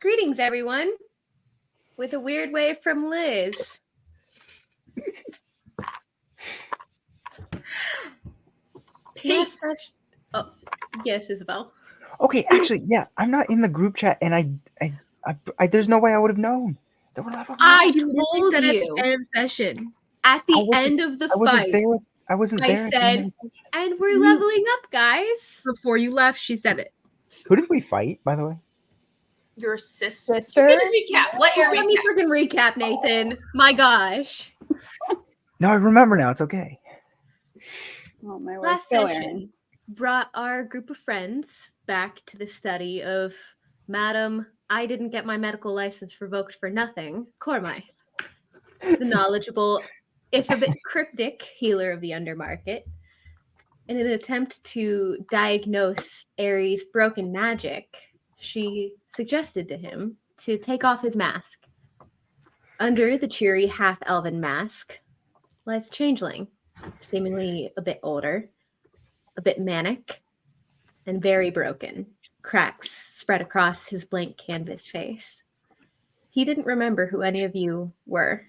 Greetings, everyone. With a weird wave from Liz. Peace. Oh, yes, Isabel. Okay, actually, yeah, I'm not in the group chat, and I there's no way I would have known. There were I You literally told said you at the end of session. at the end of the fight. I wasn't I there. at the end of the session. and we're leveling up, guys. Before you left, she said it. Who did we fight, by the way? Your sister. Sister? Get a recap. Let me freaking recap, Nathan. My gosh. No, I remember now. It's okay. Oh my word. Last Go, session Erin. brought our group of friends back to the study of Madam I didn't get my medical license revoked for nothing, Cormythe, the knowledgeable, if a bit cryptic, healer of the undermarket. In an attempt to diagnose Ares' broken magic, she suggested to him to take off his mask. Under the cheery half-elven mask lies a changeling, seemingly a bit older, a bit manic, and very broken. Cracks spread across his blank canvas face. He didn't remember who any of you were.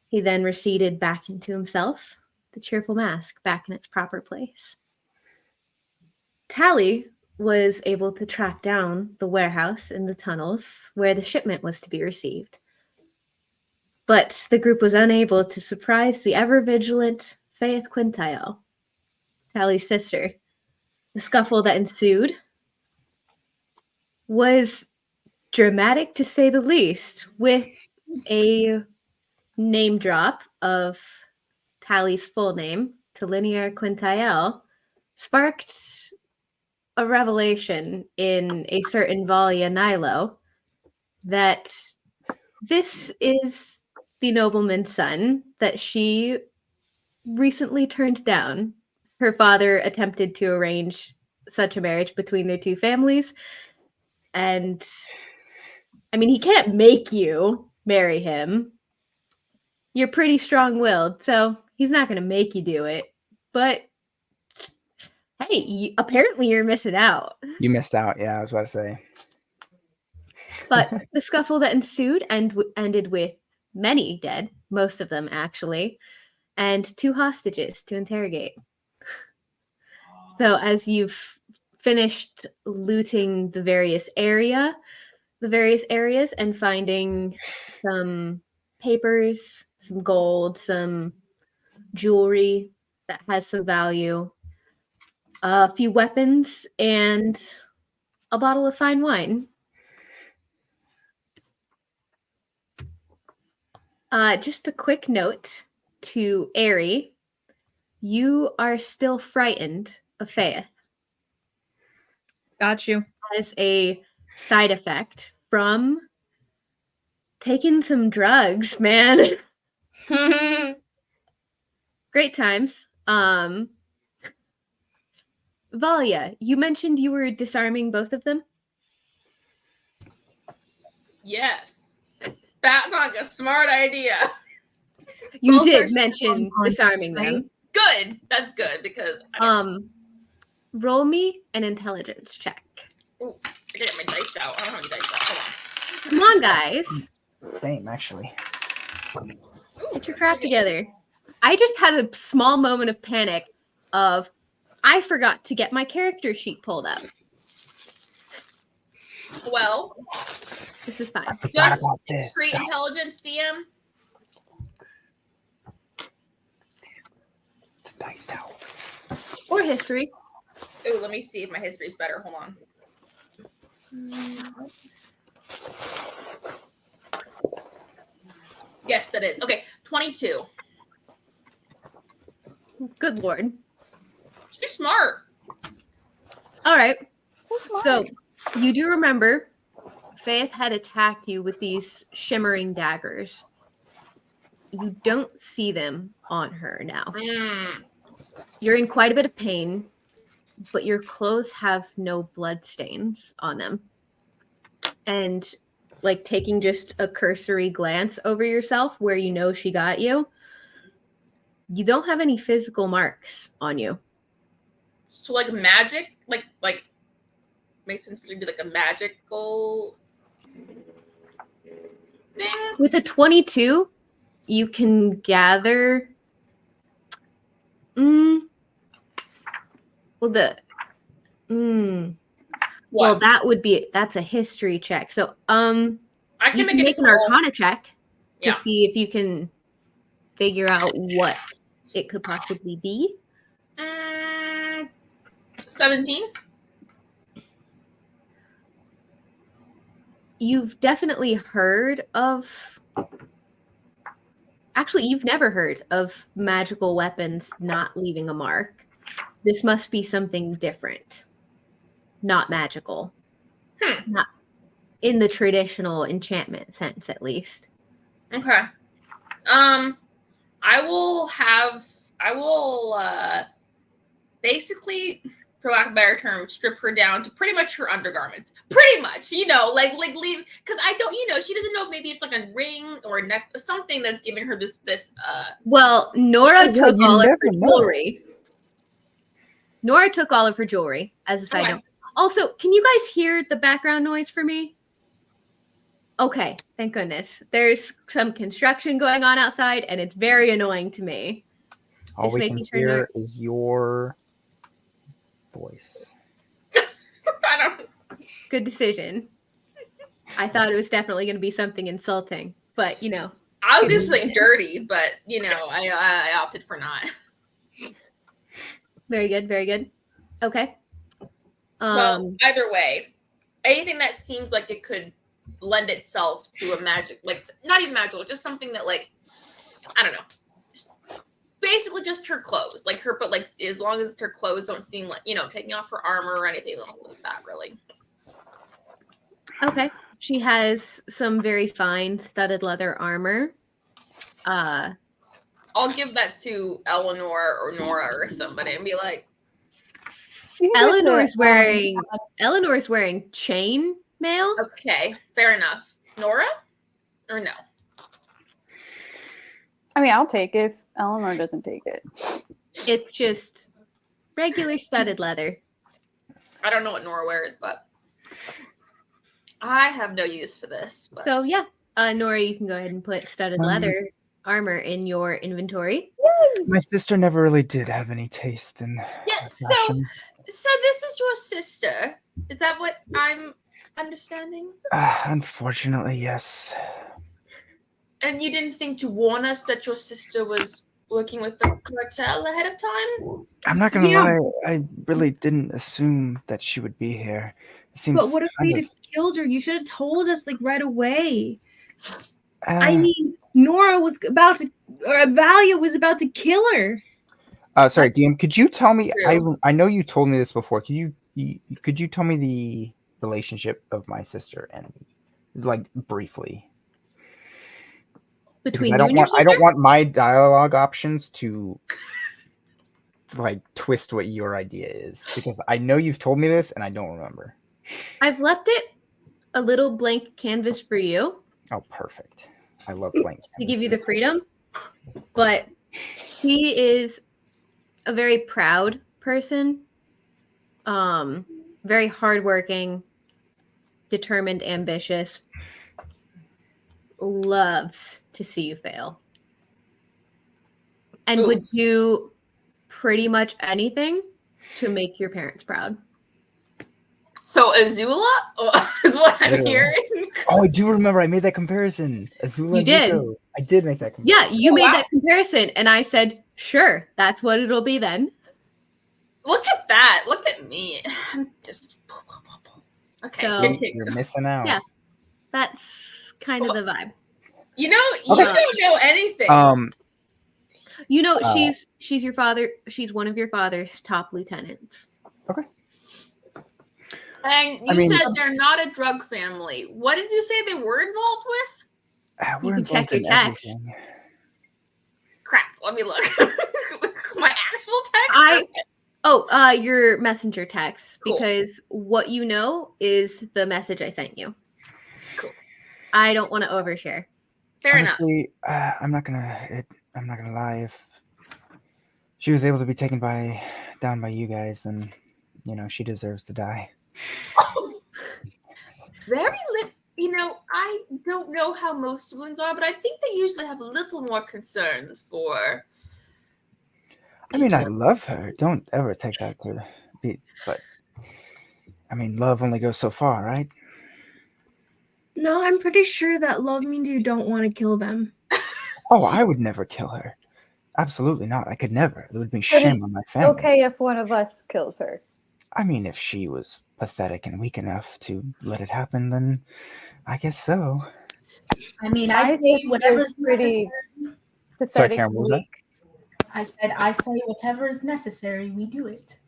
He then receded back into himself, the cheerful mask back in its proper place. Talli was able to track down the warehouse in the tunnels where the shipment was to be received. But the group was unable to surprise the ever-vigilant Faith Quintiel, Talli's sister. The scuffle that ensued was dramatic, to say the least, with a name drop of Talli's full name, Tallinia Quintiel, sparked a revelation in a certain Valia Nilo that this is the nobleman's son that she recently turned down. Her father attempted to arrange such a marriage between their two families. And, I mean, he can't make you marry him. You're pretty strong-willed, so he's not going to make you do it. But, hey, apparently you're missing out. You missed out. Yeah, I was about to say. But the scuffle that ensued ended with many dead, most of them actually, and 2 hostages to interrogate. So as you've finished looting the various areas, and finding some papers, some gold, some jewelry that has some value, a few weapons, and a bottle of fine wine. Just a quick note to Aerie. You are still frightened of Faith. Got you. As a side effect from taking some drugs, man. Great times. Valia, you mentioned you were disarming both of them? Yes. That sounds like a smart idea. You Both did are mention still disarming unconscious, them. Good. That's good because Roll me an intelligence check. Ooh, I gotta get my dice out. I don't have any dice out. Hold Come on, guys. Same, actually. on. Ooh, Get your crap together. I just had a small moment of panic of I forgot to get my character sheet pulled up. Well, This is fine. just about this. straight Stop. intelligence, DM. It's a dice tower. Or history. Ooh, let me see if my history's better. Hold on. Yes, that is. Okay, 22. Good lord. She's smart. All right. That's So fine. you do remember Faith had attacked you with these shimmering daggers. You don't see them on her now. You're in quite a bit of pain, but your clothes have no blood stains on them. And like taking just a cursory glance over yourself where you know she got you, you don't have any physical marks on you. So like magic, like makes sense for you to do like a magical With a 22, you can gather. Well, What? well, that's a history check. So, I you can can make an roll. Arcana check to Yeah. see if you can figure out what it could possibly be. 17. You've definitely heard of. Actually, you've never heard of magical weapons not leaving a mark. This must be something different. Not magical. Not in the traditional enchantment sense, at least. Okay. I will basically, for lack of a better term, strip her down to pretty much her undergarments. Pretty much, like leave, because I don't, she doesn't know if maybe it's like a ring or a neck, something that's giving her this. Well, Nora took all of her know. jewelry. Nora took all of her jewelry, as a side note. Also, can you guys hear the background noise for me? Okay, thank goodness. There's some construction going on outside, and it's very annoying to me. All we can hear is your voice. I don't. Good decision. I thought it was definitely going to be something insulting, but I was just saying dirty, but I opted for not. Very good, very good. Okay. Well, either way, anything that seems like it could lend itself to a magic, like not even magical, just something that I don't know. Basically just her clothes, but as long as her clothes don't seem like, taking off her armor or anything else like that, really. Okay. She has some very fine studded leather armor. I'll give that to Eleanor or Nora or somebody and be like, Eleanor's wearing chain mail. Okay, fair enough. Nora? Or no? I mean, I'll take it if Eleanor doesn't take it. It's just regular studded leather. I don't know what Nora wears, but I have no use for this. But... So yeah, Nora, you can go ahead and put studded leather armor in your inventory. My sister never really did have any taste in fashion. So this is your sister. Is that what I'm understanding? Unfortunately, yes. And you didn't think to warn us that your sister was working with the cartel ahead of time? I'm not gonna lie, I really didn't assume that she would be here. It seems but what if we'd have killed her? You should have told us right away. I mean, Nora was about to, or Avalia was about to kill her. Sorry, DM, could you tell me? I know you told me this before. Could you tell me the relationship of my sister and me, briefly? Between I don't want my dialogue options to twist what your idea is, because I know you've told me this and I don't remember. I've left it a little blank canvas for you. Oh, perfect. I love blank canvases. To give you the freedom, but he is a very proud person, very hardworking, determined, ambitious, loves to see you fail, and would do pretty much anything to make your parents proud. So Azula is what I'm hearing. Oh, I do remember. I made that comparison. Azula. You did. Zuko. I did make that comparison. Yeah, you made that comparison, and I said, "Sure, that's what it'll be then." Look at that! Look at me. I'm just okay. So, you're missing out. Yeah, that's kind of the vibe. You don't know anything. She's your father. She's one of your father's top lieutenants. Okay. And you said they're not a drug family. What did you say they were involved with? You can check your text. Crap. Let me look. My actual text? Your messenger text, because what you know is the message I sent you. Cool. I don't want to overshare. Fair Honestly, enough. I'm not gonna lie. If she was able to be taken down by you guys, then she deserves to die. Very lit. I I don't know how most siblings are, but I think they usually have a little more concern for. I mean, I love her. Don't ever take that to be, but I mean, love only goes so far, right? No, I'm pretty sure that love means you don't want to kill them. Oh, I would never kill her. Absolutely not. I could never. It would be But shame it's on my family. okay if one of us kills her. I mean, if she was pathetic and weak enough to let it happen, then I guess so. I mean, My I say whatever sister's is necessary. pretty pathetic Karen, and what was that? weak. I said, I say whatever is necessary. We do it.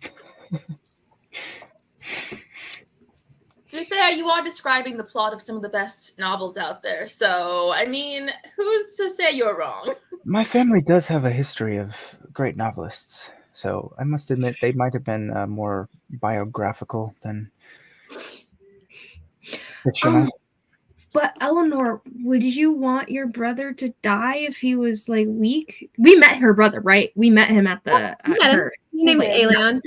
To be fair, you are describing the plot of some of the best novels out there. So, I mean, who's to say you're wrong? My family does have a history of great novelists, so I must admit they might have been more biographical than fictional. But Eleanor, would you want your brother to die if he was like weak? We met her brother, right? We met him at the. You met him. His name was Yeah. Aelion.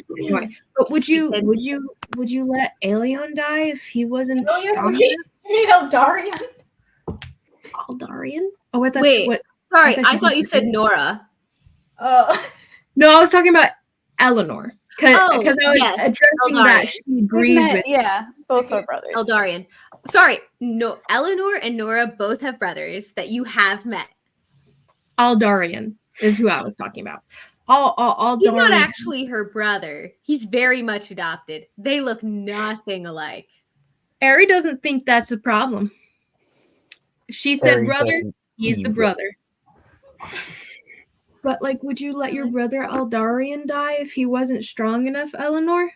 But would you let Aelion die if he wasn't strong You mean Eldarion? enough? Aldarian? Oh, I thought Wait. what? Sorry, I thought I thought you said said- Nora. No, I was talking about Eleanor because Oh, I was yes, addressing Eldarion. that she agrees with. Yeah, both are brothers. Eldarion. Sorry, no. Eleanor and Nora both have brothers that you have met. Aldarian is who I was talking about. Aldarian. He's not actually her brother. He's very much adopted. They look nothing alike. Ari doesn't think that's a problem. She said Harry brother. doesn't He's the see brother. this. But like, would you let your brother Aldarian die if he wasn't strong enough, Eleanor?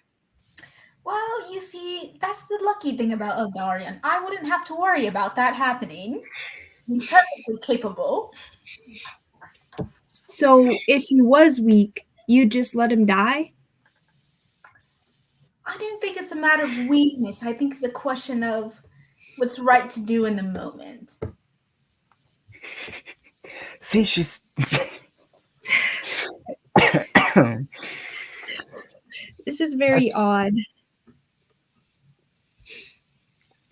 Well, you see, that's the lucky thing about Eldarion. I wouldn't have to worry about that happening. He's perfectly capable. So if he was weak, you'd just let him die? I don't think it's a matter of weakness. I think it's a question of what's right to do in the moment. See, she's. This is very odd.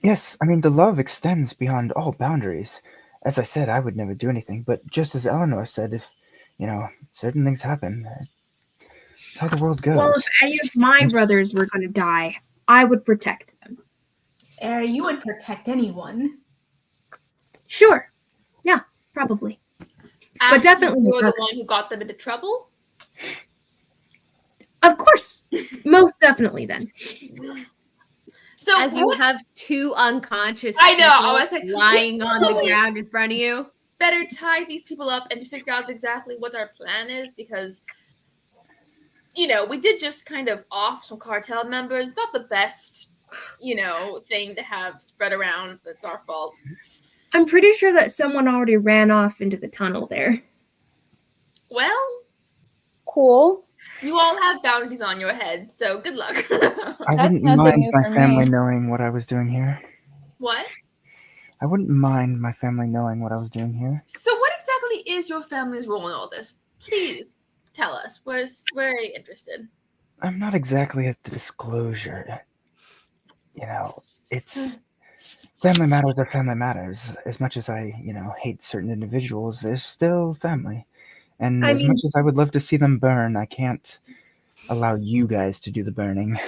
Yes, I mean, the love extends beyond all boundaries. As I said, I would never do anything, but just as Eleanor said, if, certain things happen, that's how the world goes. Well, if any of my brothers were going to die, I would protect them. You would protect anyone. Sure. Yeah, probably. After definitely you're the brothers. one who got them into trouble. Of course. Most definitely then. So As you have two unconscious I know, people I was like, lying on the really? ground in front of you. better tie these people up and figure out exactly what our plan is, because we did just kind of off some cartel members. Not the best, thing to have spread around. That's our fault. I'm pretty sure that someone already ran off into the tunnel there. Well, Cool. you all have boundaries on your heads, so good luck. I That's wouldn't nothing mind new my for family me. knowing what I was doing here. What? I wouldn't mind my family knowing what I was doing here. So what exactly is your family's role in all this? Please tell us. We're very interested. I'm not exactly at the disclosure. It's family matters are family matters. As much as I, hate certain individuals, they're still family. And much as I would love to see them burn, I can't allow you guys to do the burning.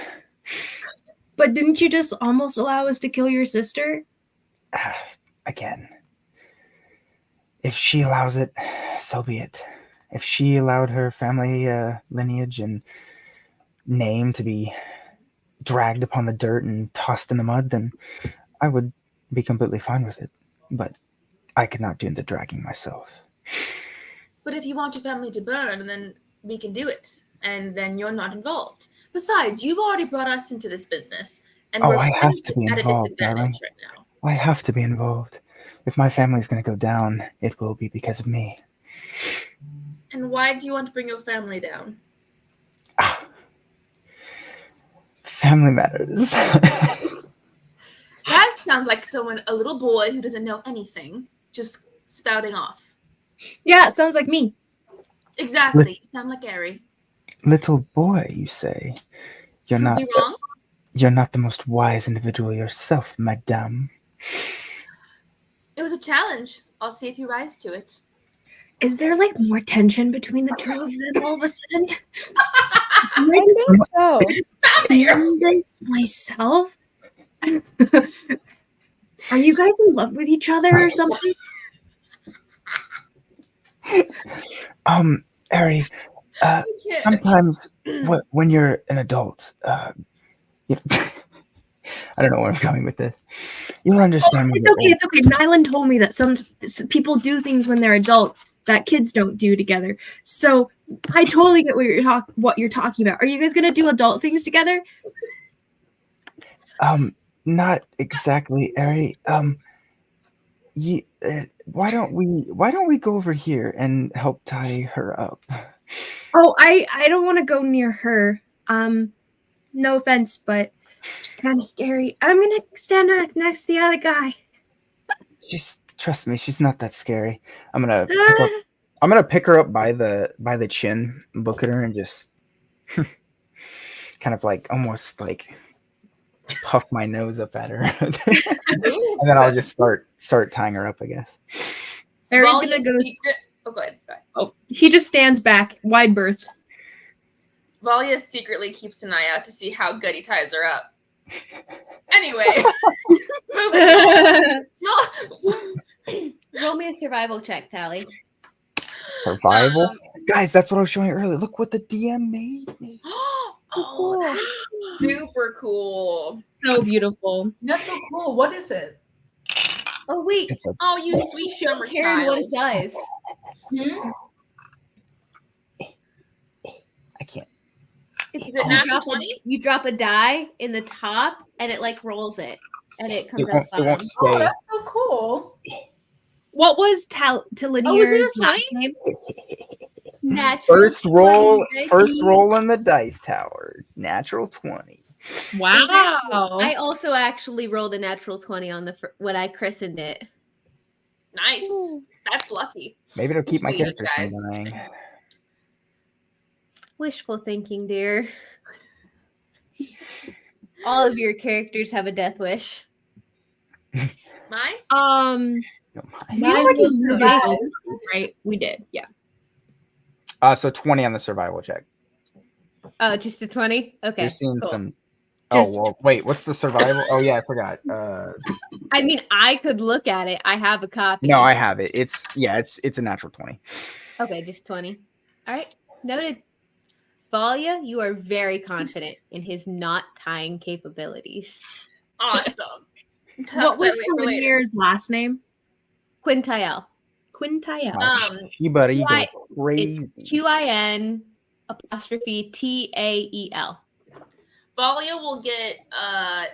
But didn't you just almost allow us to kill your sister? Again, if she allows it, so be it. If she allowed her family lineage and name to be dragged upon the dirt and tossed in the mud, then I would be completely fine with it. But I could not do the dragging myself. But if you want your family to burn, then we can do it. And then you're not involved. Besides, you've already brought us into this business. And Oh, we're I have to be at a involved, disadvantage darling. right now. I have to be involved. If my family's going to go down, it will be because of me. And why do you want to bring your family down? Family matters. That sounds like a little boy who doesn't know anything, just spouting off. Yeah, it sounds like me. Exactly. You sound like Gary. Little boy, you say? You're Could not. be wrong. You're not the most wise individual yourself, madame. It was a challenge. I'll see if you rise to it. Is there like more tension between the two of them all of a sudden? I think so. Feeling this myself? Are you guys in love with each other or something? Ari, sometimes when you're an adult, you know, I don't know where I'm going with this. You'll understand. It's okay. Nylan told me that some people do things when they're adults that kids don't do together. So I totally get what you're talking about. Are you guys gonna do adult things together? Not exactly, Ari. Why don't we go over here and help tie her up? Oh, I don't want to go near her. No offense, but it's kind of scary. I'm gonna stand next to the other guy. Trust me, she's not that scary. I'm gonna pick her up by the chin, look at her, and just kind of like almost like puff my nose up at her, and then I'll just start tying her up, I guess. Aries gonna go. Oh, go ahead. Oh, he just stands back, wide berth. Valia secretly keeps an eye out to see how good he ties her up. Anyway, Roll me a survival check, Talli. Survival, guys. That's what I was showing you earlier. Look what the DM made me. Oh, that's super cool. So beautiful. That's so cool. What is it? Oh wait. Oh, you sweet summer Hearing child. what it does. I can't. Is it natural 20? You drop a die in the top, and it like rolls it, and it comes It out. won't stay. Oh, that's so cool. What was Tallinier's last name? Natural First roll 20. in the dice tower. Natural 20. Wow. I also actually rolled a natural 20 on the when I christened it. Nice. That's lucky. Maybe it'll keep my Sweet, characters guys. from dying. Wishful thinking, dear. All of your characters have a death wish. Mine? We already knew this, right? We did, yeah. So 20 on the survival check. Oh, just a 20? Okay. You're seeing cool. some. Oh, well, wait, what's the survival? Oh, yeah, I forgot. I mean, I could look at it. I have a copy. No, I have it. It's a natural 20. Okay, just 20. All right, noted. Valia, you are very confident in his not tying capabilities. Awesome. What was Tallinier's last name? Quintiel. You buddy, you go It's crazy. Valia QUIN''TAEL. will get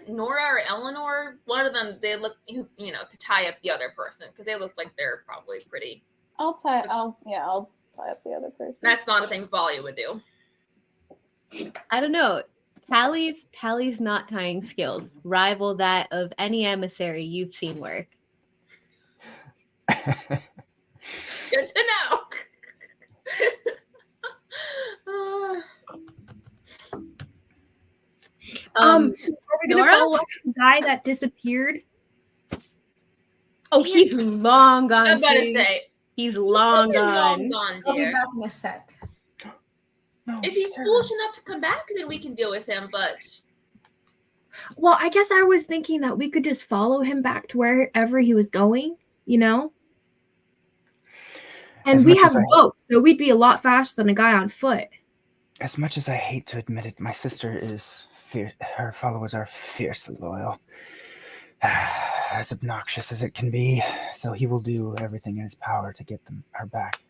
Nora or Eleanor. One of them, they look, to tie up the other person because they look like they're probably pretty. I'll tie up the other person. That's not a thing Valia would do. I don't know. Tally's not tying skilled. Rival that of any emissary you've seen work. Good to know. So are we gonna Nora? follow up the guy that disappeared? Oh, he's long gone. I'm about to Sue. say He's long long gone. gone, I'll be dear. back in a sec. No, If he's foolish enough to come back, then we can deal with him. But Well, I guess I was thinking that we could just follow him back to wherever he was going, And As we much have as a boat, so we'd be a lot faster than a guy on foot. As much as I hate to admit it, my sister is her followers are fiercely loyal. As obnoxious as it can be, so he will do everything in his power to get her back.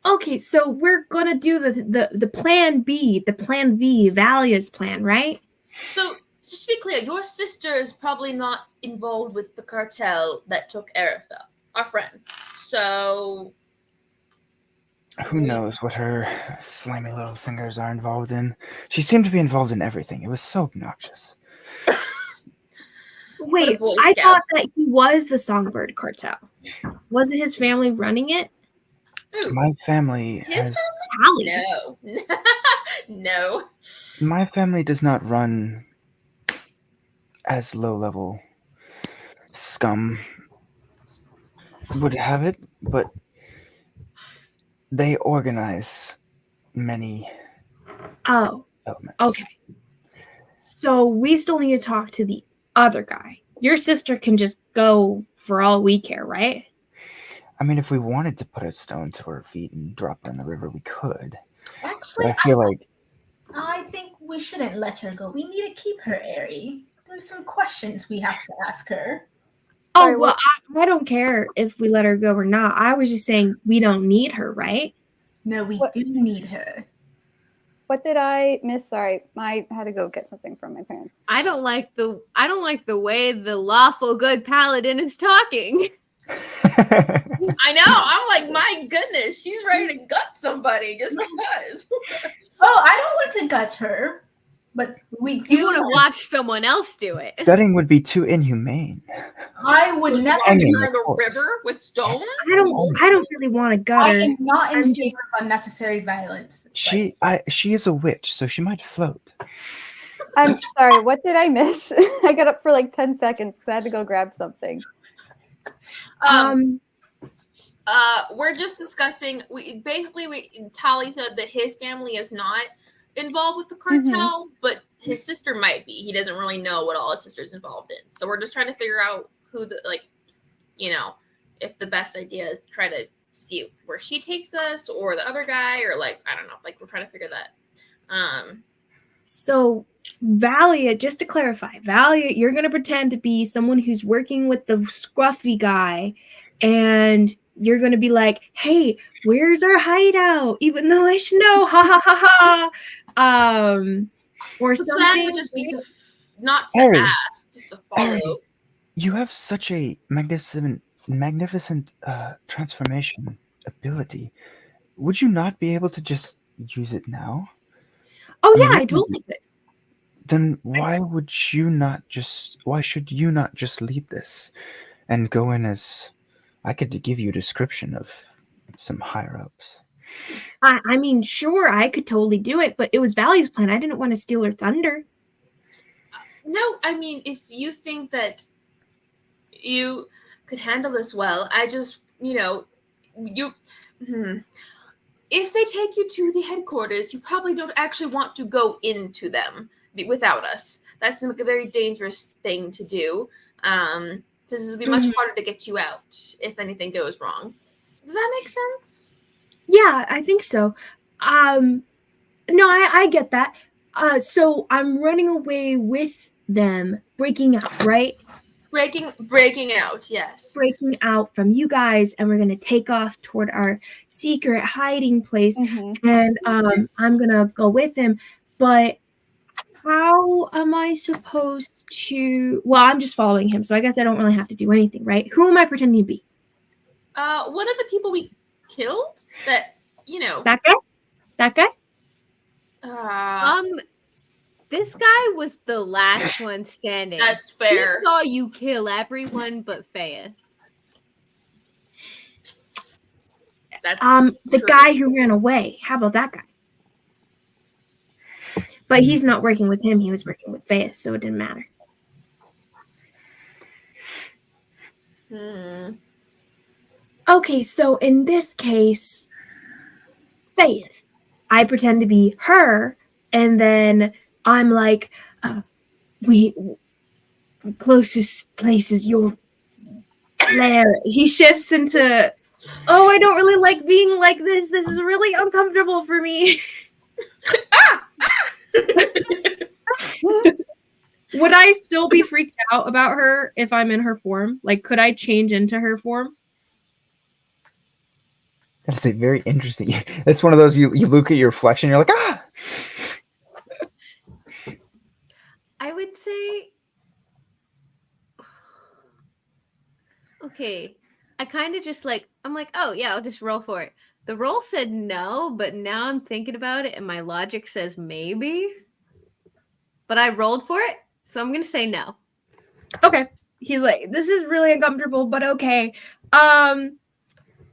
Okay, so we're gonna do the plan B, the plan V, Valia's plan, right? so just to be clear, your sister is probably not involved with the cartel that took Aretha, our friend. So Who knows what her slimy little fingers are involved in? She seemed to be involved in everything. It was so obnoxious. Wait, Boy I Scout. thought that he was the Songbird cartel. Wasn't his family running it? Ooh, My family his has. Talli's. no. No. My family does not run as low level scum would have it, but they organize many Oh, elements. okay. So we still need to talk to the other guy. Your sister can just go for all we care, right? I mean, if we wanted to put a stone to her feet and drop her in the river, we could. But Actually, I feel like I think we shouldn't let her go. We need to keep her airy. There's some questions we have to ask her. Oh, Sorry, well, I don't care if we let her go or not. I was just saying we don't need her, right? No, we What- do need her. What did I miss? Sorry, I had to go get something from my parents. I don't like the way the lawful good paladin is talking. I know. I'm like, my goodness, she's ready to gut somebody just because. Oh, I don't want to gut her, but we do. You want to watch someone else do it. gutting would be too inhumane. I would never. Hanging, Her in of the course. river with stones. I don't really want to gut I her. am not in I'm favor just- of unnecessary violence. She is a witch, so she might float. I'm sorry, what did I miss? I got up for like 10 seconds because I had to go grab something. We're just discussing. Talli said that his family is not involved with the cartel, but his sister might be. He doesn't really know what all his sister's involved in. So we're just trying to figure out who if the best idea is to try to see where she takes us or the other guy, or I don't know. We're trying to figure that. So, Valia, just to clarify, Valia, you're going to pretend to be someone who's working with the scruffy guy, and you're going to be like, hey, where's our hideout? Even though I should know, ha ha ha ha. Or The something. plan would just be to not to Harry. ask, just to follow. Harry. You have such a magnificent transformation ability. Would you not be able to just use it now? Oh, I mean, yeah, I totally could. Then why should you not just lead this and go in as I could give you a description of some higher ups. I mean, sure, I could totally do it, but it was Valley's plan. I didn't want to steal her thunder. No, I mean, if you think that you could handle this well, I just, if they take you to the headquarters, you probably don't actually want to go into them without us. That's a very dangerous thing to do. This would be much harder to get you out if anything goes wrong. Does that make sense? Yeah, I think so. No, I get that. So I'm running away with them, breaking out, right? Breaking out, yes. Breaking out from you guys, and we're gonna take off toward our secret hiding place. And I'm gonna go with him. But how am I supposed to? Well, I'm just following him, so I guess I don't really have to do anything, right? Who am I pretending to be? One of the people we killed. That That guy. This guy was the last one standing. That's fair. He saw you kill everyone but Faith. That's the true. guy who ran away. How about that guy? But he's not working with him. He was working with Faith, so it didn't matter. Okay, so in this case, Faith, I pretend to be her, and then I'm like, closest place is your lair. He shifts into, oh, I don't really like being like this. This is really uncomfortable for me. Would I still be freaked out about her if I'm in her form? Like, could I change into her form? That's a very interesting. It's one of those you look at your reflection, you're like, ah. I would say, okay, I kind of just I'm like, oh yeah, I'll just roll for it. The roll said no, but now I'm thinking about it and my logic says maybe. But I rolled for it, so I'm going to say no. Okay. He's like, this is really uncomfortable, but okay.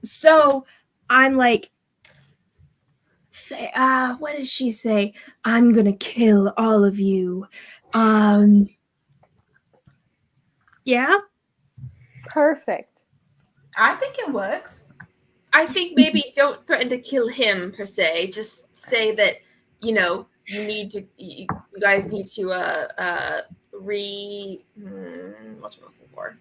So I'm like, what does she say? I'm going to kill all of you. Yeah? Perfect. I think it works. I think maybe don't threaten to kill him per se. Just say that, you know, you guys need to what's I'm looking for?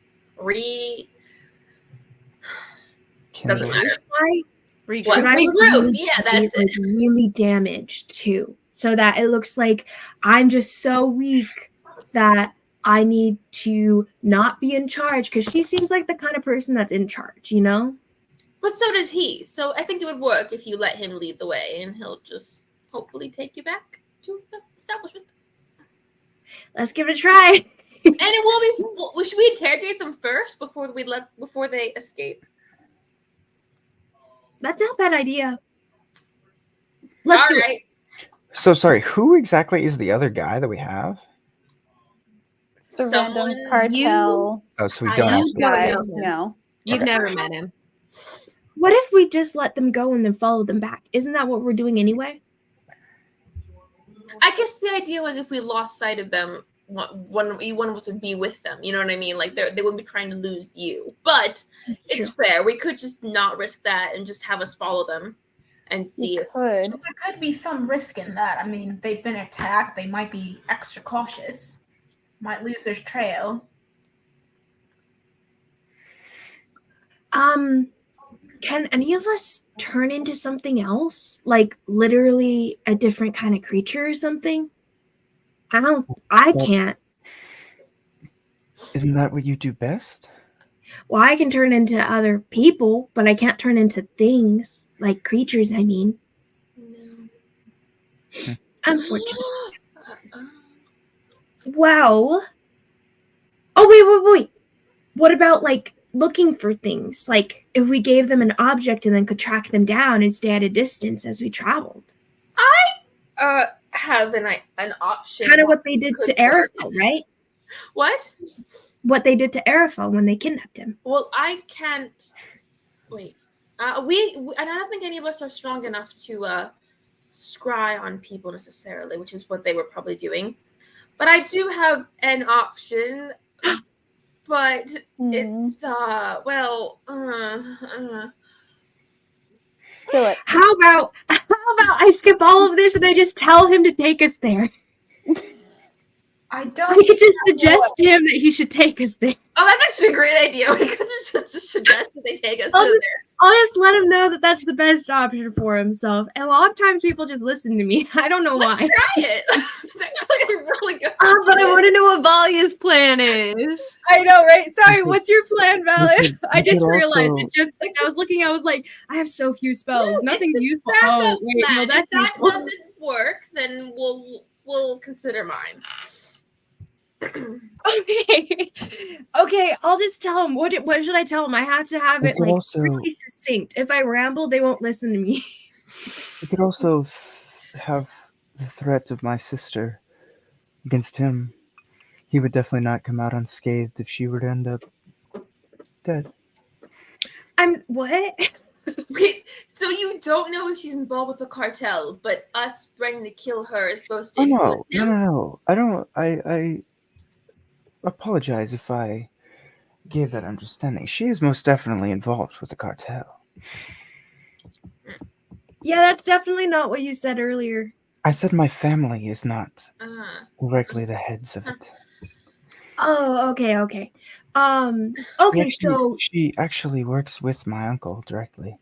Doesn't matter. Should I regroup? Yeah, that's it. Really damaged too, so that it looks like I'm just so weak that I need to not be in charge, because she seems like the kind of person that's in charge, you know? But so does he. So I think it would work if you let him lead the way, and he'll just hopefully take you back to the establishment. Let's give it a try. And it will be. Should we interrogate them first before they escape? That's not a bad idea. Let's do it. So sorry, who exactly is the other guy that we have? The random cartel. Oh, so we don't actually guy. know him. No. You've never met him. What if we just let them go and then follow them back? Isn't that what we're doing anyway? I guess the idea was if we lost sight of them, you want us to be with them. You know what I mean? Like they wouldn't be trying to lose you. But it's fair. We could just not risk that and just have us follow them and see if there could be some risk in that. I mean, they've been attacked. They might be extra cautious. Might lose their trail. Can any of us turn into something else? Like literally a different kind of creature or something? I can't. Isn't that what you do best? Well, I can turn into other people, but I can't turn into things. Like creatures, I mean. No. Unfortunately. Well. Oh, wait. What about, like, looking for things? Like, if we gave them an object and then could track them down and stay at a distance as we traveled. I have an option. Kind of what they did to Arafel, right? What? What they did to Arafel when they kidnapped him. Well, I can't. Wait. We I don't think any of us are strong enough to scry on people necessarily, which is what they were probably doing. But I do have an option. But it's Spill it. How about I skip all of this and I just tell him to take us there? I don't. I could just suggest to him that he should take us there. Oh, that's actually a great idea. We could just suggest that they take us there. I'll just let him know that that's the best option for himself. And a lot of times people just listen to me. I don't know why. Let's try it. It's actually a really good But I want to know what Valia's plan is. I know, right? Sorry, what's your plan, Valia? I just could realized also- it. Just like I was looking, I was like, I have so few spells. Nothing's useful. Backup Oh, wait, plan. no, that's if that useful. doesn't work, then we'll consider mine. Okay, I'll just tell him. What should I tell him? I have to have it could like also- really succinct. If I ramble, they won't listen to me. We could also have the threat of my sister against him. He would definitely not come out unscathed if she were to end up dead. I'm what? Wait, so you don't know if she's involved with the cartel, but us threatening to kill her is supposed to Oh influence him? no! I don't. I apologize if I gave that understanding. She is most definitely involved with the cartel. Yeah, that's definitely not what you said earlier. I said my family is not directly the heads of it. Oh, okay. Okay, so she actually works with my uncle directly.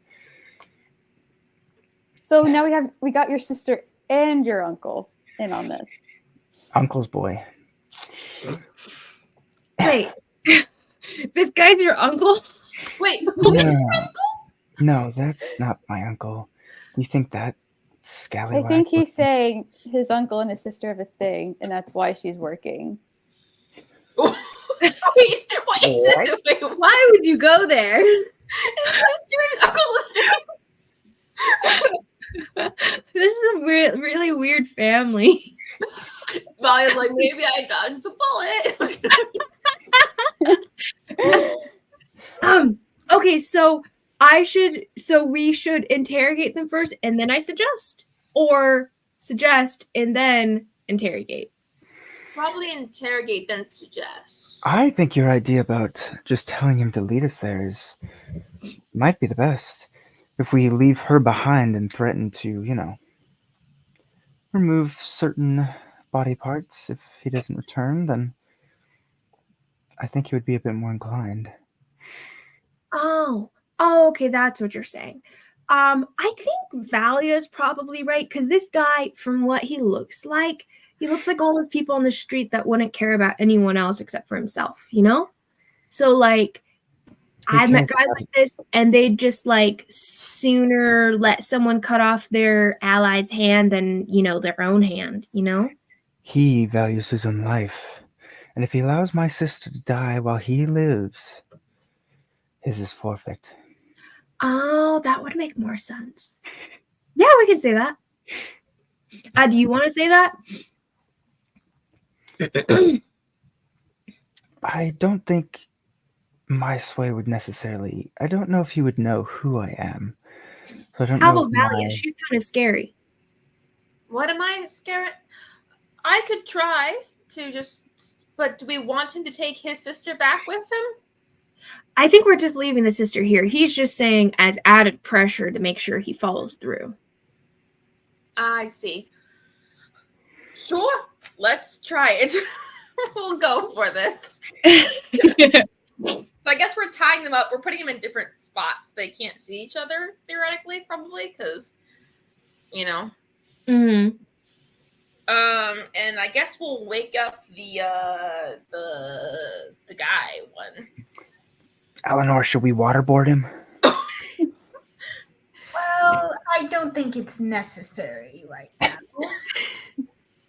So now we got your sister and your uncle in on this. Uncle's boy. wait. This guy's your uncle? Wait, who is your uncle? No, that's not my uncle. You think that scallywag? I think he's saying his uncle and his sister have a thing, and that's why she's working. Wait, Why would you go there? This is a really weird family. Valia's like, maybe I dodged a bullet. Okay, so we should interrogate them first and then I suggest, or suggest and then interrogate. probably interrogate, then suggest. I think your idea about just telling him to lead us there might be the best. If we leave her behind and threaten to, remove certain body parts if he doesn't return, then I think he would be a bit more inclined. Oh, okay, that's what you're saying. I think Valia is probably right because this guy, from what he looks like all those people on the street that wouldn't care about anyone else except for himself, So like, I've met guys like this, and they'd just like sooner let someone cut off their ally's hand than their own hand. He values his own life, and if he allows my sister to die while he lives, his is forfeit. Oh, that would make more sense. Yeah, we can say that. Do you want to say that? I don't think my sway would necessarily. I don't know if he would know who I am. So I don't How know. about Valia? She's kind of scary. What am I scared? I could try to just. But do we want him to take his sister back with him? I think we're just leaving the sister here. He's just saying as added pressure to make sure he follows through. I see. Sure, let's try it. We'll go for this. So I guess we're tying them up. We're putting them in different spots. They can't see each other, theoretically, probably, because, Mm-hmm. And I guess we'll wake up the guy one. Eleanor, should we waterboard him? Well, I don't think it's necessary right now.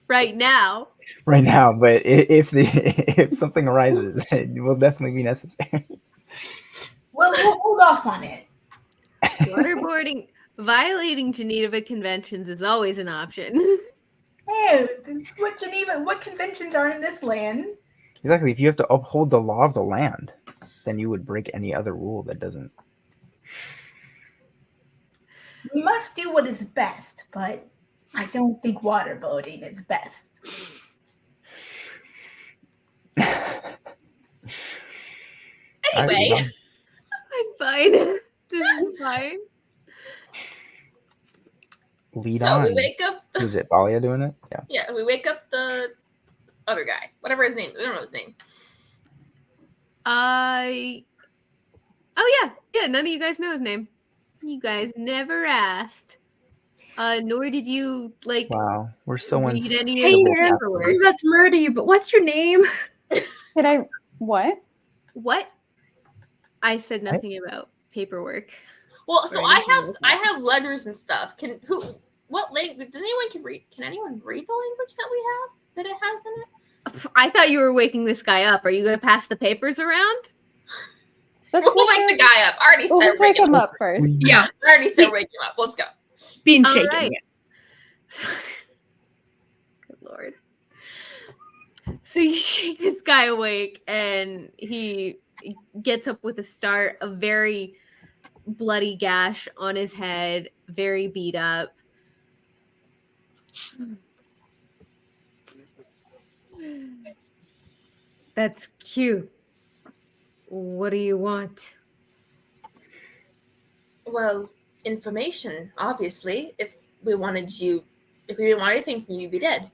Right now. Right now, but if something arises, it will definitely be necessary. Well, we'll hold off on it. Waterboarding, violating Geneva conventions is always an option. Hey, what conventions are in this land? Exactly. If you have to uphold the law of the land, then you would break any other rule that doesn't. We must do what is best, but I don't think waterboarding is best. Anyway, I'm fine. This is fine. Lead so on. we wake up. Is it Valia doing it? Yeah. Yeah, we wake up the other guy, whatever his name. We don't know his name. Oh yeah. None of you guys know his name. You guys never asked. Nor did you Wow, we're so read any Hey, of the man, paperwork. I'm about to murder you, but what's your name? Did I what? What? I said nothing about paperwork. Well, so Or I anything have letters and stuff. What language? Does anyone read? Can anyone read the language that we have that it has in it? I thought you were waking this guy up. Are you going to pass the papers around? Let's We'll wake the guy up. I already We'll said just wake wake him him up first. Yeah, I already said wake him up. Let's go. being All shaken. right. Good Lord. So you shake this guy awake, and he gets up with a start, a very bloody gash on his head, very beat up. That's cute. What do you want? Well, information, obviously. If we didn't want anything from you, you'd be dead.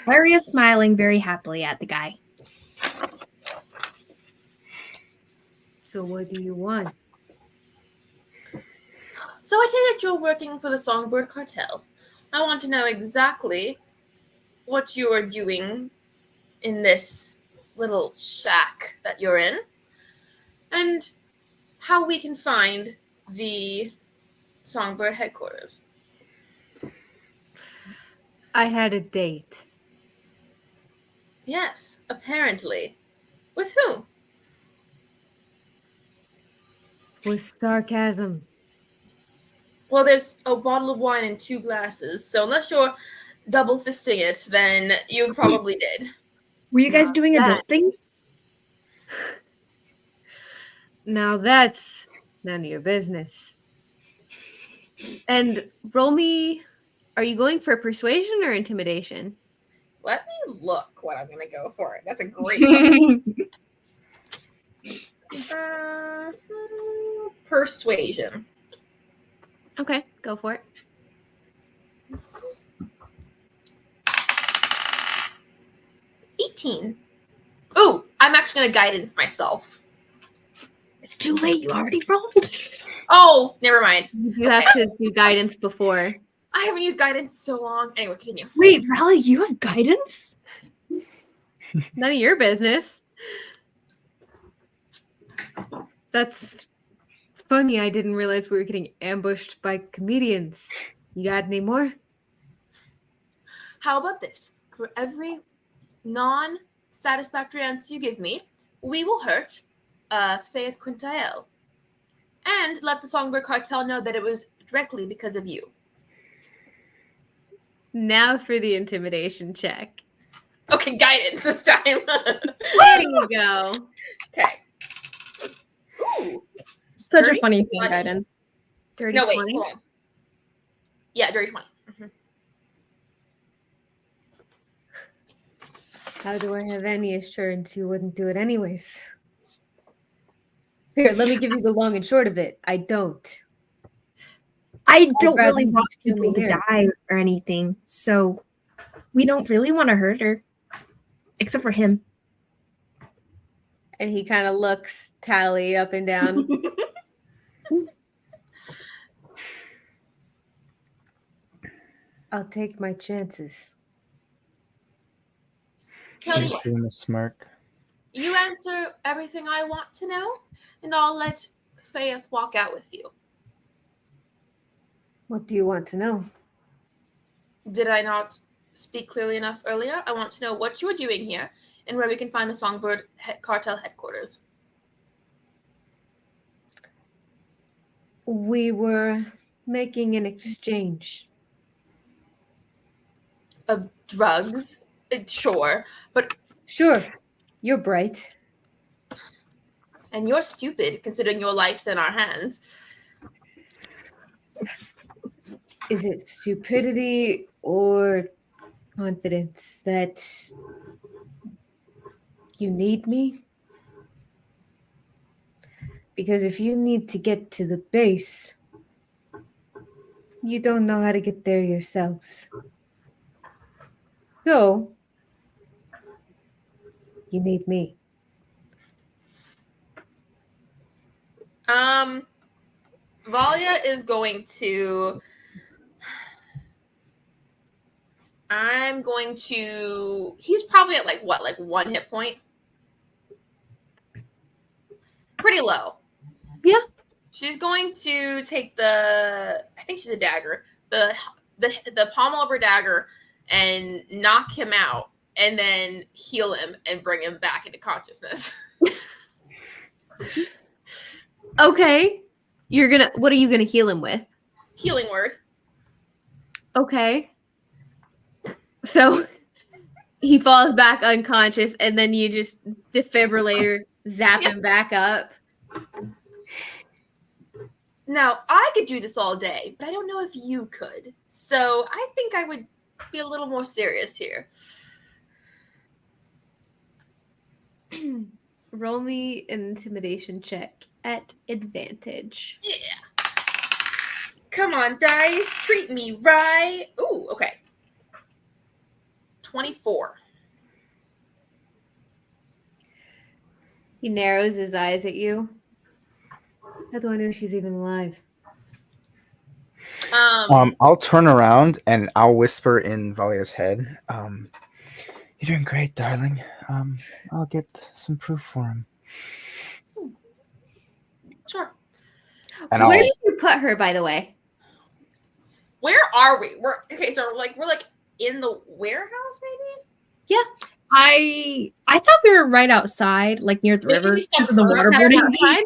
Larry is smiling very happily at the guy. So what do you want? So I take it you're working for the Songbird cartel. I want to know exactly what you are doing in this little shack that you're in, and how we can find the Songbird headquarters. I had a date. Yes, apparently. With who? With sarcasm. Well, there's a bottle of wine and 2 glasses, so unless you're double fisting it, then you probably did. Were you guys doing that. adult things? Now that's none of your business. And roll me Are you going for persuasion or intimidation? Let me look what I'm gonna go for. That's a great question. Persuasion. Okay, go for it. 18. Ooh, I'm actually gonna guidance myself. It's too late. You already rolled. Oh, never mind. You have to do guidance before. I haven't used guidance so long. Anyway, continue. Wait, Valley, you have guidance? None of your business. That's funny. I didn't realize we were getting ambushed by comedians. You got any more? How about this? For every non-satisfactory answer you give me, we will hurt Faith Quintael. And let the Songbird cartel know that it was directly because of you. Now for the intimidation check. Okay, guidance this time. There you go. Okay. Ooh. Such Dirty a funny thing, 20. guidance. Dirty No, wait, 20. hold on. Yeah, dirty 20. Mhm. How do I have any assurance you wouldn't do it anyways? Here, let me give you the long and short of it. I don't. I don't rather really you want just kill me people to here. die or anything, so we don't really want to hurt her. Except for him. And he kind of looks Talli up and down. I'll take my chances. Tell you He's what, doing a smirk. you answer everything I want to know, and I'll let Faith walk out with you. What do you want to know? Did I not speak clearly enough earlier? I want to know what you are doing here and where we can find the Songbird cartel headquarters. We were making an exchange. Of drugs? Sure, but Sure, you're bright. and you're stupid considering your life's in our hands. Is it stupidity or confidence that you need me? Because if you need to get to the base, you don't know how to get there yourselves. So, you need me. Valia is going to. I'm going to. He's probably at like 1 hit point. Pretty low. Yeah. She's going to take the. I think she's a dagger. The pommel of her dagger and knock him out, and then heal him and bring him back into consciousness. Okay. What are you gonna heal him with? Healing word. Okay. So he falls back unconscious and then you just defibrillator zap him back up. Now, I could do this all day, but I don't know if you could. So I think I would be a little more serious here. Roll me an intimidation check at advantage. Yeah. Come on, dice. Treat me right. Ooh, okay. 24. He narrows his eyes at you. How do I know she's even alive? I'll turn around and I'll whisper in Valia's head. You're doing great, darling. I'll get some proof for him. Sure. And So where I'll- did you put her, by the way? Where are we? We're in the warehouse, maybe? I thought we were right outside, like near the Maybe river, we because stuck of the her waterboarding. outside?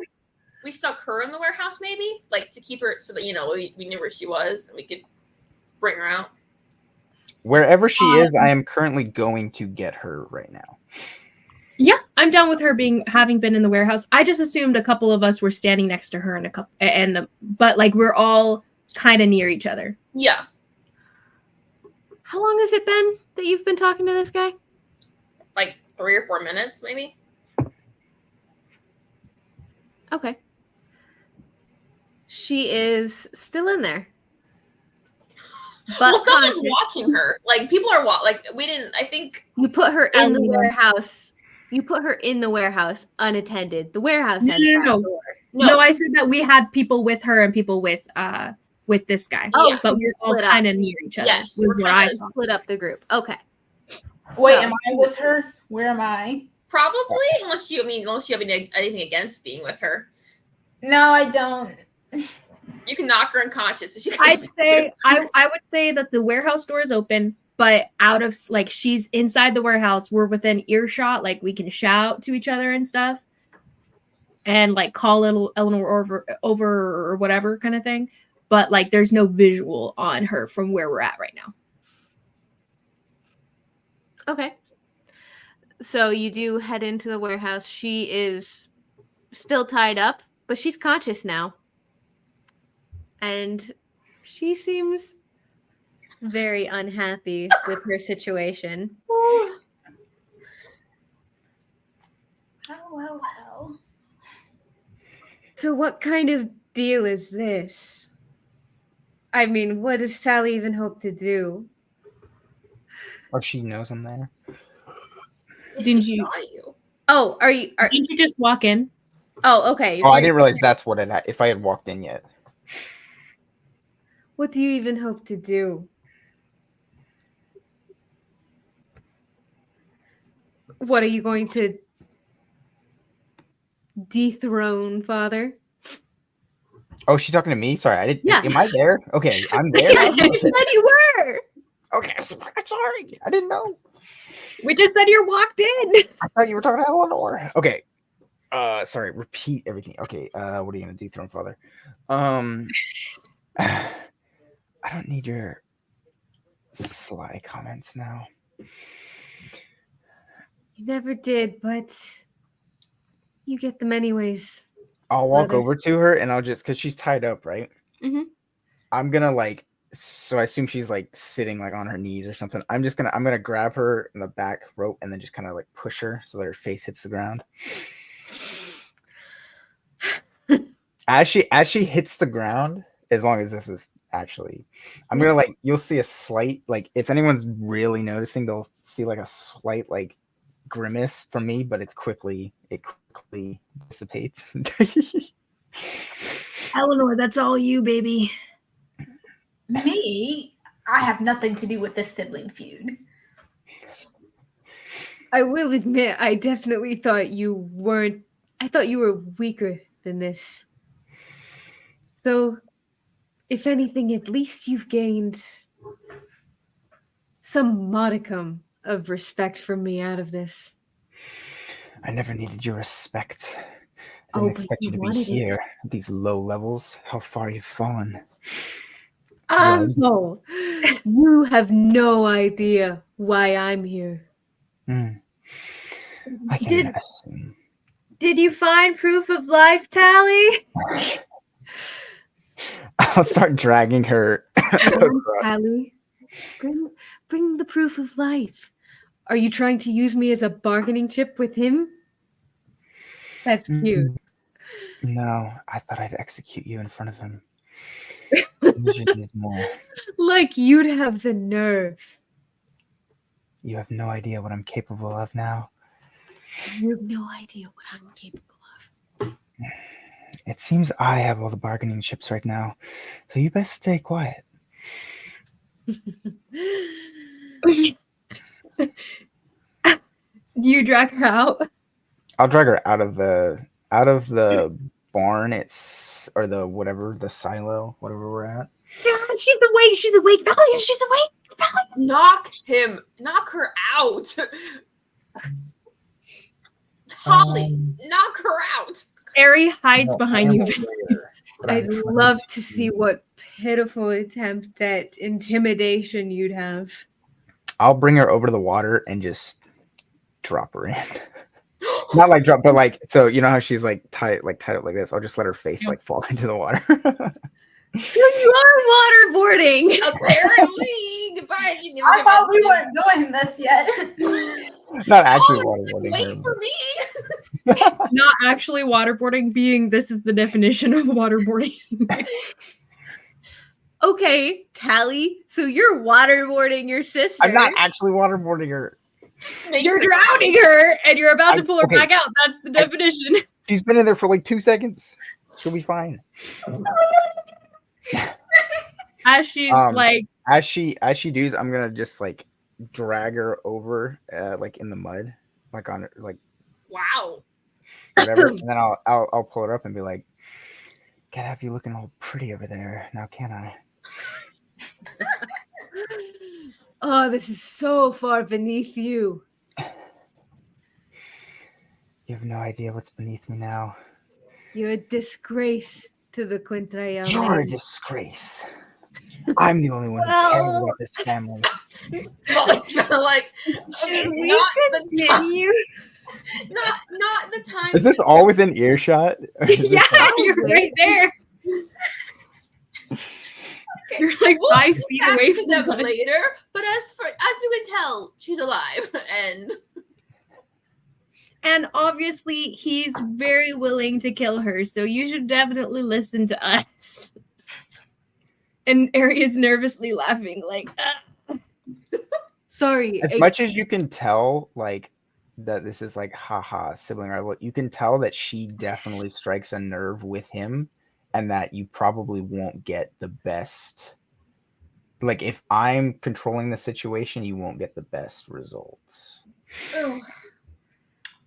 We stuck her in the warehouse, maybe? Like, to keep her so that, we knew where she was and we could bring her out. Wherever she is, I am currently going to get her right now. Yeah, I'm down with her having been in the warehouse. I just assumed a couple of us were standing next to her but like we're all kind of near each other. Yeah. How long has it been that you've been talking to this guy? Like 3 or 4 minutes, maybe. Okay. She is still in there. But Well, someone's conscious. watching her. Like people are like we didn't. I think You put her in the Talli. warehouse. You put her in the warehouse unattended. The warehouse has a back No. door. No, I said that we had people with her and people with this guy. Oh, Yeah. But we're all split up. kind of near each other. Yes, was we're what I kinda thought. Split up the group. Okay. Wait, No. am I with her? Where am I? probably unless you have anything against being with her, No, I don't. you can knock her unconscious. If you I'd say I would say that the warehouse door is open, but out of like she's inside the warehouse, we're within earshot, like we can shout to each other and stuff, and like call little Eleanor over or whatever kind of thing. But like there's no visual on her from where we're at right now. Okay. So you do head into the warehouse. She is still tied up, but she's conscious now. And she seems very unhappy with her situation. Well. So what kind of deal is this? I mean, what does Talli even hope to do? Or she knows I'm there. Didn't She you- saw you. Oh, Didn't you just walk in? Oh, okay. Oh, I didn't realize that's what it had. If I had walked in yet. What do you even hope to do? What are you going to dethrone, Father? Oh, she's talking to me? Sorry, I didn't. Yeah. Am I there? Okay, I'm there. Yeah, you said you were. Okay, I'm sorry. I didn't know. We just said you walked in. I thought you were talking to Eleanor. Okay. Sorry, repeat everything. Okay, what are you gonna dethrone, Father? I don't need your sly comments now. You never did, but you get them anyways. I'll walk Brother. over to her and I'll just, because she's tied up, right? Mhm. I'm gonna like, so I assume she's like sitting like on her knees or something. I'm gonna grab her in the back rope and then just kind of like push her so that her face hits the ground. As she hits the ground, as long as this is actually, I'm gonna like, you'll see a slight, like if anyone's really noticing, they'll see like a slight like grimace from me, but it quickly dissipates. Eleanor, that's all you, baby. Me? I have nothing to do with this sibling feud. I will admit, I definitely thought you weren't. I thought you were weaker than this. So, if anything, at least you've gained some modicum of respect from me out of this. I never needed your respect. I Oh, didn't but expect you you to be wanted it. here at these low levels. How far you've fallen. No, you have no idea why I'm here. I can assume. Did you find proof of life, Talli? I'll start dragging her across. Talli, bring the proof of life. Are you trying to use me as a bargaining chip with him? That's cute. No, I thought I'd execute you in front of him. Usually is more. Like you'd have the nerve. You have no idea what I'm capable of now. You have no idea what I'm capable of. It seems I have all the bargaining chips right now, so you best stay quiet. Do you drag her out? I'll drag her out of the barn. Or the whatever, the silo, whatever we're at. Yeah, she's awake. She's awake. Valia, she's awake. Valia. Knock her out. Talli, knock her out. Ari hides No, behind you. I'd love to see what pitiful attempt at intimidation you'd have. I'll bring her over to the water and just drop her in. Not like drop, but like, so you know how she's like tied up like this. I'll just let her face like fall into the water. So you are waterboarding. Apparently, goodbye. I thought we weren't doing this yet. Not actually waterboarding her. Wait for me. Not actually waterboarding, being this is the definition of waterboarding. Okay, Talli. So you're waterboarding your sister. I'm not actually waterboarding her. You're drowning her and you're about to pull her okay. back out. That's the definition. She's been in there for like 2 seconds. She'll be fine. As she's like, as she does, I'm gonna just like drag her over, like in the mud, like on her, like Wow. whatever, and then I'll pull her up and be like, "Can't have you looking all pretty over there now, can I?" Oh, this is so far beneath you. You have no idea what's beneath me now. You're a disgrace to the Quintraya. You're a disgrace. I'm the only one who cares about this family. Like, okay, Should we not the time. continue? Not the time. Is this all within earshot? Or is this yeah, like- you're right there. Okay. You're like We'll 5 get feet back away to from them us. later. But as you can tell, she's alive, And obviously, he's very willing to kill her, so you should definitely listen to us. And Aria's nervously laughing, like, Sorry. as much as you can tell, like that this is like haha sibling rival, you can tell that she definitely strikes a nerve with him, and that you probably won't get the best. Like if I'm controlling the situation, you won't get the best results.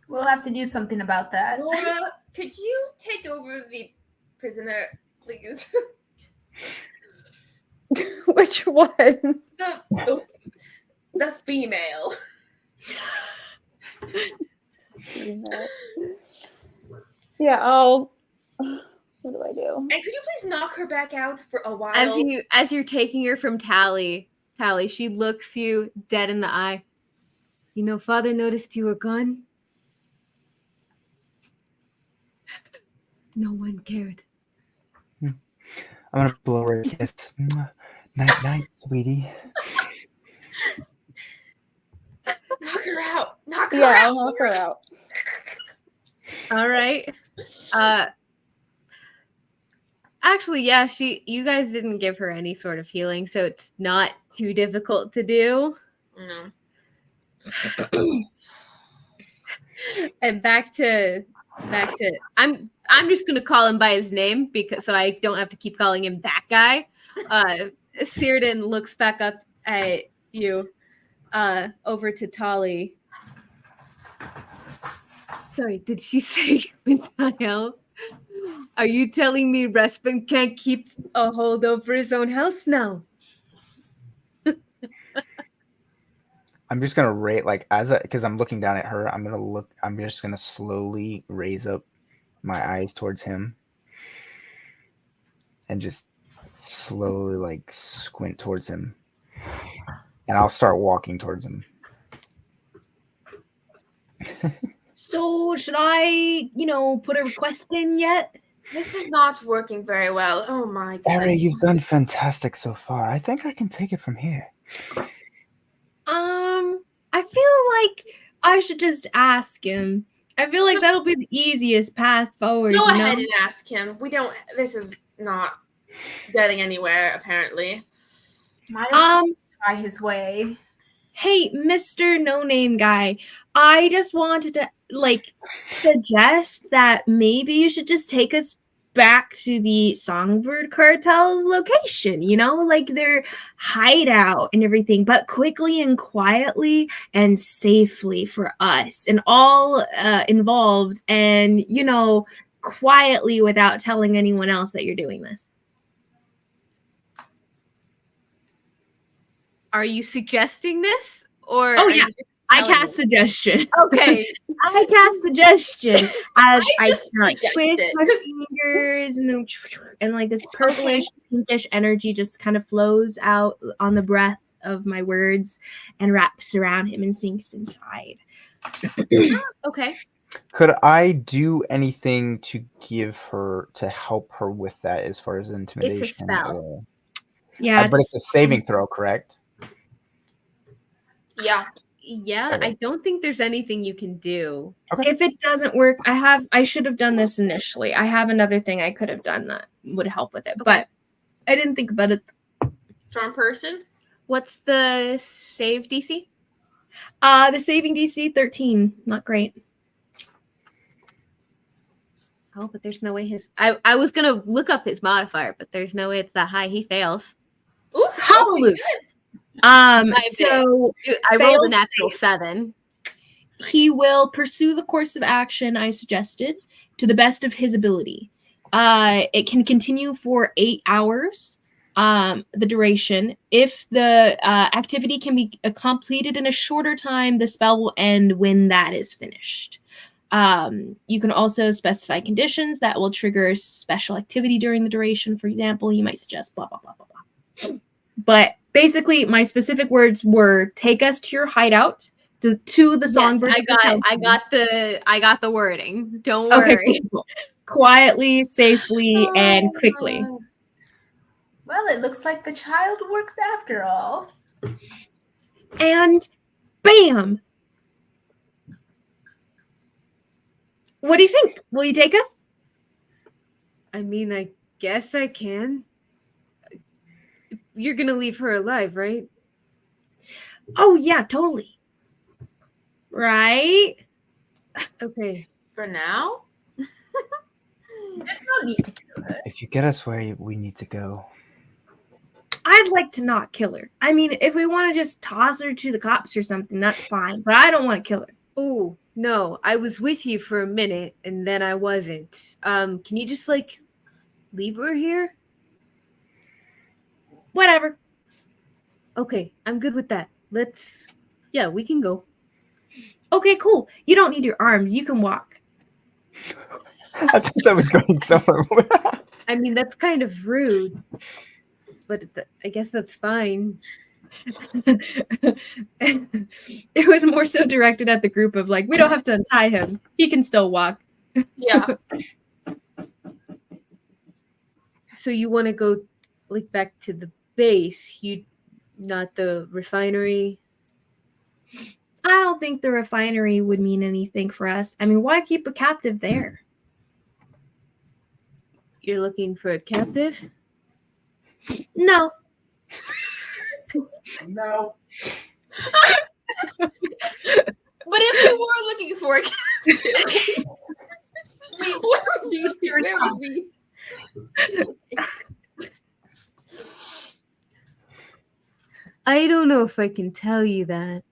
We'll have to do something about that. Laura, could you take over the prisoner, please? Which one? The female. Yeah, I'll. What do I do? And could you please knock her back out for a while? As you're taking her from Talli, she looks you dead in the eye. You know, Father noticed you were gone. No one cared. I'm gonna blow her a kiss. Night, night, sweetie. Knock her out. Knock her Yeah, out. I'll knock her out. All right. Actually, yeah, you guys didn't give her any sort of healing, so it's not too difficult to do. No. And back to I'm just gonna call him by his name because so I don't have to keep calling him that guy. Círdan looks back up at you, over to Talli. Sorry, did she say Quintail? Are you telling me Respin can't keep a hold over his own house now? I'm just gonna rate like because I'm looking down at her. I'm just gonna slowly raise up my eyes towards him, and just slowly like squint towards him, and I'll start walking towards him. so should I, put a request in yet? This is not working very well. Oh my god. Aria, you've done fantastic so far. I think I can take it from here. I feel like I should just ask him. I feel like that'll be the easiest path forward. Go ahead and ask him. This is not getting anywhere, apparently. Might as well try his way. Hey, Mr. No Name Guy, I just wanted to suggest that maybe you should just take us back to the Songbird cartel's location, like their hideout and everything, but quickly and quietly and safely for us and all involved, and quietly without telling anyone else that you're doing this. Are you suggesting this? Or oh yeah, I cast suggestion. Okay. I cast suggestion as I just twist suggested. my fingers and like this purplish pinkish energy just kind of flows out on the breath of my words and wraps around him and sinks inside. Okay. Could I do anything to help her with that as far as intimidation? It's a spell. Yeah, But it's a saving throw, correct? Yeah. Yeah, Okay. I don't think there's anything you can do. If it doesn't work, I should have done this initially. I have another thing I could have done that would help with it, but I didn't think about it. Charm person. What's the save DC? The saving DC 13, not great. Oh, but there's no way his. I was gonna look up his modifier, but there's no way it's that high. He fails. Ooh, Hallelujah. So I rolled a failed natural 7. he will pursue the course of action I suggested to the best of his ability. It can continue for 8 hours. The duration. If the activity can be completed in a shorter time, the spell will end when that is finished. You can also specify conditions that will trigger special activity during the duration. For example, you might suggest blah, blah, blah, blah, blah. But basically, my specific words were take us to your hideout, to the Songbird. I got the wording. Don't worry. Okay, cool. Quietly, safely, and quickly. Well, it looks like the child works after all. And bam! What do you think? Will you take us? I mean, I guess I can. You're gonna leave her alive, right? Oh, yeah, totally. Right? Okay. For now. There's no need to kill her. If you get us where we need to go, I'd like to not kill her. I mean, if we want to just toss her to the cops or something, that's fine. But I don't want to kill her. Oh, no. I was with you for a minute and then I wasn't. Can you just leave her here? Whatever. Okay, I'm good with that. Yeah, we can go. Okay, cool. You don't need your arms. You can walk. I thought that was going somewhere. I mean, that's kind of rude, but I guess that's fine. It was more so directed at the group of we don't have to untie him. He can still walk. Yeah. So you want to go back to the base, not the refinery? I don't think the refinery would mean anything for us. I mean, why keep a captive there? You're looking for a captive? No. No. But if we were looking for a captive, where would we? I don't know if I can tell you that.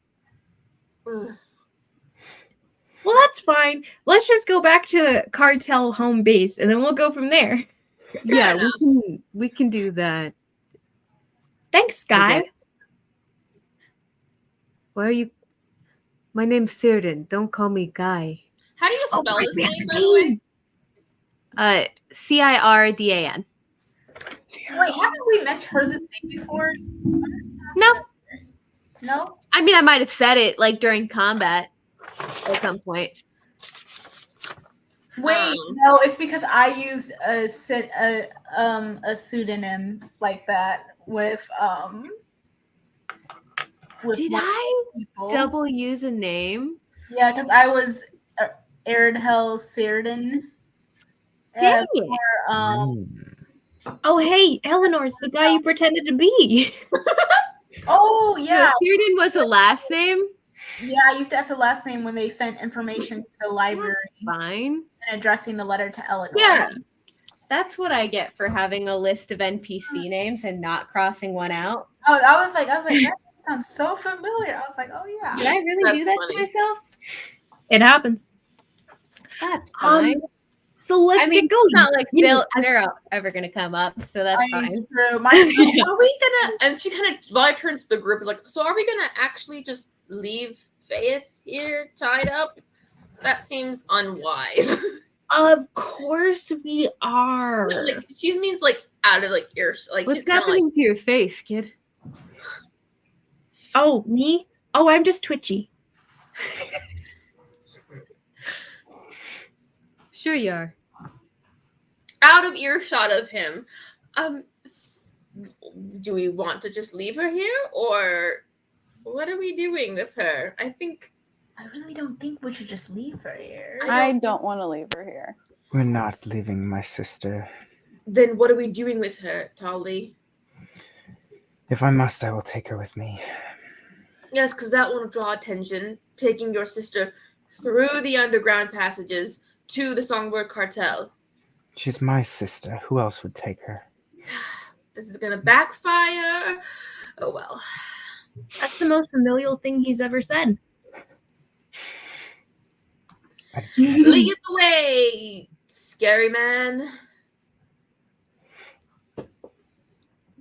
Well, that's fine. Let's just go back to the cartel home base, and then we'll go from there. Yeah, we can do that. Thanks, Guy. Okay. Why are you? My name's Círdan. Don't call me Guy. How do you spell right, his name, by the way? Cirdan. Wait, haven't we met her this name before? No. No? I mean, I might have said it during combat at some point. Wait, no, it's because I used a pseudonym like that with Did one I people. double use a name? Yeah, because I was Eridhel Círdan. Dang it. Oh, hey, Eleanor's the guy you pretended to be. Oh, yeah. Círdan was a last name? Yeah, I used to have the last name when they sent information to the library Fine. and addressing the letter to Eleanor. Yeah. That's what I get for having a list of NPC names and not crossing one out. Oh, I was like, that sounds so familiar. I was like, oh yeah. Did I really do that funny. to myself? It happens. That's fine. So let's get going. It's not like You know, they're ever going to come up, so that's I mean, fine. it's true. Are we gonna? And she kind of, while I turns to the group, is like, so are we gonna actually just leave Faith here tied up? That seems unwise. Of course we are. No, she means out of ear. What's she's kind of happening to your face, kid? Oh, me? Oh, I'm just twitchy. Sure you are. out of earshot of him. Do we want to just leave her here, or What are we doing with her? I really don't think we should just leave her here. I don't want to leave her here. We're not leaving my sister. Then what are we doing with her, Talli? If I must, I will take her with me. Yes, because that won't draw attention. Taking your sister through the underground passages to the Songbird cartel. She's my sister. Who else would take her? This is gonna backfire. Oh well. That's the most familial thing he's ever said. Lead the way, scary man.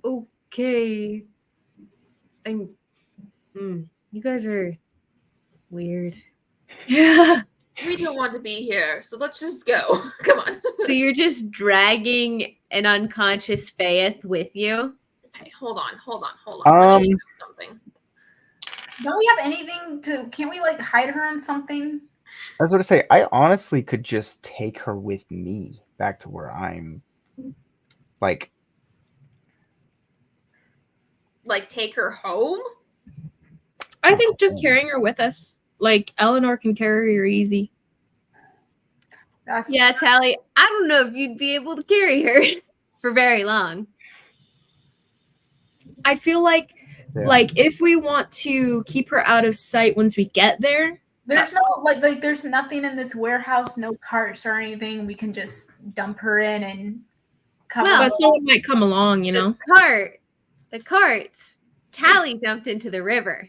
Okay. You guys are weird. Yeah. We don't want to be here, so let's just go. Come on. So you're just dragging an unconscious Faith with you? Okay, hold on. Let Um, me do something. Don't we have anything to? Can't we like hide her on something? I was going to say, I honestly could just take her with me back to where I'm. Like, Take her home? I think just carrying her with us. Like, Eleanor can carry her easy. That's Yeah, Talli, I don't know if you'd be able to carry her for very long. I feel like, yeah. if we want to keep her out of sight once we get there, there's no like there's nothing in this warehouse, no carts or anything. We can just dump her in and come. Well, but someone might come along, you know. The carts, Talli dumped into the river.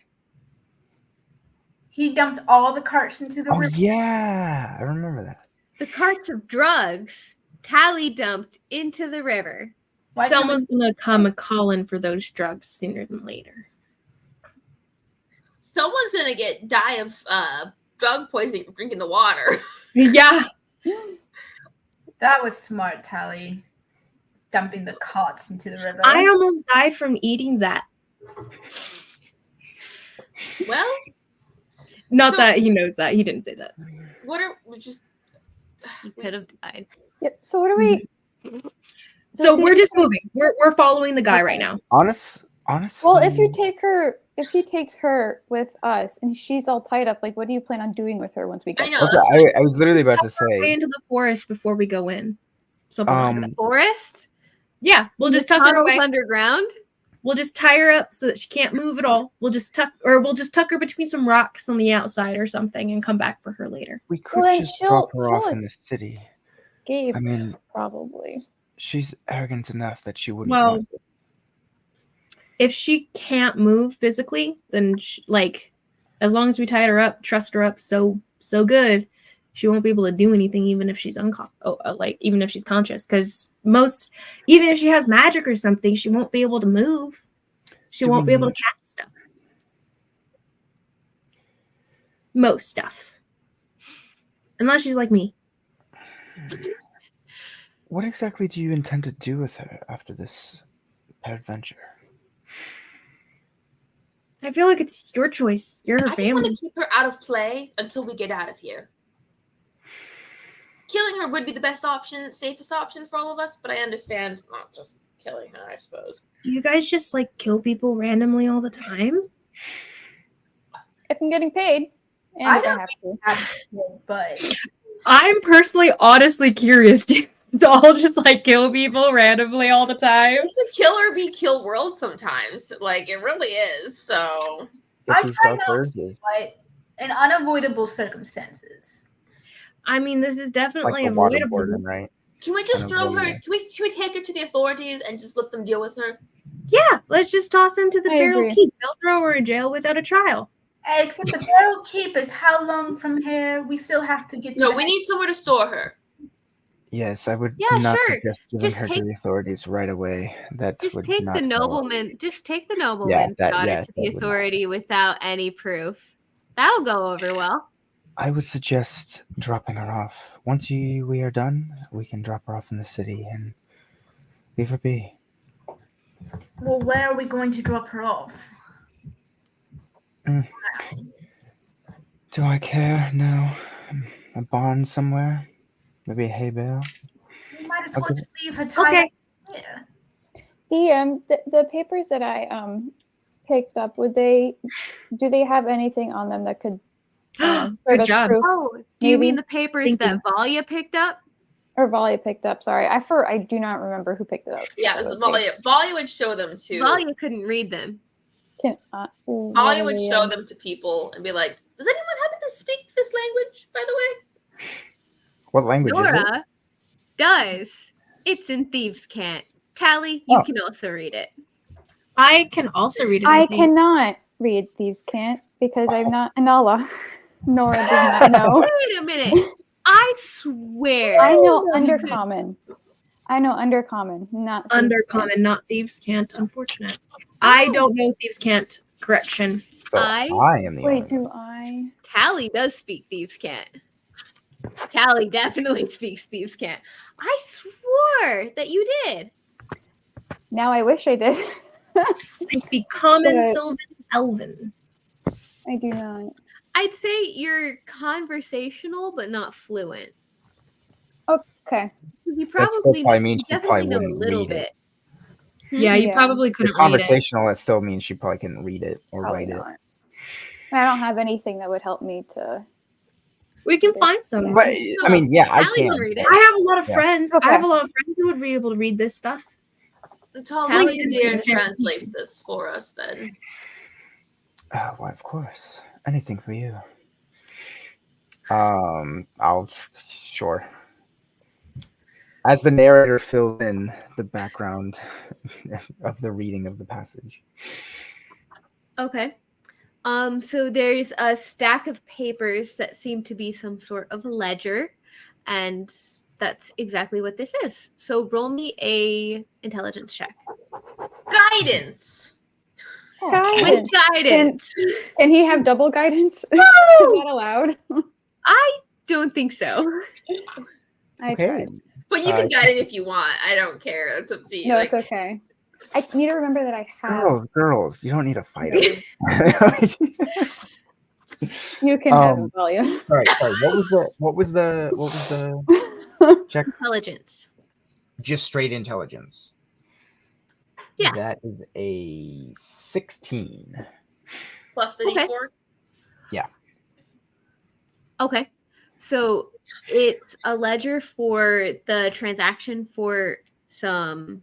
He dumped all the carts into the Oh, river. yeah. I remember that. The carts of drugs, Talli dumped into the river. Why Someone's gonna come a calling for those drugs sooner than later. Someone's gonna die of drug poisoning from drinking the water. Yeah. That was smart, Talli. Dumping the carts into the river. I almost died from eating that. Well, Not So- that he knows that. He didn't say that. what are we just? You could have died. Yep. So what are we? So see we're if just we- moving. We're following the guy Okay. right now. Honestly. Well, if he takes her with us and she's all tied up, like, what do you plan on doing with her once we get? I know. That's That's what I was literally about to Way say. into the forest before we go in. Something like that. Forest? Yeah, we'll just The tuck her tunnels away. underground? We'll just tie her up so that she can't move at all. We'll just tuck her between some rocks on the outside or something and come back for her later. We could Well, then just drop her she'll off in the city. Gabe, I mean, probably. she's arrogant enough that she wouldn't Well, want it. if she can't move physically, then as long as we tied her up, trussed her up so good, she won't be able to do anything even if she's even if she's conscious. Because even if she has magic or something, she won't be able to move. She Do won't we be able to need- cast stuff. Most stuff. Unless she's like me. What exactly do you intend to do with her after this peradventure? I feel like it's your choice. You're her I just want family. to keep her out of play until we get out of here. Killing her would be the best option, safest option for all of us, but I understand not just killing her, I suppose. Do you guys just kill people randomly all the time? If I'm getting paid, and I if don't have to. but I'm personally honestly curious to all just kill people randomly all the time. It's a kill or be kill world sometimes. It really is. So If I these try dark not urges, but in unavoidable circumstances. I mean, this is definitely like the avoidable. waterboarding, right? can we just throw her? Unavoidable. Can we take her to the authorities and just let them deal with her? Yeah, let's just toss them to the I barrel agree. keep. They'll throw her in jail without a trial. Except the barrel keep is how long from here? We still have to get to No, the we need somewhere to store her. Yes, I would Yeah, not sure. suggest giving Just her to take- the authorities right away. That Just would take not the go well. nobleman. Just take the nobleman's that- daughter yes, to the that would not. authority without any proof. That'll go over well. I would suggest dropping her off. Once we are done, we can drop her off in the city and leave her be. Well, where are we going to drop her off? Do I care? No. A barn somewhere? Maybe a hay bale? We might as I'll well give- just leave her tied Okay. up here. The papers that I picked up, do they have anything on them that could serve Good as job. proof? Oh, do you mean Maybe. the papers Thank that Valia picked up? Or Valia picked up? Sorry, I do not remember who picked it up. Yeah, it's Valia. Valia would show them to. Valia couldn't read them. Valia would show them to people and be like, "Does anyone happen to speak this language, by the way?" What language is it? Nora does. It's in Thieves' Cant. Talli, you Oh. can also read it. I can also read it. I think. cannot read Thieves' Cant because I'm not Anala. Nora does not know. Wait a minute. I swear. I know you could- Undercommon. I know Undercommon, not Thieves' Cant. Undercommon, not Thieves' Cant. Unfortunate. I don't know Thieves' Cant. Correction. So I- I am the Wait, only do one. I? Talli does speak Thieves' Cant. Talli definitely speaks Thieves' Cant. I swore that you did. Now I wish I did. I speak Common, But- Sylvan, Elven. I do not. I'd say you're conversational, but not fluent. Okay. You That still probably, probably means you she probably definitely know a wouldn't little read it. bit. Yeah, you Yeah. probably If couldn't read it. conversational, that still means she probably couldn't read it or Probably write it. not. I don't have anything that would help me to. We can find some. But I mean, yeah, I Talli can. can read it. I have a lot of Yeah. friends. Okay. I have a lot of friends who would be able to read this stuff. Tell Talli me did to it. translate this for us then. Why, of course, anything for you. Sure. As the narrator fills in the background of the reading of the passage. Okay. So there's a stack of papers that seem to be some sort of ledger, and that's exactly what this is. So roll me a intelligence check. Guidance. With Guidance. guidance. Can he have double guidance? Is that allowed? I don't think so. I Okay. tried. But you can guide it if you want. I don't care. It's up to you. No, Like, it's okay. I need to remember that I have. Girls, you don't need to fight No. it. You can have it, Valia. Sorry. What was the check? Intelligence. Just straight intelligence. Yeah. That is a 16. plus the Okay. D4. Okay. So it's a ledger for the transaction for some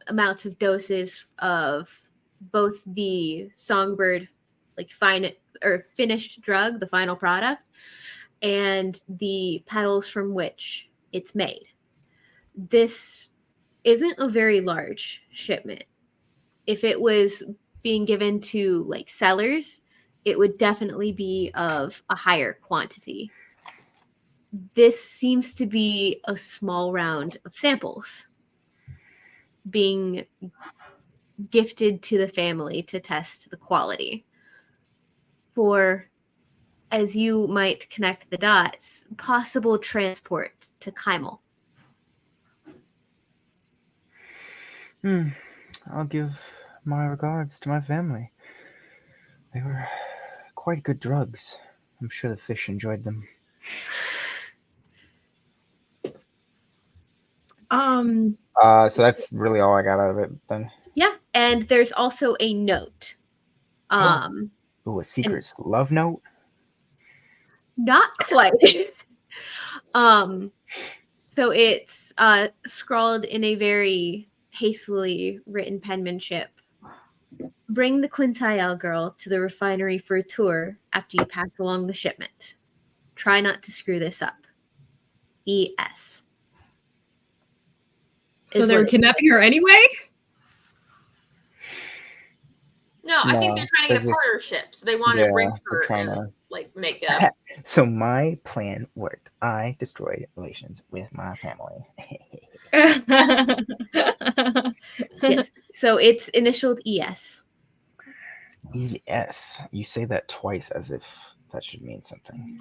amounts of doses of both the Songbird, like finished drug, the final product, and the petals from which it's made. This isn't a very large shipment. If it was being given to like sellers, it would definitely be of a higher quantity. This seems to be a small round of samples being gifted to the family to test the quality. For, as you might connect the dots, possible transport to Kymel. I'll give my regards to my family. They were quite good drugs. I'm sure the fish enjoyed them. So that's really all I got out of it then. Yeah, and there's also a note. Ooh, a secret love note? Not quite. So it's scrawled in a very hastily written penmanship. Bring the Quintiles girl to the refinery for a tour after you pass along the shipment. Try not to screw this up. E.S. So is they were what it kidnapping her anyway? No, I think No, they're trying to they're get a just- partnership. So they want to Yeah, bring they're her trying and to- like make a. So my plan worked. I destroyed relations with my family. Yes. So it's initialed E.S. Yes, you say that twice as if that should mean something.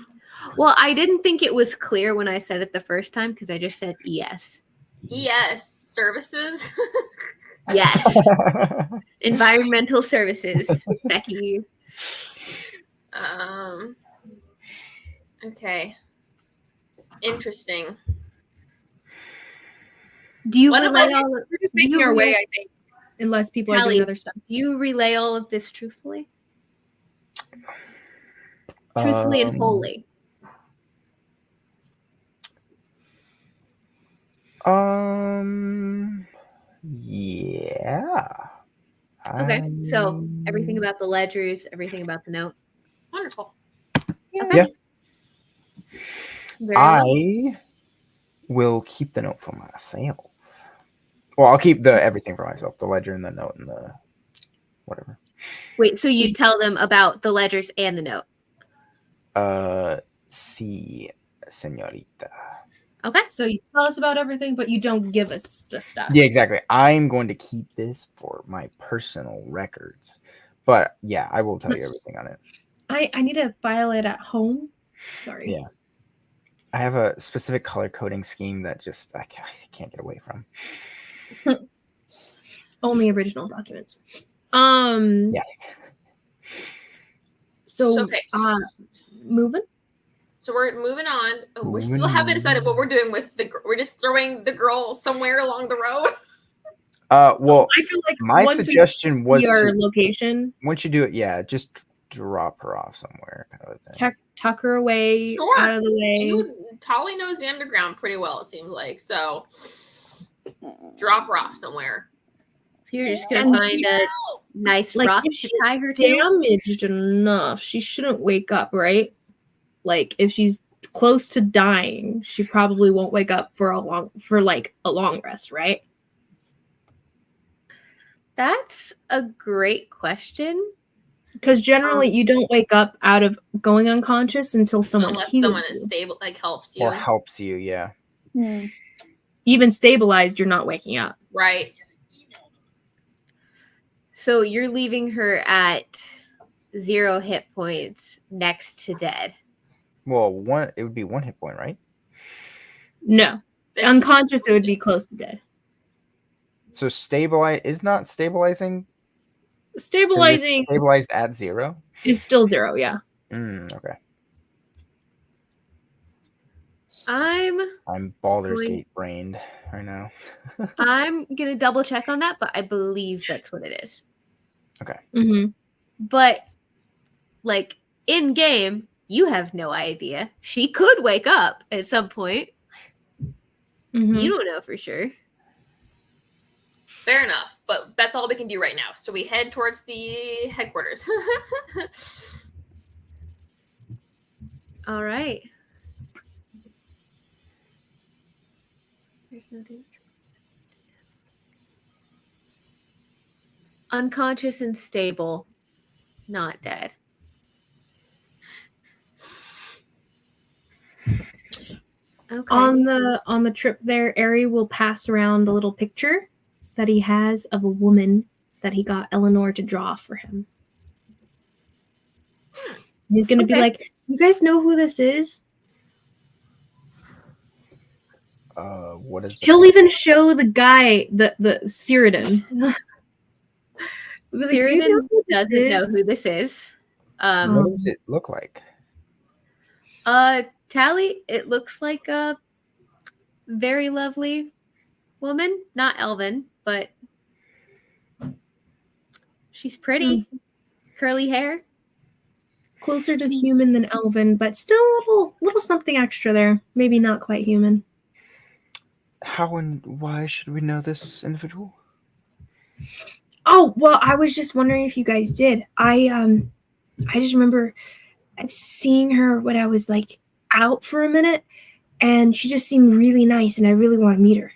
Well, I didn't think it was clear when I said it the first time because I just said E.S. Yes, services. Yes. Environmental services, Becky. Okay. Interesting. Do you One of relay those- all We're just Do you making our way, relay- I think. unless people are Talli, doing other stuff. do you relay all of this truthfully? Truthfully and wholly. Yeah. Okay, so everything about the ledgers, everything about the note. Wonderful. Okay. Yeah. Very well. I will keep the note for myself. Well, I'll keep the everything for myself, the ledger and the note and the whatever. Wait, so you tell them about the ledgers and the note. Sí, señorita. Okay. So you tell us about everything, but you don't give us the stuff. Yeah, exactly. I'm going to keep this for my personal records. But yeah, I will tell you everything on it. I need to file it at home. Sorry. Yeah. I have a specific color coding scheme that just I can't get away from. Only original documents. Yeah. So okay. moving. So we're moving on. Oh, we still haven't decided what we're doing with we're just throwing the girl somewhere along the road. Well, I feel like my suggestion was your location. Once you do it, yeah, just drop her off somewhere, kind of a thing. Tuck her away out of the way. Talli knows the underground pretty well, it seems like. So drop her off somewhere. So you're just gonna find a nice rock to tie her to. Damaged enough, she shouldn't wake up, right? Like if she's close to dying, she probably won't wake up for a long rest, right? That's a great question. Because generally you don't wake up out of going unconscious until someone heals is stable, like helps you. Or helps you, yeah. Even stabilized, you're not waking up. Right. So you're leaving her at 0 hit points next to dead. Well, it would be 1 hit point, right? No. Unconscious, it would be close to dead. So is not stabilizing? Stabilized at 0? Is still 0, yeah. Okay. I'm Baldur's Gate brained right now. I'm gonna double check on that, but I believe that's what it is. Okay. Mm-hmm. But like in game, you have no idea. She could wake up at some point. Mm-hmm. You don't know for sure. Fair enough, but that's all we can do right now. So we head towards the headquarters. All right. There's no danger. Unconscious and stable, not dead. Okay. On the trip there, Ari will pass around the little picture that he has of a woman that he got Eleanor to draw for him. He's gonna be like, "You guys know who this is?" What is? He'll even show the guy the Cyrodian. Cyrodian doesn't know who this is. What does it look like? Talli, it looks like a very lovely woman, not elven, but she's pretty. Curly hair. Closer to human than elven, but still a little something extra there. Maybe not quite human. How and why should we know this individual? Oh, well, I was just wondering if you guys did. I just remember seeing her when I was like out for a minute, and she just seemed really nice, and I really want to meet her.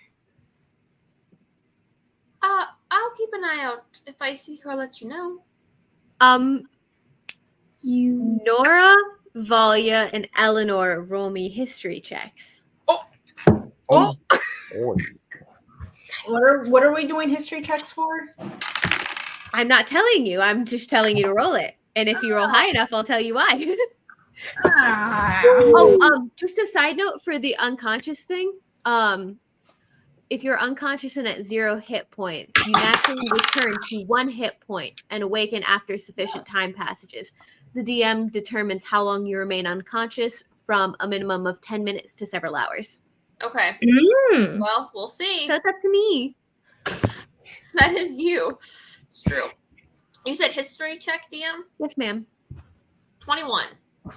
I'll keep an eye out. If I see her, I'll let you know. Nora, Valia, and Eleanor roll me history checks. Oh. What are we doing history checks for? I'm not telling you. I'm just telling you to roll it. And if you roll high enough, I'll tell you why. Just a side note for the unconscious thing. If you're unconscious and at 0 hit points, you naturally return to 1 hit point and awaken after sufficient time passages. The DM determines how long you remain unconscious from a minimum of 10 minutes to several hours. Okay. Well, we'll see. So it's up to me. That is you. It's true. You said history check, DM? Yes, ma'am. 21.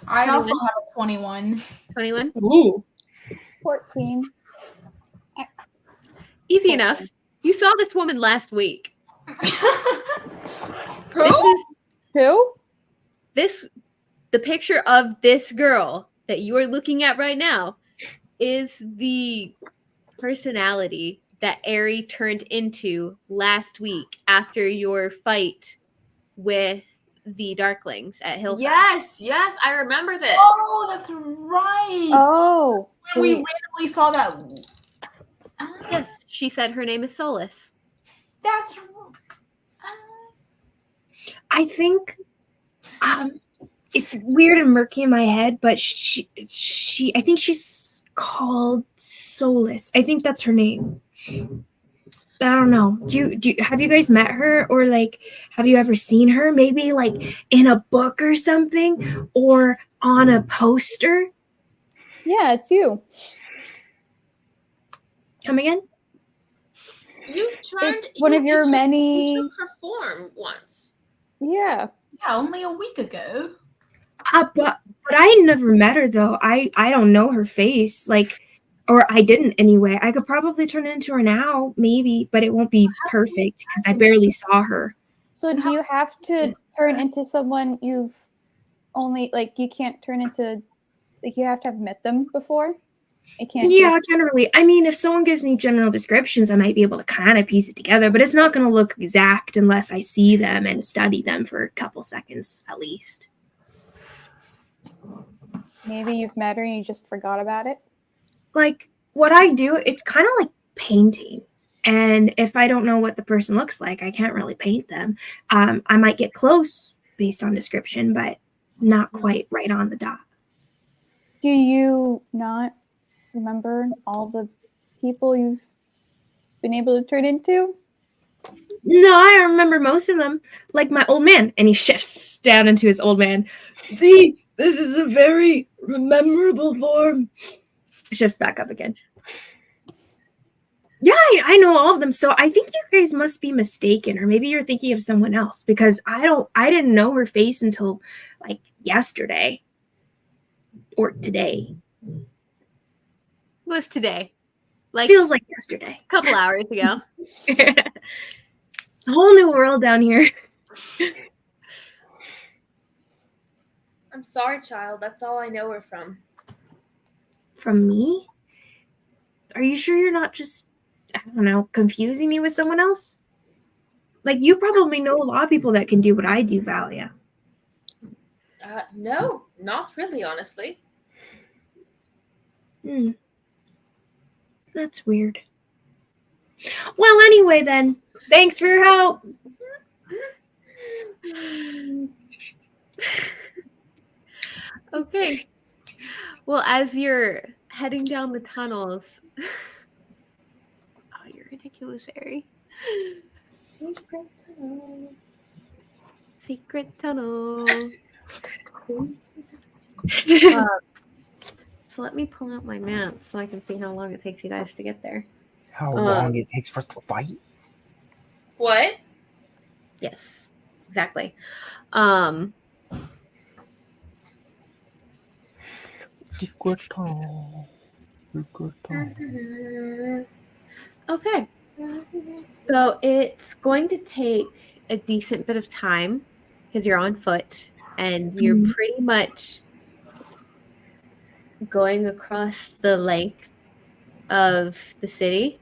I also 21. have a 21. 21. Ooh. 14. Easy enough. You saw this woman last week. Who? Who? The picture of this girl that you are looking at right now is the personality that Aerie turned into last week after your fight with the Darklings at Hillfest. Yes, I remember this. Oh, that's right. Oh. When we wait. randomly saw that. Yes, she said her name is Solus. That's. I think it's weird and murky in my head, but she I think she's called Solus. I think that's her name. I don't know. Have you guys met her, or like have you ever seen her? Maybe like in a book or something, or on a poster? Yeah, it's you. Come again? You turned. It's one of your many. You took her form once. Yeah. Yeah, only a week ago. But I never met her though. I don't know her face. Like, or I didn't anyway. I could probably turn into her now, maybe, but it won't be perfect because I barely saw her. So do you have to turn into someone you've only like you can't turn into like you have to have met them before? It can't Yeah, just... generally. I mean, if someone gives me general descriptions, I might be able to kind of piece it together, but it's not going to look exact unless I see them and study them for a couple seconds at least. Maybe you've met her and you just forgot about it. Like what I do, it's kind of like painting. And if I don't know what the person looks like, I can't really paint them. I might get close based on description, but not quite right on the dot. Do you not remember all the people you've been able to turn into? No, I remember most of them, like my old man, and he shifts down into his old man. See, this is a very memorable form. Shifts back up again. Yeah, I know all of them. So I think you guys must be mistaken, or maybe you're thinking of someone else because I didn't know her face until like yesterday or today. It was today. Like Feels like yesterday. a couple hours ago. It's a whole new world down here. I'm sorry, child. That's all I know her from. From me? Are you sure you're not just, I don't know, confusing me with someone else? Like, you probably know a lot of people that can do what I do, Valia. No, not really, honestly. That's weird. Well, anyway, then. Thanks for your help. Okay. Well, as you're heading down the tunnels, oh, you're ridiculous, Aerie. Secret tunnel. Secret tunnel. So let me pull out my map so I can see how long it takes you guys to get there. How long it takes for us to fight? What? Yes, exactly. Secret tunnel. Secret tunnel. Okay. So it's going to take a decent bit of time because you're on foot and you're pretty much going across the length of the city.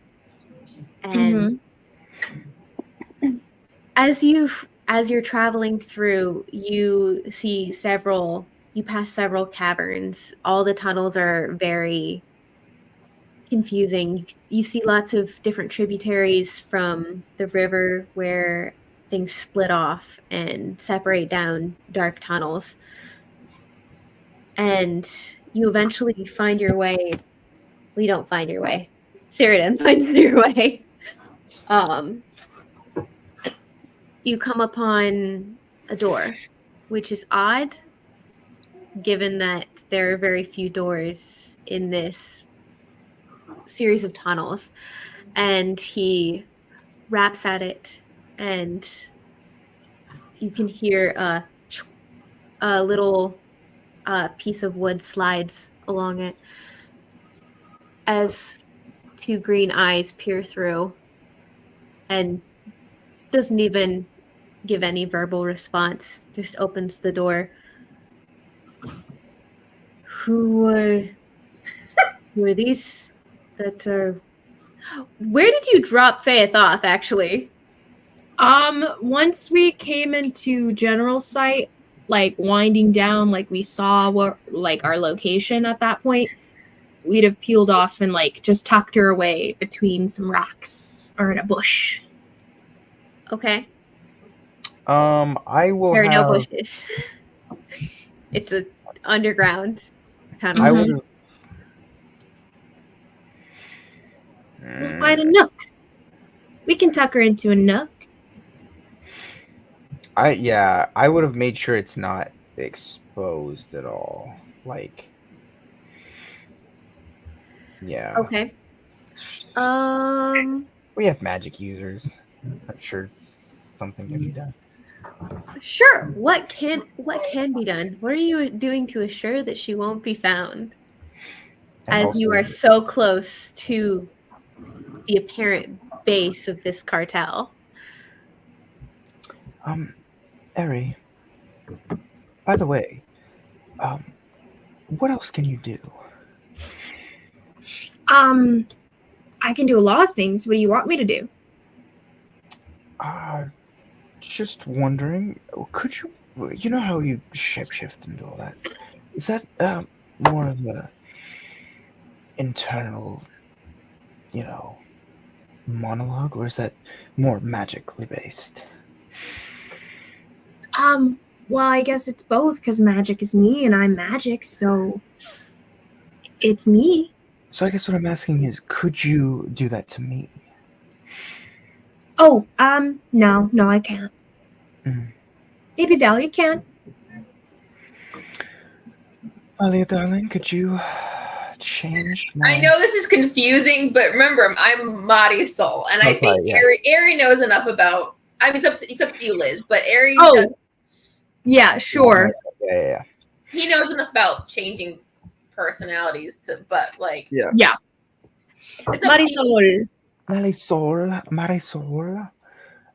And as you're traveling through, you pass several caverns. All the tunnels are very confusing. You see lots of different tributaries from the river where things split off and separate down dark tunnels. And you eventually find your way. Well, you don't find your way. Ceridan finds your way. You come upon a door, which is odd, given that there are very few doors in this series of tunnels. And he raps at it, and you can hear a little piece of wood slides along it as two green eyes peer through, and doesn't even give any verbal response, just opens the door. Who are these that are... Where did you drop Faith off, actually? Once we came into general sight, like winding down, like we saw what like our location at that point, we'd have peeled off and like just tucked her away between some rocks or in a bush. Okay. I will There are have. no bushes. It's a underground kind of... I Mhm. would have. We'll find a nook. We can tuck her into a nook. I would have made sure it's not exposed at all. Like, yeah. Okay. We have magic users. I'm sure something can be done. Sure. What can be done? What are you doing to assure that she won't be found? And As you also- are so close to the apparent base of this cartel. Eri, by the way, what else can you do? I can do a lot of things. What do you want me to do? Just wondering, could you know how you shapeshift and all that? Is that more of a internal, monologue, or is that more magically based? Well, I guess it's both because magic is me and I'm magic, so it's me. So I guess what I'm asking is, could you do that to me? Oh, no, I can't. Mm. Maybe Dahlia can. Alia, darling, could you change? I know this is confusing, but remember, I'm Mari's soul, and I think Ari knows enough about. I mean, it's up to you, Liz, but Ari does. Yeah, sure. Yeah. He knows enough about changing personalities, but like, Yeah. It's up to you. Marisol.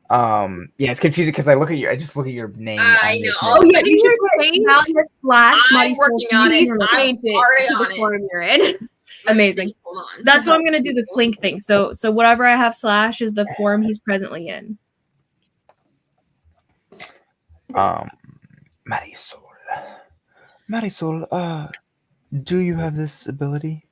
Yeah, it's confusing because I just look at your name. I know. Oh yeah, you should put change. Dahlia slash I'm Marisol. working on it. I'm Change it already to on the it. form you're in. Amazing. Hold on. That's what I'm gonna do, the flink thing. So whatever I have slash is the form he's presently in. Marisol, do you have this ability?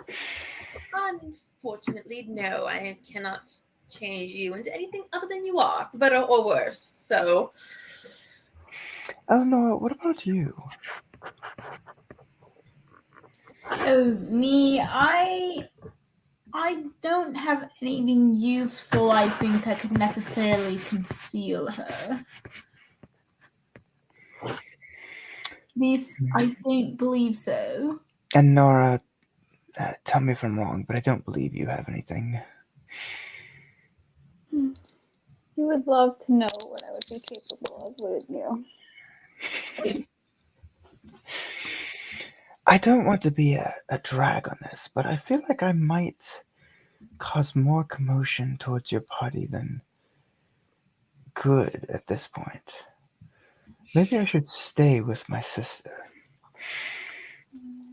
Unfortunately, no. I cannot change you into anything other than you are, for better or worse. So, Eleanor, what about you? Oh, me, I don't have anything useful, I think, that could necessarily conceal her. At least, I don't believe so. And Nora, tell me if I'm wrong, but I don't believe you have anything. You would love to know what I would be capable of, wouldn't you? I don't want to be a drag on this, but I feel like I might cause more commotion towards your party than good at this point. Maybe I should stay with my sister.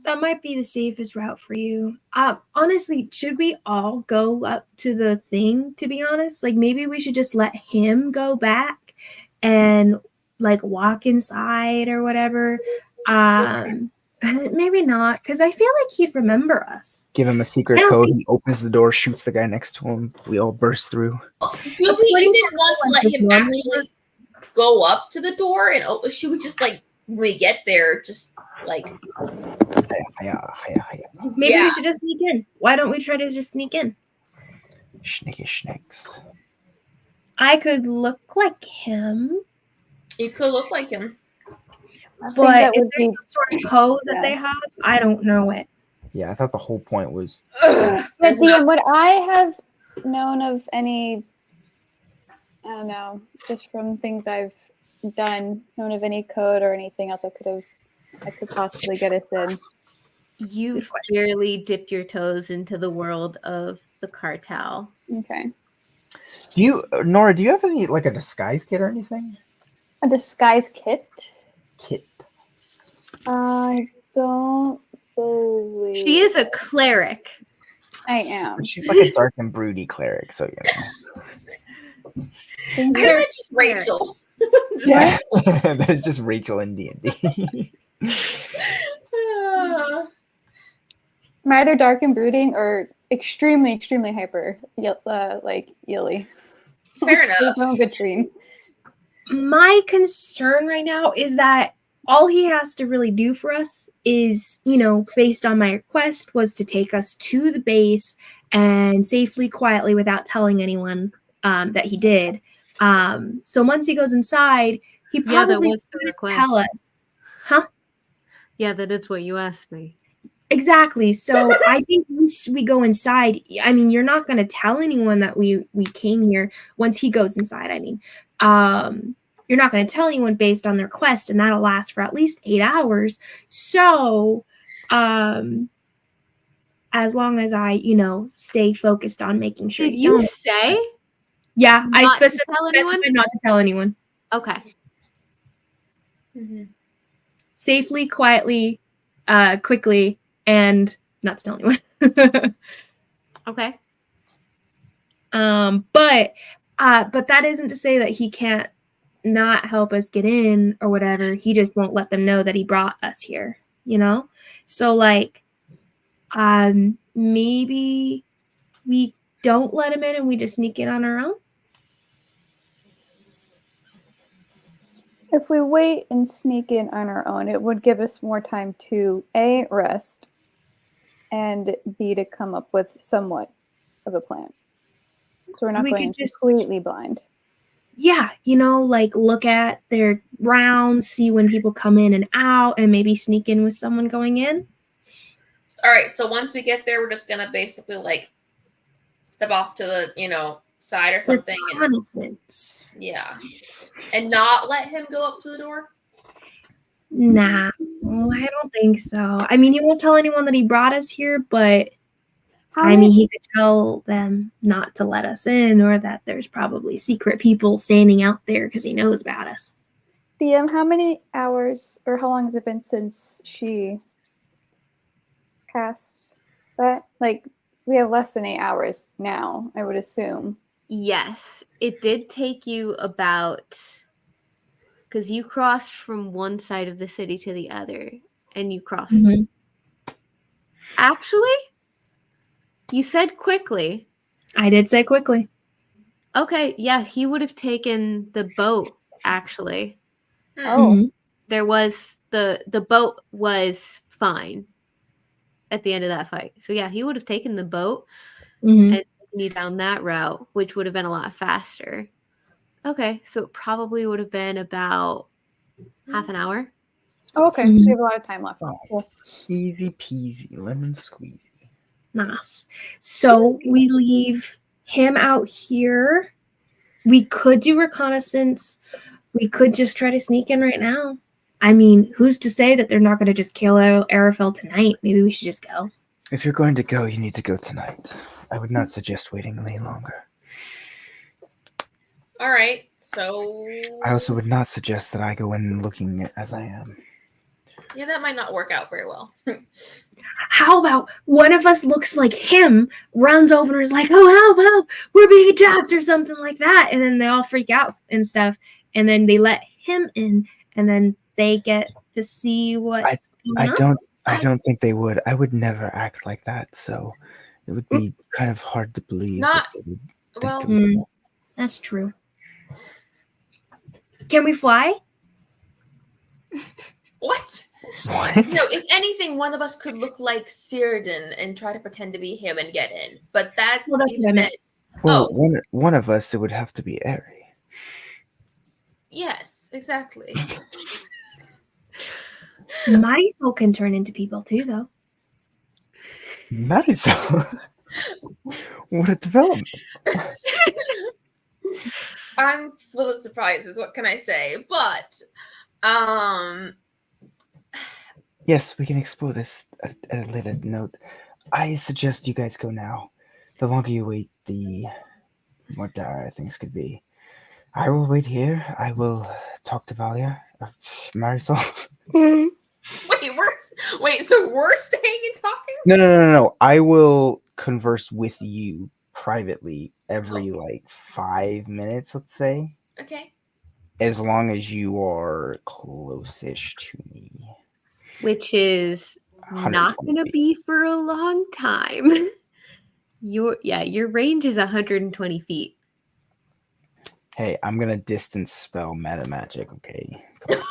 That might be the safest route for you. Honestly, should we all go up to the thing, to be honest? Like, maybe we should just let him go back and, like, walk inside or whatever. Maybe not, because I feel like he'd remember us. Give him a secret code. He opens the door, shoots the guy next to him. We all burst through. you didn't want to let him actually go up to the door, and should we just, like, when we get there, just, like... Maybe we should just sneak in. Why don't we try to just sneak in? Schnicky schnicks. I could look like him. You could look like him. But if there's some sort of code that they have, I don't know it. Yeah, I thought the whole point was... But would I have known of any I don't know. Just from things I've done, known of any code or anything else I could possibly get us in. You've barely dipped your toes into the world of the cartel. Okay. Nora, do you have any, like, a disguise kit or anything? A disguise kit? Kit. I don't believe. She is a cleric. I am. She's like a dark and broody cleric, so I think that's just Rachel. Yeah, that's just Rachel in D&D. I'm either dark and brooding or extremely, extremely hyper, like Yili. Fair enough. No good dream. My concern right now is that all he has to really do for us is, based on my request, was to take us to the base and safely, quietly, without telling anyone that he did. So once he goes inside, he probably tell us. Huh? Yeah, that is what you asked me. Exactly. So I think once we go inside, I mean, you're not going to tell anyone that we came here. Once he goes inside, I mean, you're not going to tell anyone based on their quest, and that'll last for at least 8 hours. So, as long as I, stay focused on making sure. Did you say? Yeah, I Not to specified tell anyone? not to tell anyone. Okay. Mm-hmm. Safely, quietly, quickly, and not to tell anyone. Okay. But that isn't to say that he can't not help us get in or whatever. He just won't let them know that he brought us here, So like, maybe we don't let him in and we just sneak in on our own. If we wait and sneak in on our own, it would give us more time to A, rest, and B, to come up with somewhat of a plan. So we're not going completely blind. Yeah, like look at their rounds, see when people come in and out, and maybe sneak in with someone going in. All right, so once we get there, we're just gonna basically like step off to the side or something. Reconnaissance. Yeah, and not let him go up to the door. Nah, I don't think so. I mean, he won't tell anyone that he brought us here, but he could tell them not to let us in, or that there's probably secret people standing out there because he knows about us. DM, how many hours or how long has it been since she cast that? Like, we have less than 8 hours now, I would assume. Yes, it did take you about, because you crossed from one side of the city to the other, and you crossed. Mm-hmm. Actually, you said quickly. I did say quickly. Okay, yeah, he would have taken the boat, actually. Oh. There was, the boat was fine at the end of that fight. So yeah, he would have taken the boat and taken you down that route, which would have been a lot faster. Okay, so it probably would have been about half an hour. Oh, okay, so we have a lot of time left. Oh, cool. Easy peasy, lemon squeezy. Nice. So we leave him out here. We could do reconnaissance. We could just try to sneak in right now. I mean, who's to say that they're not going to just kill Arafel tonight? Maybe we should just go. If you're going to go, you need to go tonight. I would not suggest waiting any longer. All right, so I also would not suggest that I go in looking as I am. Yeah, that might not work out very well. How about one of us looks like him, runs over and is like, oh, help, we're being attacked or something like that. And then they all freak out and stuff. And then they let him in and then they get to see what's going on. I don't think they would. I would never act like that. So it would be kind of hard to believe. That's true. Can we fly? What? What? No, if anything, one of us could look like Cyrodiil and try to pretend to be him and get in. But that's what I meant. Well, one of us, it would have to be Ari. Yes, exactly. Marisol can turn into people too, though. Marisol? What a development. I'm full of surprises. What can I say? But, Yes, we can explore this at a later note. I suggest you guys go now. The longer you wait, the more dire things could be. I will wait here. I will talk to Valia. Marisol. wait. So we're staying and talking? No. I will converse with you privately every 5 minutes, let's say. Okay. As long as you are close-ish to me. Which is not 120 going to feet. be for a long time. Your range is 120 feet. Hey, I'm gonna distance spell meta magic, okay? Come on.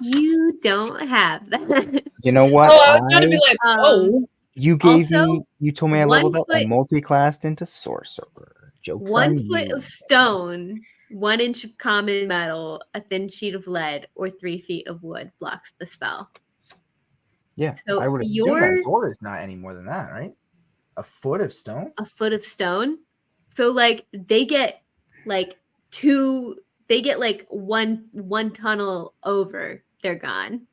You don't have that. You know what? Oh, I was about to be like, oh. You gave Also, me. You told me I 1 leveled up. I foot- multi-classed into sorcerer. Jokes 1 on foot you. of stone, 1 inch of common metal, a thin sheet of lead, or 3 feet of wood blocks the spell. Yeah, So I would assume that door is not any more than that, right? A foot of stone. a foot of stone. So they get one tunnel over, they're gone.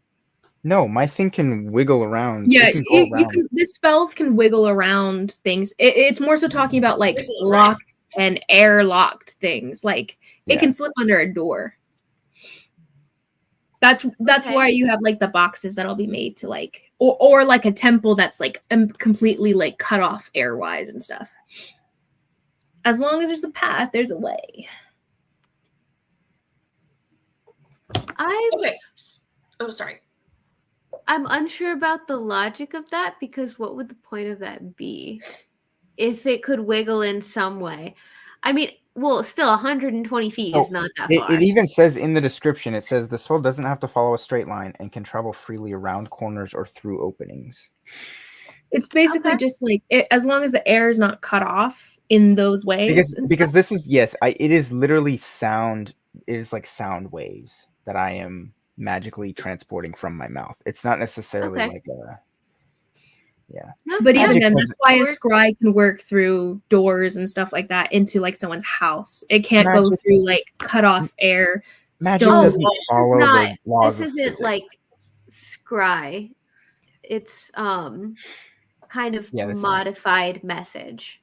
No, my thing can wiggle around. Yeah, It can go around. the spells can wiggle around things. It's more so talking about like Wiggle locked and air-locked things. Like Yeah. it can slip under a door. That's Okay. why you have like the boxes that'll be made to like or like a temple that's like completely like cut off airwise and stuff. As long as there's a path, there's a way. Okay. Oh, sorry. I'm unsure about the logic of that, because what would the point of that be if it could wiggle in some way? I mean, well, still 120 feet is not that far. It even says in the description, it says the spell doesn't have to follow a straight line and can travel freely around corners or through openings. It's basically just like as long as the air is not cut off in those ways. Because this is it is literally sound. It is like sound waves that I am magically transporting from my mouth. It's not necessarily like a No, But yeah, even then, doesn't that's why a work. scribe can work through doors and stuff like that into like someone's house. It can't go Magic- through like cut off air. Magic stone doesn't walls. follow the laws This of isn't physics. like scry. It's kind of Yeah, this is- modified message.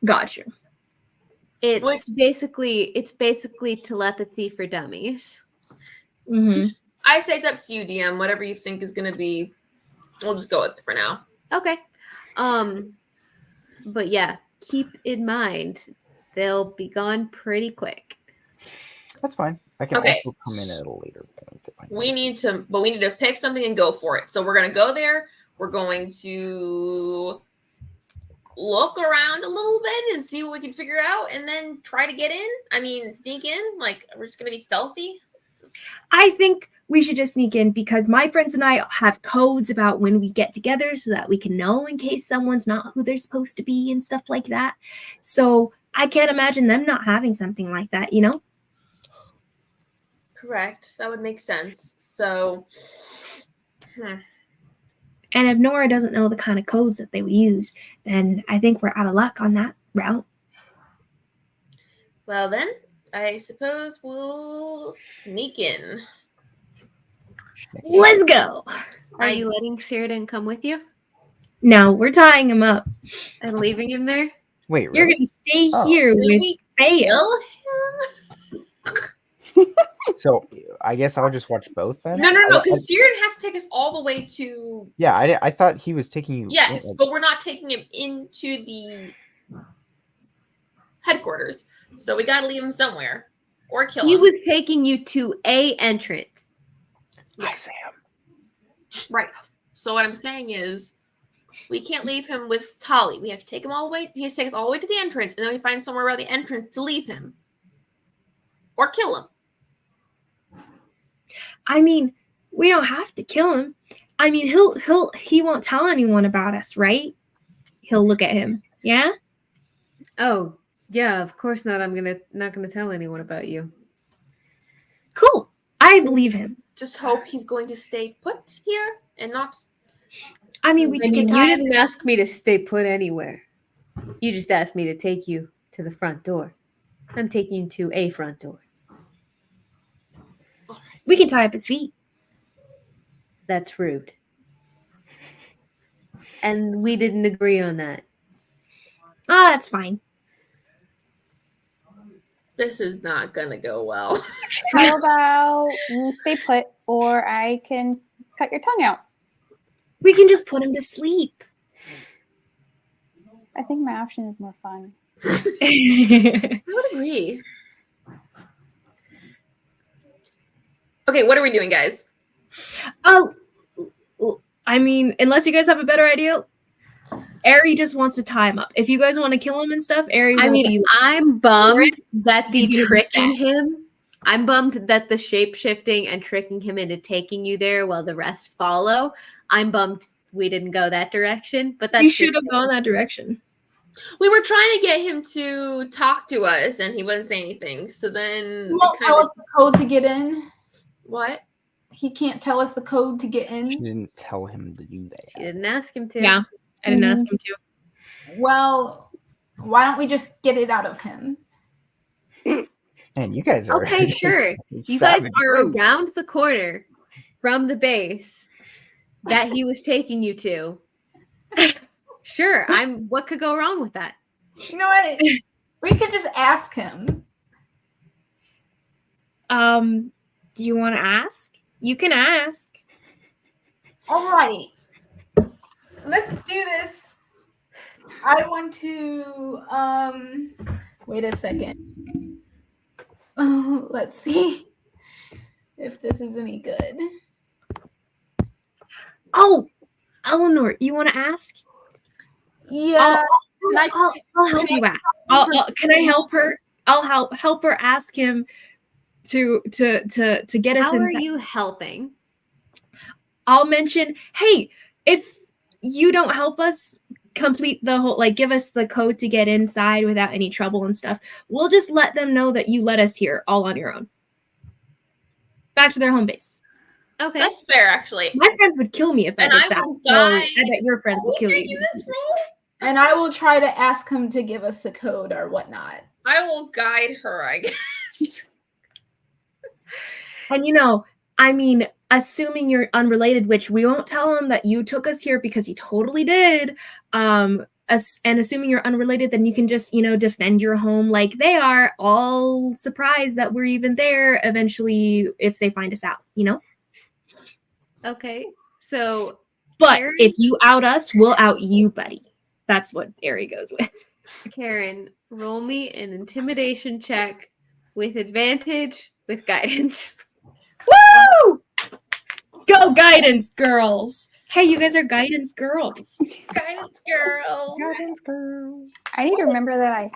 Got you. It's basically telepathy for dummies. Mm-hmm. I say it's up to you, DM. Whatever you think is going to be, we'll just go with it for now. Okay. But yeah, keep in mind they'll be gone pretty quick. That's fine. I can Okay. also come in at a later point. We need to pick something and go for it. So we're going to go there. We're going to look around a little bit and see what we can figure out, and then try to get in. I mean, sneak in. Like, we're just going to be stealthy. I think we should just sneak in because my friends and I have codes about when we get together so that we can know in case someone's not who they're supposed to be and stuff like that. So I can't imagine them not having something like that, you know? Correct. That would make sense. So, And if Nora doesn't know the kind of codes that they would use, then I think we're out of luck on that route. well then, I suppose we'll sneak in. Let's go. Are you letting Cyrodiil come with you No, we're tying him up. and leaving him there? Wait, You're really? going to stay Oh. here Should with we Thea. kill him? So I guess I'll just watch both then. No, I- because Siren has to take us all the way to. Yeah, I thought he was taking you. Yes, but we're not taking him into the headquarters, so we gotta leave him somewhere or kill He him. was taking you to a entrance. Hi, Sam. Right. So what I'm saying is, we can't leave him with Talli. We have to take him all the way. He has to take us all the way to the entrance, and then we find somewhere around the entrance to leave him or kill him. I mean, we don't have to kill him. I mean, he won't tell anyone about us, right? He'll look at him. Yeah? Oh, yeah, of course not. I'm not gonna tell anyone about you. Cool. I believe him. Just hope he's going to stay put here and not. I mean, we I just mean, get you tired. didn't ask me to stay put anywhere. You just asked me to take you to the front door. I'm taking you to a front door. We can tie up his feet. That's rude. And we didn't agree on that. Ah, that's fine. This is not gonna go well. How about you stay put, or I can cut your tongue out? We can just put him to sleep. I think my option is more fun. I would agree. Okay, what are we doing, guys? Oh, I mean, unless you guys have a better idea, Ari just wants to tie him up. If you guys want to kill him and stuff, Ari I won't mean, be. I'm bummed that the You're gonna be tricking sad. him. I'm bummed that the shape shifting and tricking him into taking you there while the rest follow. I'm bummed we didn't go that direction, but that's You should just have gone that direction. We were trying to get him to talk to us, and he wouldn't say anything. So then, He won't tell us the code to get in. what? He can't tell us the code to get She in. didn't tell him to do that. She didn't ask him to. Yeah, I didn't ask him to. Well, why don't we just get it out of him? Man, you guys are Okay, sure. You guys savage. are around the corner from the base that he was taking you to. Sure, what could go wrong with that? You know what? We could just ask him. Do you want to ask? You can ask. All right. Let's do this. I want to wait a second. Let's see if this is any good. Oh, Eleanor, you want to ask? Yeah. I'll help you ask. Can I help her? I'll help her ask him to get us How are inside. you helping? I'll mention, hey, if you don't help us complete the whole, like, give us the code to get inside without any trouble and stuff, we'll just let them know that you let us here all on your own. Back to their home base. Okay. That's fair, actually. My friends would kill me if I And did I that. will So die. I bet your friends will Can kill you you. this role? And I will try to ask him to give us the code or whatnot. I will guide her, I guess. And I mean, assuming you're unrelated, which we won't tell him that you took us here because you totally did. And assuming you're unrelated, then you can just, defend your home like they are, all surprised that we're even there eventually if they find us out, Okay. So, But Karen? if you out us, we'll out you, buddy. That's what Ari goes with. Karen, roll me an intimidation check with advantage with guidance. Woo! Go guidance girls. Hey, you guys are guidance girls. Guidance girls. Guidance girl. I need to remember that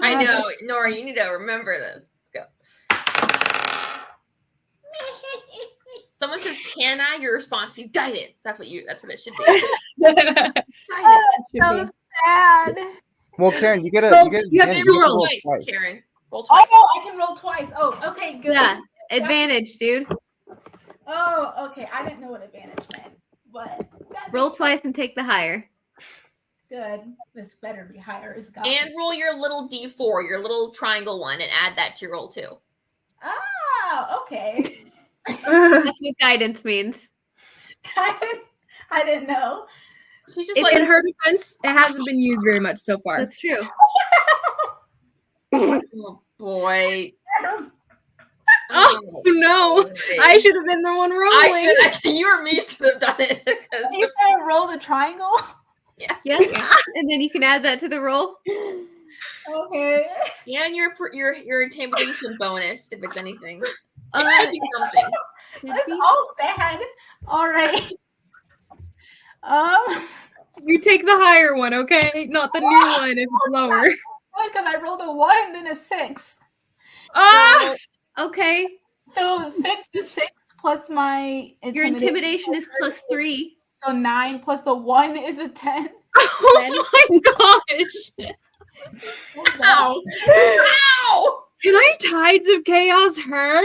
I know. Nora, you need to remember this. Let's go. Someone says, "Can I?" Your response is guidance. That's what it should be. Guidance. That was sad. Well, Karen, you get a Well, you get you have advantage. to You get to roll roll Twice, twice. Karen. Roll twice. Oh, I can roll twice. Oh, okay, good. Yeah, advantage, dude. Oh, okay. I didn't know what advantage meant, but that Roll makes twice and take the higher. good. This better be higher as God. And roll your little D4, your little triangle one, and add that to your roll too. Oh, okay. That's what guidance means. I didn't know. She's just In her defense, it hasn't been used very much so far. That's true. oh boy. Oh no! I should have been the one rolling. You or me should have done it. because- You said roll the triangle? Yes. Yeah. And then you can add that to the roll. Okay. And your intimidation bonus, if it's anything. It Uh, should be something. It's all bad. All right. You take the higher one, okay? Not the new one if it's lower. Because I rolled a 1 and then a 6. Ah! Okay. So 6 is 6 plus my Your intimidation is +3. So 9 plus the 1 is a 10. Oh my gosh! Ow! Ow! Can I Tides of Chaos her?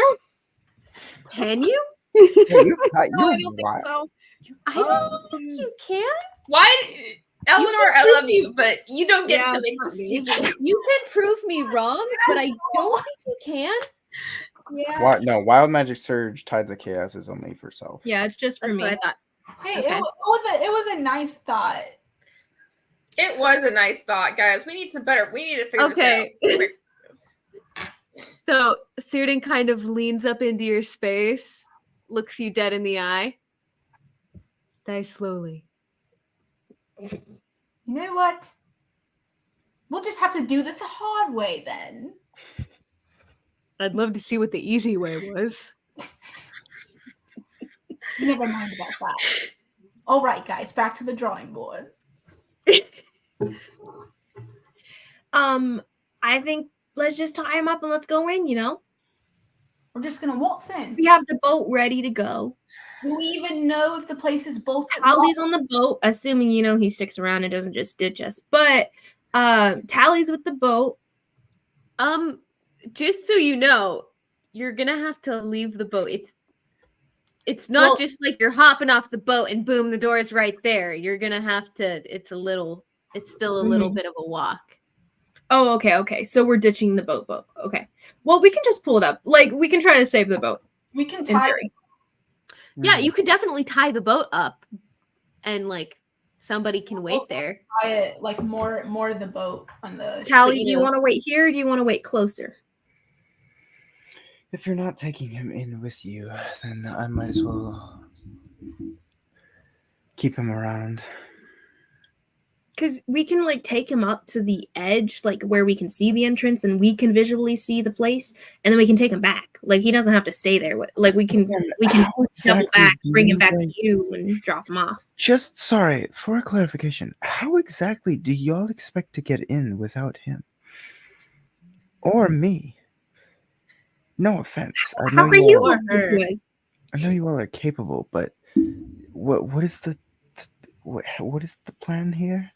Can you? Yeah, you're No, I don't wild. think so. I don't think you can. Why? Eleanor, I love you, but you don't get Yeah, to make the not me. speech. You can prove me wrong, but I don't think you can. Yeah. No, Wild Magic Surge Tides of Chaos is only for self. Yeah, it's just for That's me. what I thought. Hey, Okay. it was a nice thought. It was a nice thought, guys. We need to figure Okay. this out. So Cyrdan kind of leans up into your space, looks you dead in the eye. Die slowly. You know what? We'll just have to do this the hard way then. I'd love to see what the easy way was. Never mind about that. All right, guys, back to the drawing board. I think let's just tie him up and let's go in, We're just gonna waltz in. We have the boat ready to go. Do we even know if the place is bolted? Talli's on the boat, assuming he sticks around and doesn't just ditch us. But Talli's with the boat. Just so you know, you're gonna have to leave the boat. It's not just like you're hopping off the boat and boom, the door is right there. You're gonna have to. It's still a little bit of a walk. Oh, okay. So we're ditching the boat. Okay. Well, we can just pull it up. Like, we can try to save the boat. We can In tie. theory. Yeah, you could definitely tie the boat up, and like somebody can wait there. Tie it like more of the boat on the. Talli, do you want to wait here or do you want to wait closer? If you're not taking him in with you, then I might as well keep him around. Because we can like take him up to the edge, like where we can see the entrance and we can visually see the place, and then we can take him back. Like he doesn't have to stay there. Like we can double back, bring him back to you, and drop him off. Just sorry for a clarification. How exactly do y'all expect to get in without him or me? No offense. How are you helpful to us? I know you all are capable, but what is the plan here?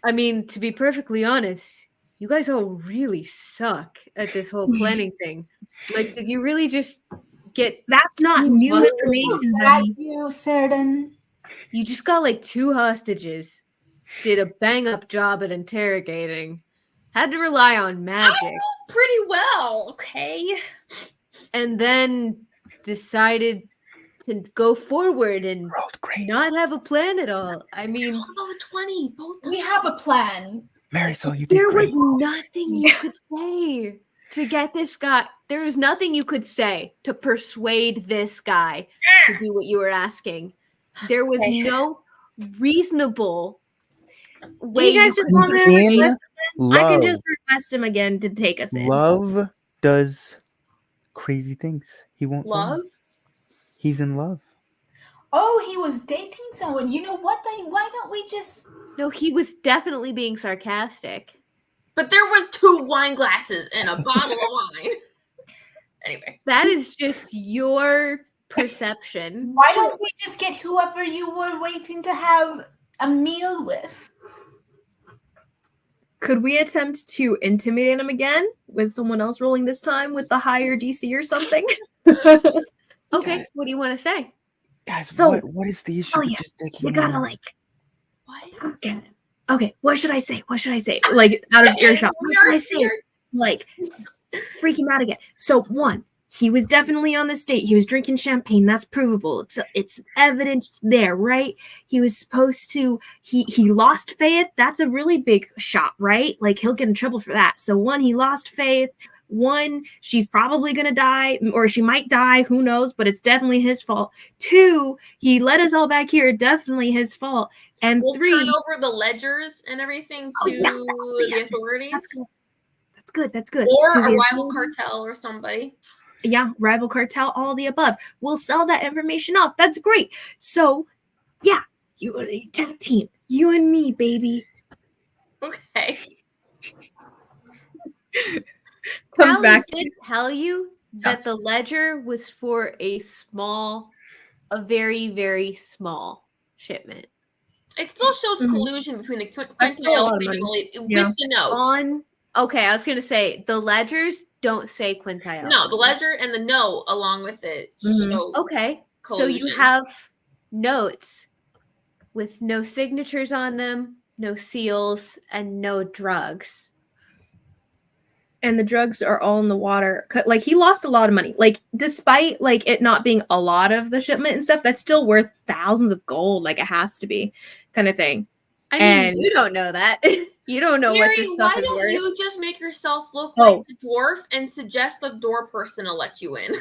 I mean, to be perfectly honest, you guys all really suck at this whole planning thing. Like, did you really just get? That's not two new hostages? information. At honey. you, Cyrdan. You just got like 2 hostages. Did a bang up job at interrogating. Had to rely on magic. Pretty well, okay. And then decided to go forward and not have a plan at all. I mean, Oh, 20, both of We them. have a plan. Marisol, you did there was great. nothing you could say to get this guy. There was nothing you could say to persuade this guy to do what you were asking. There was no reasonable way. Do you guys just could want to persuade- request him? I can Love, just request him again to take us in. love does crazy things. He won't. tell Love? me. He's in love. Oh, he was dating someone. You know what? Why don't we just? No, he was definitely being sarcastic. But there was 2 wine glasses and a bottle of wine. Anyway. That is just your perception. Why don't we just get whoever you were waiting to have a meal with? Could we attempt to intimidate him again with someone else rolling this time with the higher DC or something? Okay, what do you want to say? Guys, So- what is the issue Oh, with yeah. just taking You him gotta in? like What? get him. Okay, what should I say? Like out of earshot. What should I say? Like freak him out again. So 1, he was definitely on this date. He was drinking champagne. That's provable. It's evidence there, right? He was supposed to. He lost faith. That's a really big shot, right? Like he'll get in trouble for that. So 1, he lost faith. 1, she's probably gonna die, or she might die. Who knows? But it's definitely his fault. 2, he let us all back here. Definitely his fault. And We'll 3, turn over the ledgers and everything to the authorities. That's good. Or To a the rival authorities. cartel or somebody. Yeah, rival cartel, all the above. We'll sell that information off. That's great. So, yeah, you tag team, you and me, baby. Okay. Comes Callie back. did tell you that the ledger was for a very, very small shipment. It still shows Mhm. collusion between the That's still a lot Quintel of money. family Yeah. with the note. Okay, I was gonna say the ledgers don't say Quintiles. No, the ledger and the note along with it Mhm. show Okay, so collusion. you have notes with no signatures on them, no seals, and no drugs. And the drugs are all in the water. Like, he lost a lot of money. Like, despite like it not being a lot of the shipment and stuff, that's still worth thousands of gold. Like, it has to be, kind of thing. I mean, you don't know that. You don't know what this stuff why is don't worth. you just make yourself look like the dwarf and suggest the door person to let you in?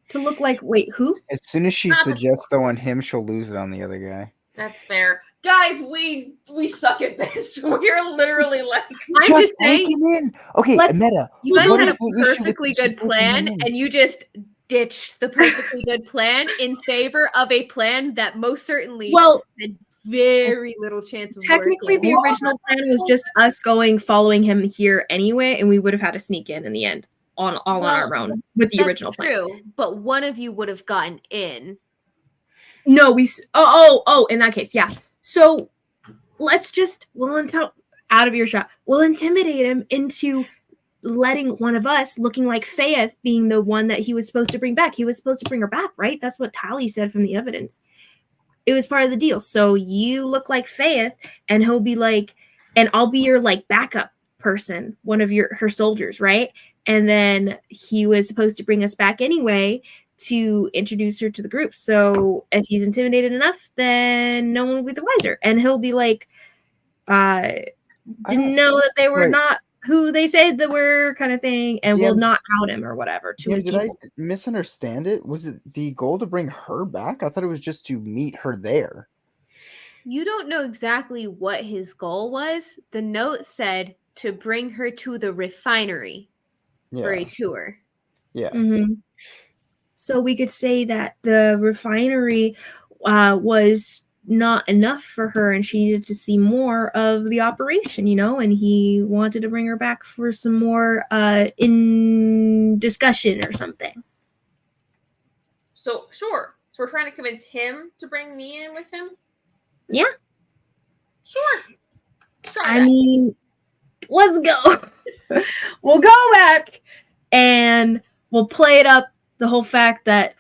To look like, wait, who? As soon as she suggests though on him, she'll lose it on the other guy. That's fair. Guys, we suck at this. We're literally like... I'm just saying... In. Okay, Meta. You guys had a perfectly good plan, and you just ditched the perfectly good plan in favor of a plan that most certainly had very little chance of technically working. The original plan was just us following him here anyway, and we would have had to sneak in the end on our own with the original plan. True, but one of you would have gotten in. No, in that case, yeah. So let's just out of your shot. We'll intimidate him into letting one of us, looking like Faith, being the one that he was supposed to bring back. He was supposed to bring her back, right? That's what Talli said from the evidence. It was part of the deal. So you look like Faith, and he'll be like, and I'll be your like backup person, one of her soldiers, right? And then he was supposed to bring us back anyway to introduce her to the group. So if he's intimidated enough, then no one will be the wiser. And he'll be like, didn't know that they were not who they said they were, kind of thing, and will not out him or whatever to his people. Did I misunderstand it? Was it the goal to bring her back? I thought it was just to meet her there. You don't know exactly what his goal was. The note said to bring her to the refinery for a tour. Yeah. Mm-hmm. So we could say that the refinery was not enough for her, and she needed to see more of the operation, and he wanted to bring her back for some more in discussion or something. So, sure. So we're trying to convince him to bring me in with him? Yeah. Sure. I mean, let's go. We'll go back and we'll play it up, the whole fact that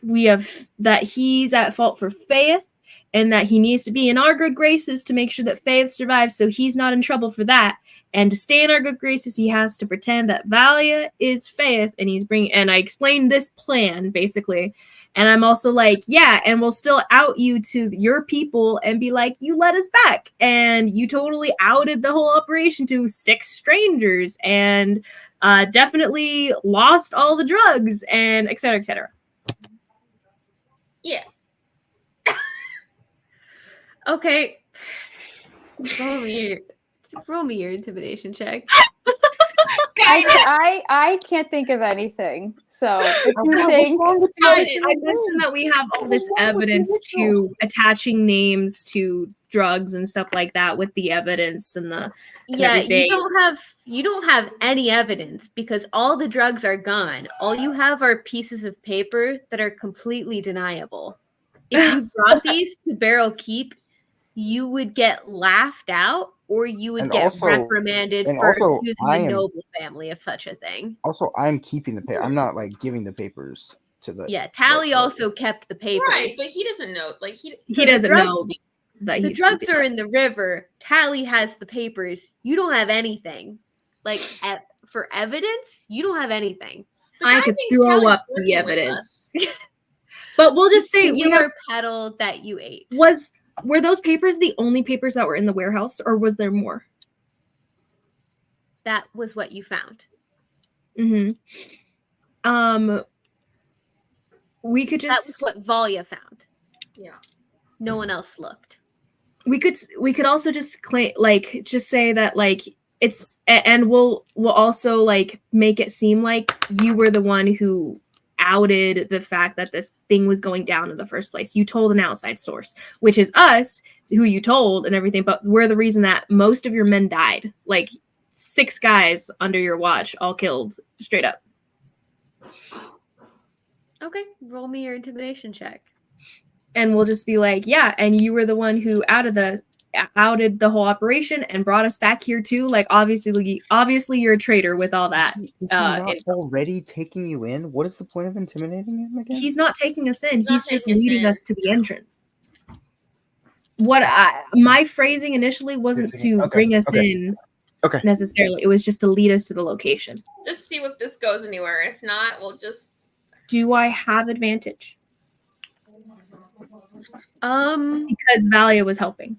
that he's at fault for Faith, and that he needs to be in our good graces to make sure that Faith survives, so he's not in trouble for that. And to stay in our good graces, he has to pretend that Valia is Faith, and I explained this plan, basically. And I'm also like, yeah, and we'll still out you to your people and be like, you let us back. And you totally outed the whole operation to 6 strangers and definitely lost all the drugs and et cetera, et cetera. Yeah. Okay. Roll me your intimidation check. I can't think of anything. So if you think I mentioned that we have all this evidence to attaching names to drugs and stuff like that with the evidence and the everything. You don't have any evidence because all the drugs are gone. All you have are pieces of paper that are completely deniable. If you brought these to Barrel Keep, you would get laughed out, or you would get reprimanded for accusing the noble family of such a thing. Also, I'm keeping the paper. I'm not like giving the papers to the. Yeah, Talli also kept the papers. Right, but he doesn't know. Like he doesn't know that the drugs are in the river. Talli has the papers. You don't have anything. Like for evidence, you don't have anything. I could throw up the evidence. But we'll just say we have petal that you ate. Were those papers the only papers that were in the warehouse, or was there more? That was what you found. Mm-hmm. We could just... That was what Valia found. Yeah. No one else looked. We could also just claim, like, just say that, like, it's... And we'll also, like, make it seem like you were the one who outed the fact that this thing was going down in the first place. You told an outside source, which is us, who you told and everything, but we're the reason that most of your men died. Like 6 guys under your watch, all killed, straight up. Okay, roll me your intimidation check. And we'll just be like, yeah, and you were the one who outed outed the whole operation and brought us back here too. Like obviously you're a traitor with all that. Is he not already taking you in? What is the point of intimidating him again? He's not taking us in. He's not He's just taking us leading in. us to the entrance. My phrasing initially wasn't to Okay, bring us okay. in Okay. necessarily. It was just to lead us to the location. Just see if this goes anywhere. If not, we'll just. Do I have advantage? Because Valia was helping.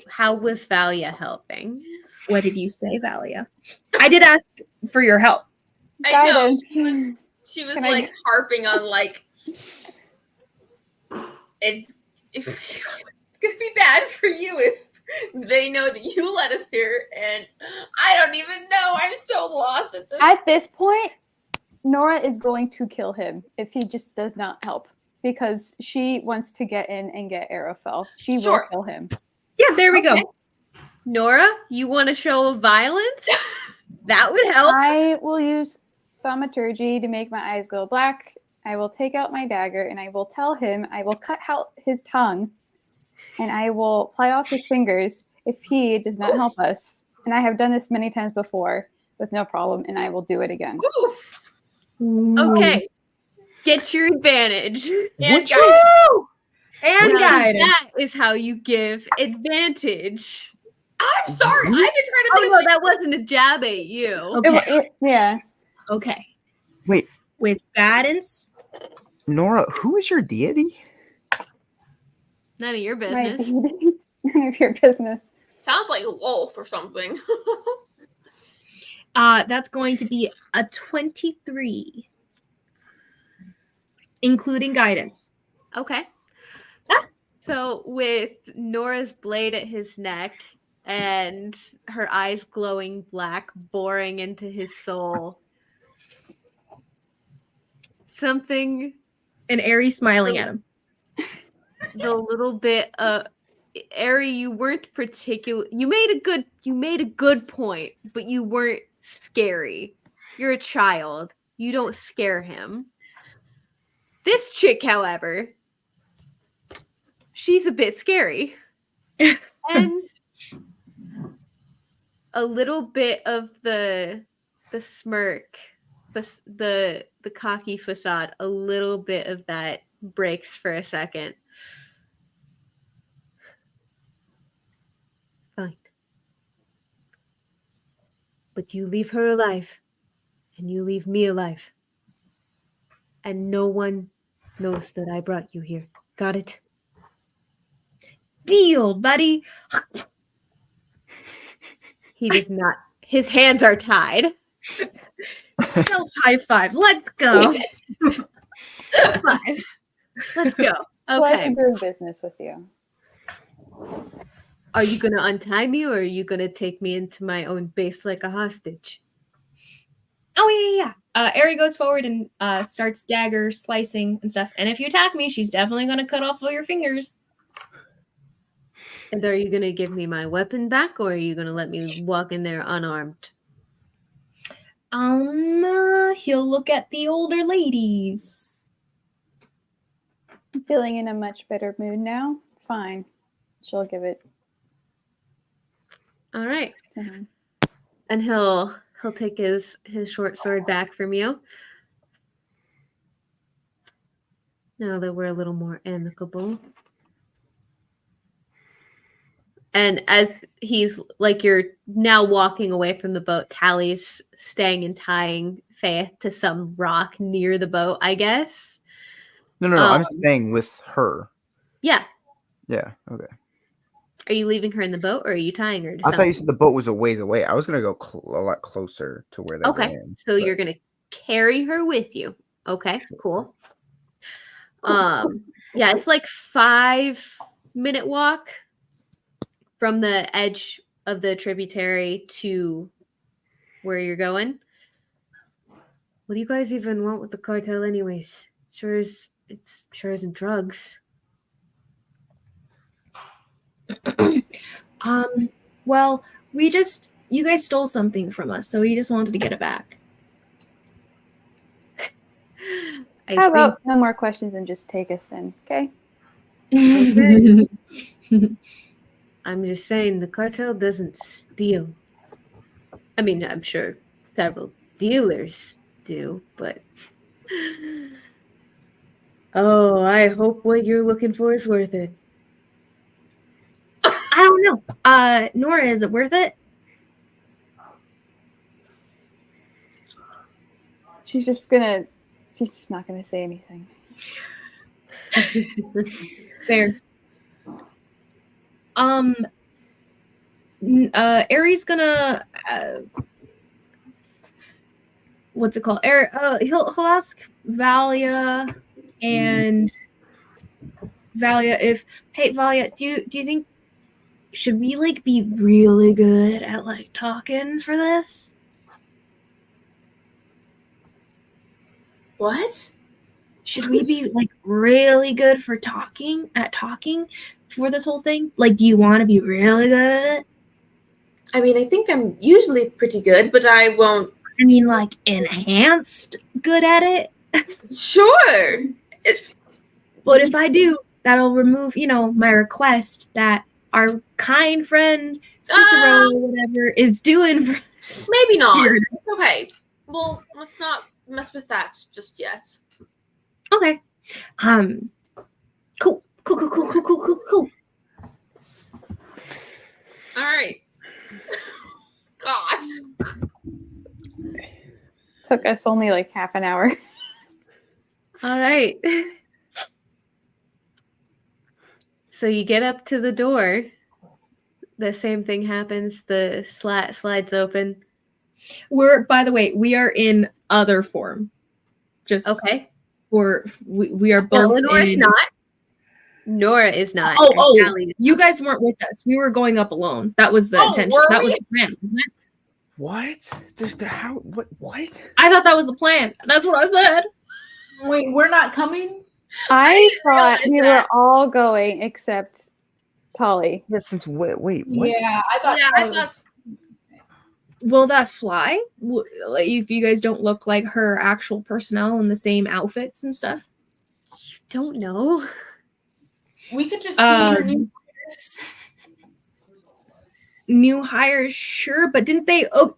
how was Valia helping? What did you say, Valia? I did ask for your help. I know. Guidance. She was Can like I- harping on like it's gonna be bad for you if they know that you let us here, and I don't even know. I'm so lost at this. At this point, Nora is going to kill him if he just does not help because she wants to get in and get Arafel. She Sure. will kill him. Yeah, there we Okay. go. Nora, you want a show of violence? That would help. I will use thaumaturgy to make my eyes go black. I will take out my dagger and I will tell him, I will cut out his tongue and I will ply off his fingers if he does not help us. And I have done this many times before with no problem, and I will do it again. Okay. Get your advantage. And Woo! And Now, guidance. that is how you give advantage. I'm sorry. I've been trying to Oh think no, of that wasn't a jab at you. Okay. Yeah. Okay. Wait, With guidance, Nora, who is your deity? None of your My business. none of your business. sounds like a wolf or something. that's going to be a 23, including guidance. Okay. So with Nora's blade at his neck and her eyes glowing black, boring into his soul, something, And Ari smiling at him. the little bit of Ari, you weren't particular. You made a good point, but you weren't scary. You're a child. You don't scare him. This chick, however, she's a bit scary. And a little bit of the smirk, the cocky facade, a little bit of that breaks for a second. Fine. But you leave her alive, and you leave me alive. And no one knows that I brought you here. Got it? Deal, buddy. He does not. His hands are tied. Self high five. Let's go. Five. Let's go. Pleasure Okay. doing business with you. Are you going to untie me, or are you going to take me into my own base like a hostage? Oh, yeah. Ari goes forward and starts dagger slicing and stuff. And if you attack me, she's definitely going to cut off all your fingers. And are you going to give me my weapon back, or are you going to let me walk in there unarmed? He'll look at the older ladies. I'm feeling in a much better mood now. Fine. She'll give it All right. to him. And he'll take his short sword back from you. Now that we're a little more amicable. And as he's like, you're now walking away from the boat, Tally's staying and tying Faith to some rock near the boat, I guess. No. I'm staying with her. Yeah. Yeah. Okay. Are you leaving her in the boat, or are you tying her to I something? thought you said the boat was a ways away. I was gonna go a lot closer to where they were Okay. in. So you're gonna carry her with you. Okay, cool. Yeah, it's like 5-minute walk from the edge of the tributary to where you're going. What do you guys even want with the cartel anyways? It sure isn't drugs. Well, you guys stole something from us, so we just wanted to get it back. How about no more questions and just take us in, okay? I'm just saying the cartel doesn't steal. I mean, I'm sure several dealers do, but oh, I hope what you're looking for is worth it. I don't know. Nora, is it worth it? She's just not gonna say anything. Fair. Aries gonna what's it called? He'll ask Valia and Valia if, hey Valia, do you think should we like be really good at like talking for this? What? Should we be like really good for talking for this whole thing? Like, do you want to be really good at it? I mean, I think I'm usually pretty good, but I won't. I mean, like enhanced good at it. Sure. But if I do, that'll remove, my request that our kind friend Cicero or whatever is doing for us. Maybe not. Okay. Well, let's not mess with that just yet. Okay. Cool. All right. Gosh. Took us only like half an hour. All right. So you get up to the door. The same thing happens. The slat slides open. By the way, we are in other form. Just okay. We are both. Eleanor's not. Nora is not. You guys weren't with us. We were going up alone. That was the intention. That was the plan, wasn't it? What? How? What? I thought that was the plan. That's what I said. Wait, we're not coming? I thought we were all going except Talli. Yeah, since wait, what? Yeah, I thought that was... Will that fly? Like, if you guys don't look like her actual personnel in the same outfits and stuff? Don't know. We could just be her new hires. New hires, sure, but didn't they? Oh,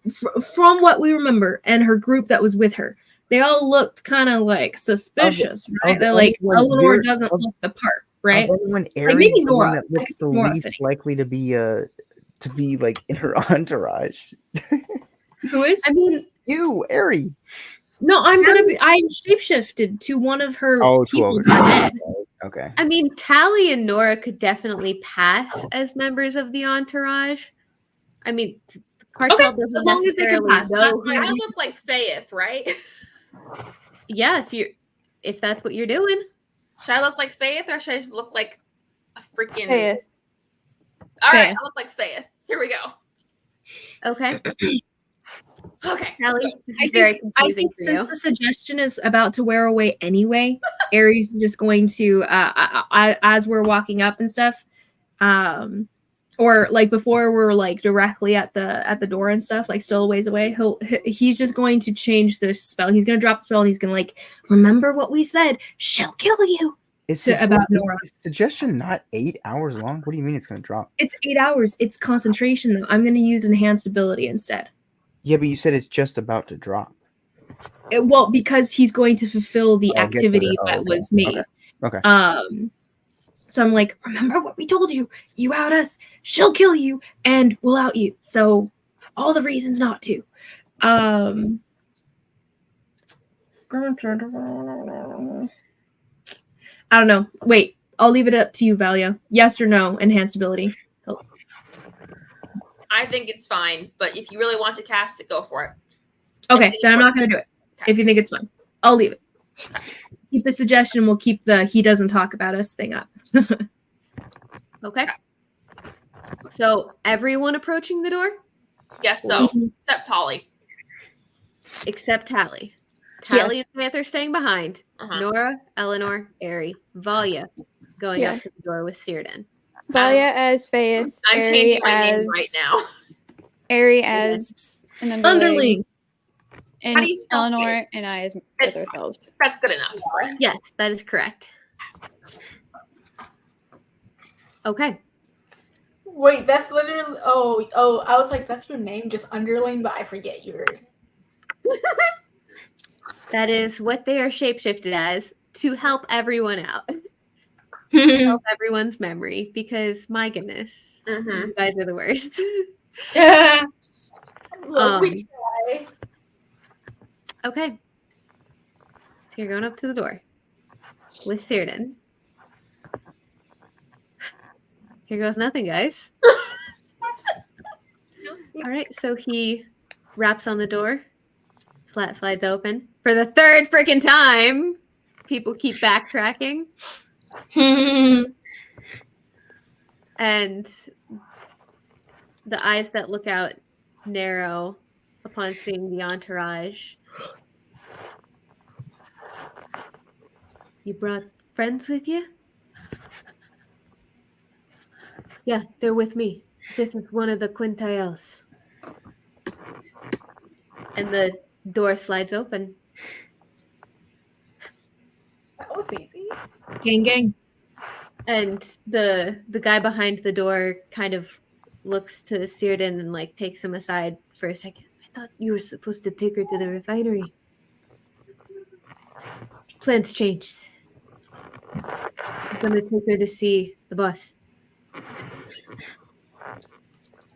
from what we remember, and her group that was with her, they all looked kind of like suspicious, right? They're like, Eleanor doesn't look the part, right? When Aries, like maybe Nora, that looks the least likely to be like in her entourage. Who is? I mean, you, Aries. No, I'm shapeshifted to one of her people. Okay. I mean, Talli and Nora could definitely pass as members of the entourage. I mean, the cartel doesn't necessarily know. I look like Faith, right? Yeah, if that's what you're doing. Should I look like Faith or should I just look like a freaking Faith? All right, I look like Faith. Here we go. Okay. Okay. Talli, this is very confusing for you. Since the suggestion is about to wear away anyway, Aries is just going to, as we're walking up and stuff, or like before we're like directly at the door and stuff, like still a ways away, he's just going to change the spell. He's going to drop the spell and he's going to like, remember what we said, she'll kill you. About Nora. Is suggestion not 8 hours long? What do you mean it's going to drop? It's 8 hours. It's concentration though. I'm going to use enhanced ability instead. Yeah, but you said it's just about to drop. Well, because he's going to fulfill the activity that was made. Okay. So I'm like, remember what we told you? You out us, she'll kill you, and we'll out you. So all the reasons not to. I don't know. Wait, I'll leave it up to you, Valia. Yes or no, enhanced ability. I think it's fine, but if you really want to cast it, go for it. Okay, then I'm not going to do it. Okay. If you think it's fun, I'll leave it. Keep the suggestion. We'll keep the he doesn't talk about us thing up. Okay. So everyone approaching the door? Yes, so except Talli. Except Talli. Talli and Smith are staying behind. Nora, Eleanor, Aerie, Valia going up to the door with Círdan. Valia as Faith. I'm changing my name right now. Aerie as an underling. And Eleanor and I as ourselves. That's good enough. Yes, that is correct. Okay. Wait, that's literally. Oh, I was like, that's your name, just underling, but I forget your. That is what they are shapeshifted as to help everyone out. Help everyone's memory because my goodness, you guys are the worst. Look, we try. Okay. So you're going up to the door with Círdan. Here goes nothing, guys. All right, so he raps on the door. Slat slides open. For the third freaking time, people keep backtracking. And the eyes that look out narrow upon seeing the entourage. You brought friends with you? Yeah, they're with me. This is one of the quintiles. And the door slides open. That was easy. Gang, gang. And the guy behind the door kind of looks to Círdan and like takes him aside for a second. I thought you were supposed to take her to the refinery. Plans changed. I'm gonna take her to see the boss.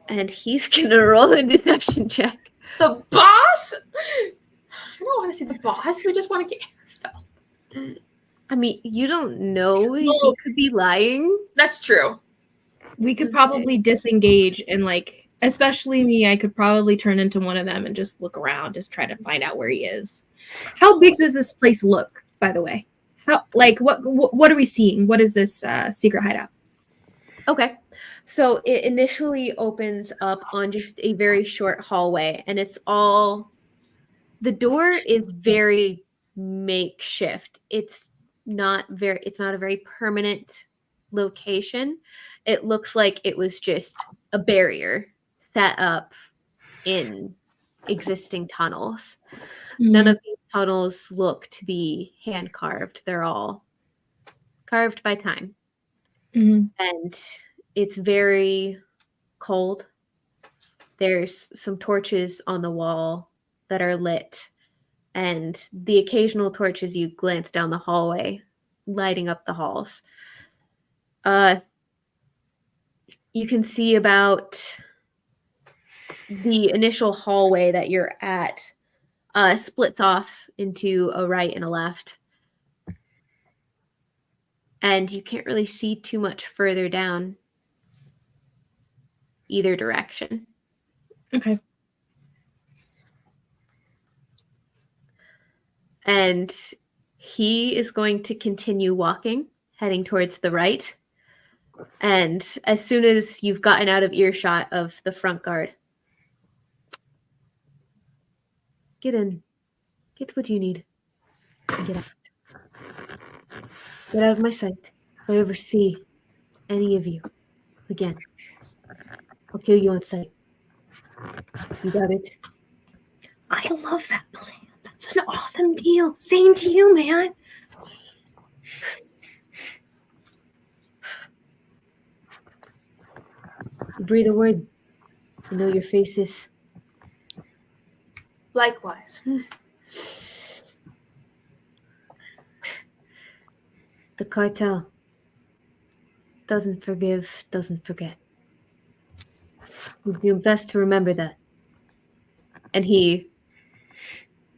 And he's gonna roll a deception check. The boss? I don't want to see the boss. We just want to get her. I mean, you don't know. He Well- could be lying. That's true. We could probably disengage and like, especially me, I could probably turn into one of them and just look around, just try to find out where he is. How big does this place look, by the way? How like what are we seeing? What is this secret hideout? Okay. So it initially opens up on just a very short hallway, and it's all the door is very makeshift. It's not a very permanent location. It looks like it was just a barrier set up in existing tunnels. None of these tunnels look to be hand carved. They're all carved by time. And it's very cold. There's some torches on the wall that are lit, and the occasional torches you glance down the hallway, lighting up the halls. You can see about the initial hallway that you're at splits off into a right and a left. And you can't really see too much further down either direction. Okay. And he is going to continue walking, heading towards the right. And as soon as you've gotten out of earshot of the front guard, get in. Get what you need. And get out. Get out of my sight. If I ever see any of you again, I'll kill you on sight. You got it? I love that plan. That's an awesome deal. Same to you, man. You breathe a word. I know your faces. Likewise. The cartel doesn't forgive, doesn't forget. You do best to remember that. And he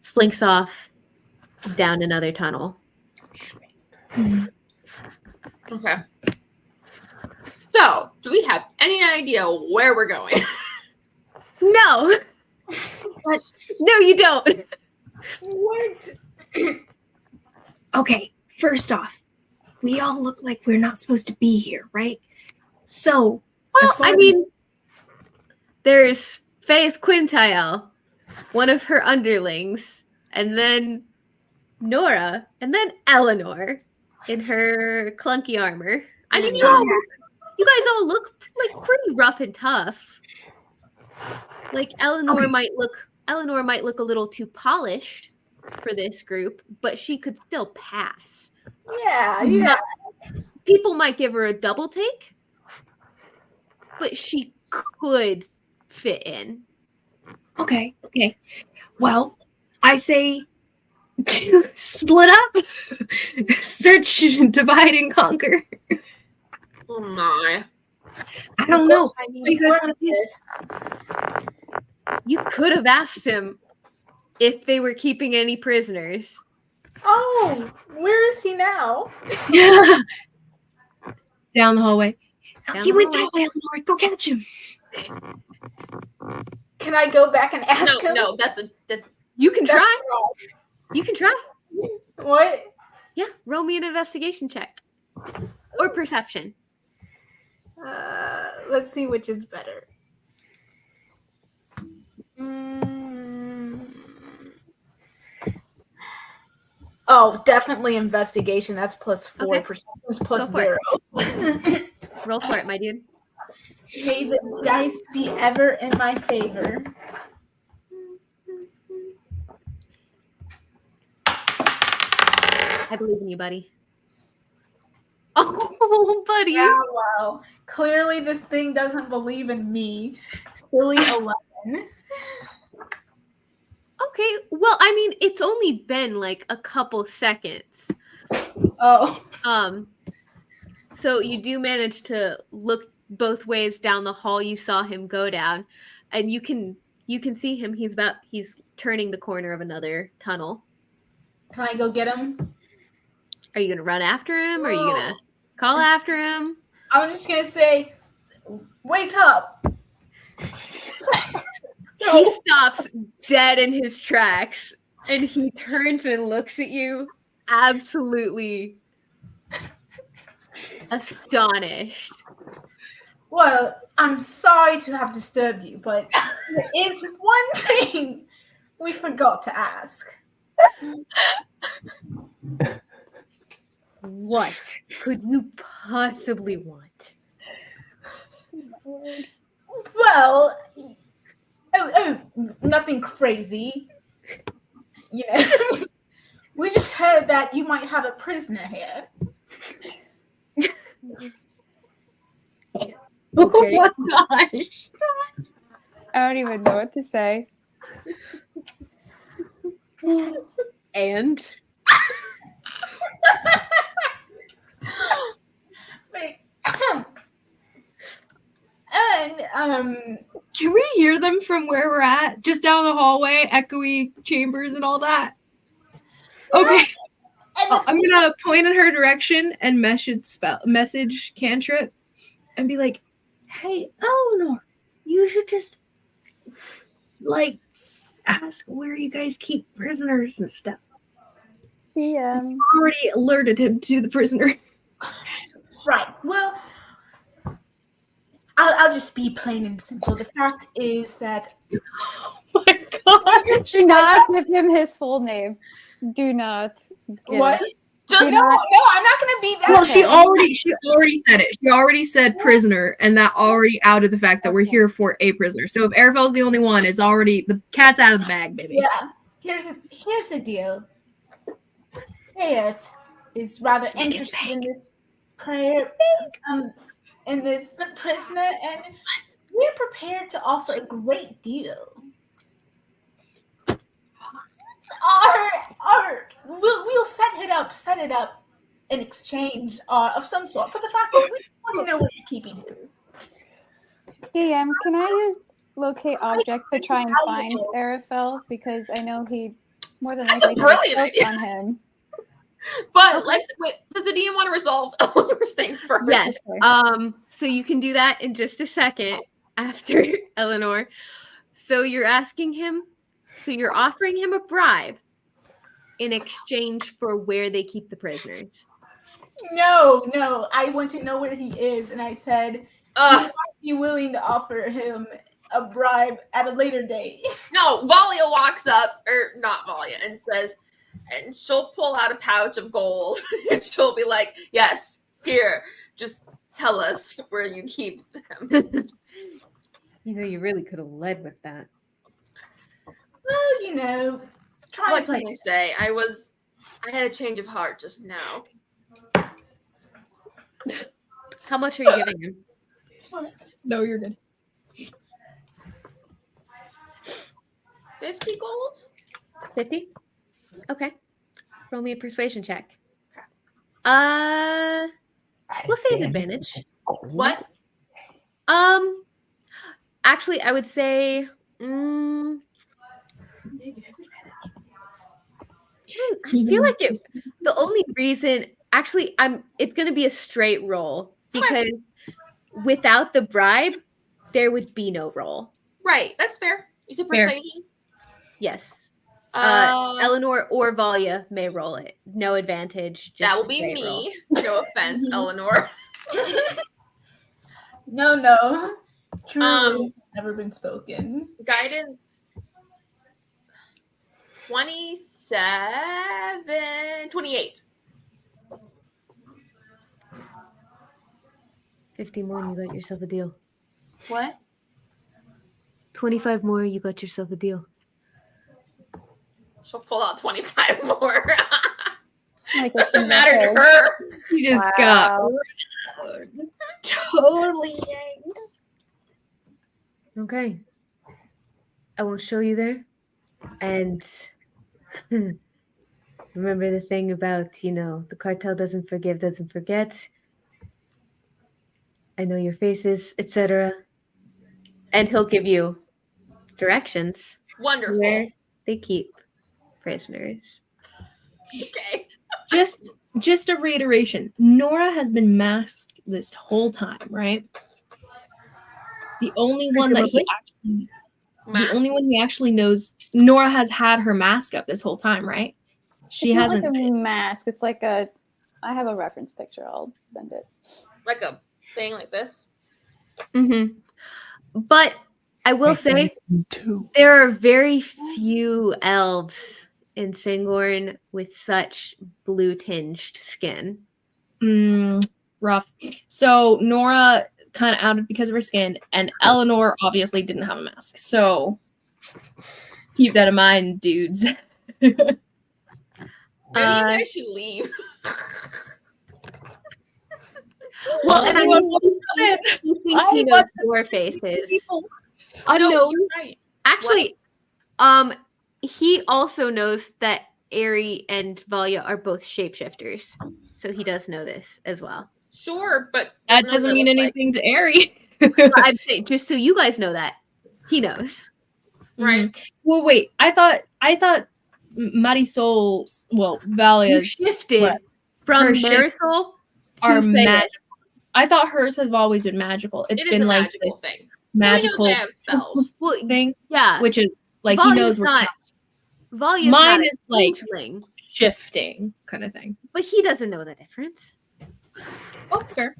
slinks off down another tunnel. Okay. So, do we have any idea where we're going? No! No, you don't. What? Okay, first off, we all look like we're not supposed to be here, right? So, Well, I mean, there's Faith Quintile, one of her underlings, and then Nora, and then Eleanor in her clunky armor. I mean, you guys all look like pretty rough and tough. Like Eleanor might look a little too polished for this group, but she could still pass. Yeah. People might give her a double take, but she could fit in. Okay. Well, I say to split up, search, divide, and conquer. Oh my. I don't know. I What do you guys want to do? this. You could have asked him if they were keeping any prisoners. Oh, where is he now? Down the hallway. Down He the went hallway. that way, Eleanor. Go catch him. Can I go back and ask him? No, that's You can That's try. wrong. You can try. What? Yeah, roll me an investigation check. Or perception. Let's see which is better. Oh, definitely investigation. That's plus 4%. Okay. That's plus Go for 0. Roll for it, my dude. May the dice be ever in my favor. I believe in you, buddy. Oh, buddy. Yeah, well, clearly this thing doesn't believe in me. Silly 11. Okay, well, I mean, it's only been like a couple seconds. Oh. So you do manage to look both ways down the hall you saw him go down, and you can see him. He's turning the corner of another tunnel. Can I go get him? Are you gonna run after him? Or are you gonna call after him? I'm just gonna say, wake up. He stops dead in his tracks, and he turns and looks at you, absolutely astonished. Well, I'm sorry to have disturbed you, but there is one thing we forgot to ask. What could you possibly want? Well, nothing crazy. You know, we just heard that you might have a prisoner here. Okay. Oh my gosh. I don't even know what to say. And Wait. And Can we hear them from where we're at? Just down the hallway, echoey chambers and all that. Okay. I'm gonna point in her direction and message cantrip and be like, "Hey, Eleanor, you should just like ask where you guys keep prisoners and stuff." Yeah. Since you already alerted him to the prisoner. right. Well, I'll just be plain and simple. The fact is that Oh my gosh. Do not give him his full name. Do not. what? just No, I'm not gonna be that. Well, she bad. already said it. She already said prisoner, and that already outed the fact that we're here for a prisoner. So if Arafell's the only one, it's already the cat's out of the bag, baby. Yeah. Here's the deal. Faith is rather Just make it interested big. in this prayer, in this prisoner, and we're prepared to offer a great deal. We'll set it up in exchange of some sort. But the fact is, we just want to know where you're keeping him. DM, can I use locate object to try and find Arafel? Because I know he more than That's a likely brilliant has idea. on him. But wait, does the DM want to resolve Eleanor's thing first? yes, Okay. so you can do that in just a second after Eleanor. So you're asking him, so you're offering him a bribe in exchange for where they keep the prisoners. No, I want to know where he is, and I said, Ugh. be willing to offer him a bribe at a later date. No, Valia walks up, or not Valia, and says, and she'll pull out a pouch of gold, and she'll be like, "Yes, here, just tell us where you keep them." You know, you really could have led with that. Well, you know, try What and play. can I say? I had a change of heart just now. How much are you giving him? No, you're good. 50 gold? 50? Okay. Roll me a persuasion check. We'll say it's advantage. What? Actually, I would say I feel like the only reason actually it's gonna be a straight roll because without the bribe, there would be no roll. Right, that's fair. You said Fair. persuasion? Yes. Uh, Eleanor or Valia may roll it. No advantage. Just that will a be straight me. roll. No offense, Eleanor. No. True words have never been spoken. Guidance 27, 28. 50 more and you got yourself a deal. What? 25 more, you got yourself a deal. She'll pull out 25 more. Like a Doesn't single matter to peg. her. You just Wow. got totally yanked. Okay. I will show you there. And remember the thing about, the cartel doesn't forgive, doesn't forget. I know your faces, etc. And he'll give you directions Wonderful. where they keep prisoners. Okay. Just a reiteration. Nora has been masked this whole time, right? The only one that he actually knows. Nora has had her mask up this whole time, right? She It's not hasn't. like a mask. It's like I have a reference picture. I'll send it. Like a thing like this. Mm-hmm. But I will say there are very few elves in Singorn with such blue-tinged skin. Rough. So Nora kind of outed because of her skin, and Eleanor obviously didn't have a mask. So keep that in mind, dudes. Maybe you guys should leave. Well, and I mean, he thinks he knows your faces. No, you're right. Actually, he also knows that Aerie and Valia are both shapeshifters, so he does know this as well. Sure, but That doesn't mean anything to Aerie. I'm saying just so you guys know that he knows, right? Well, wait. I thought Marisol's Valia's shifted from Marisol are magical. I thought hers has always been magical. It's been a like magical thing. Magical So they have spells. thing. Yeah, which is like Valia's he knows not. Valia's mine not is like changeling, shifting kind of thing. but he doesn't know the difference. Oh, fair.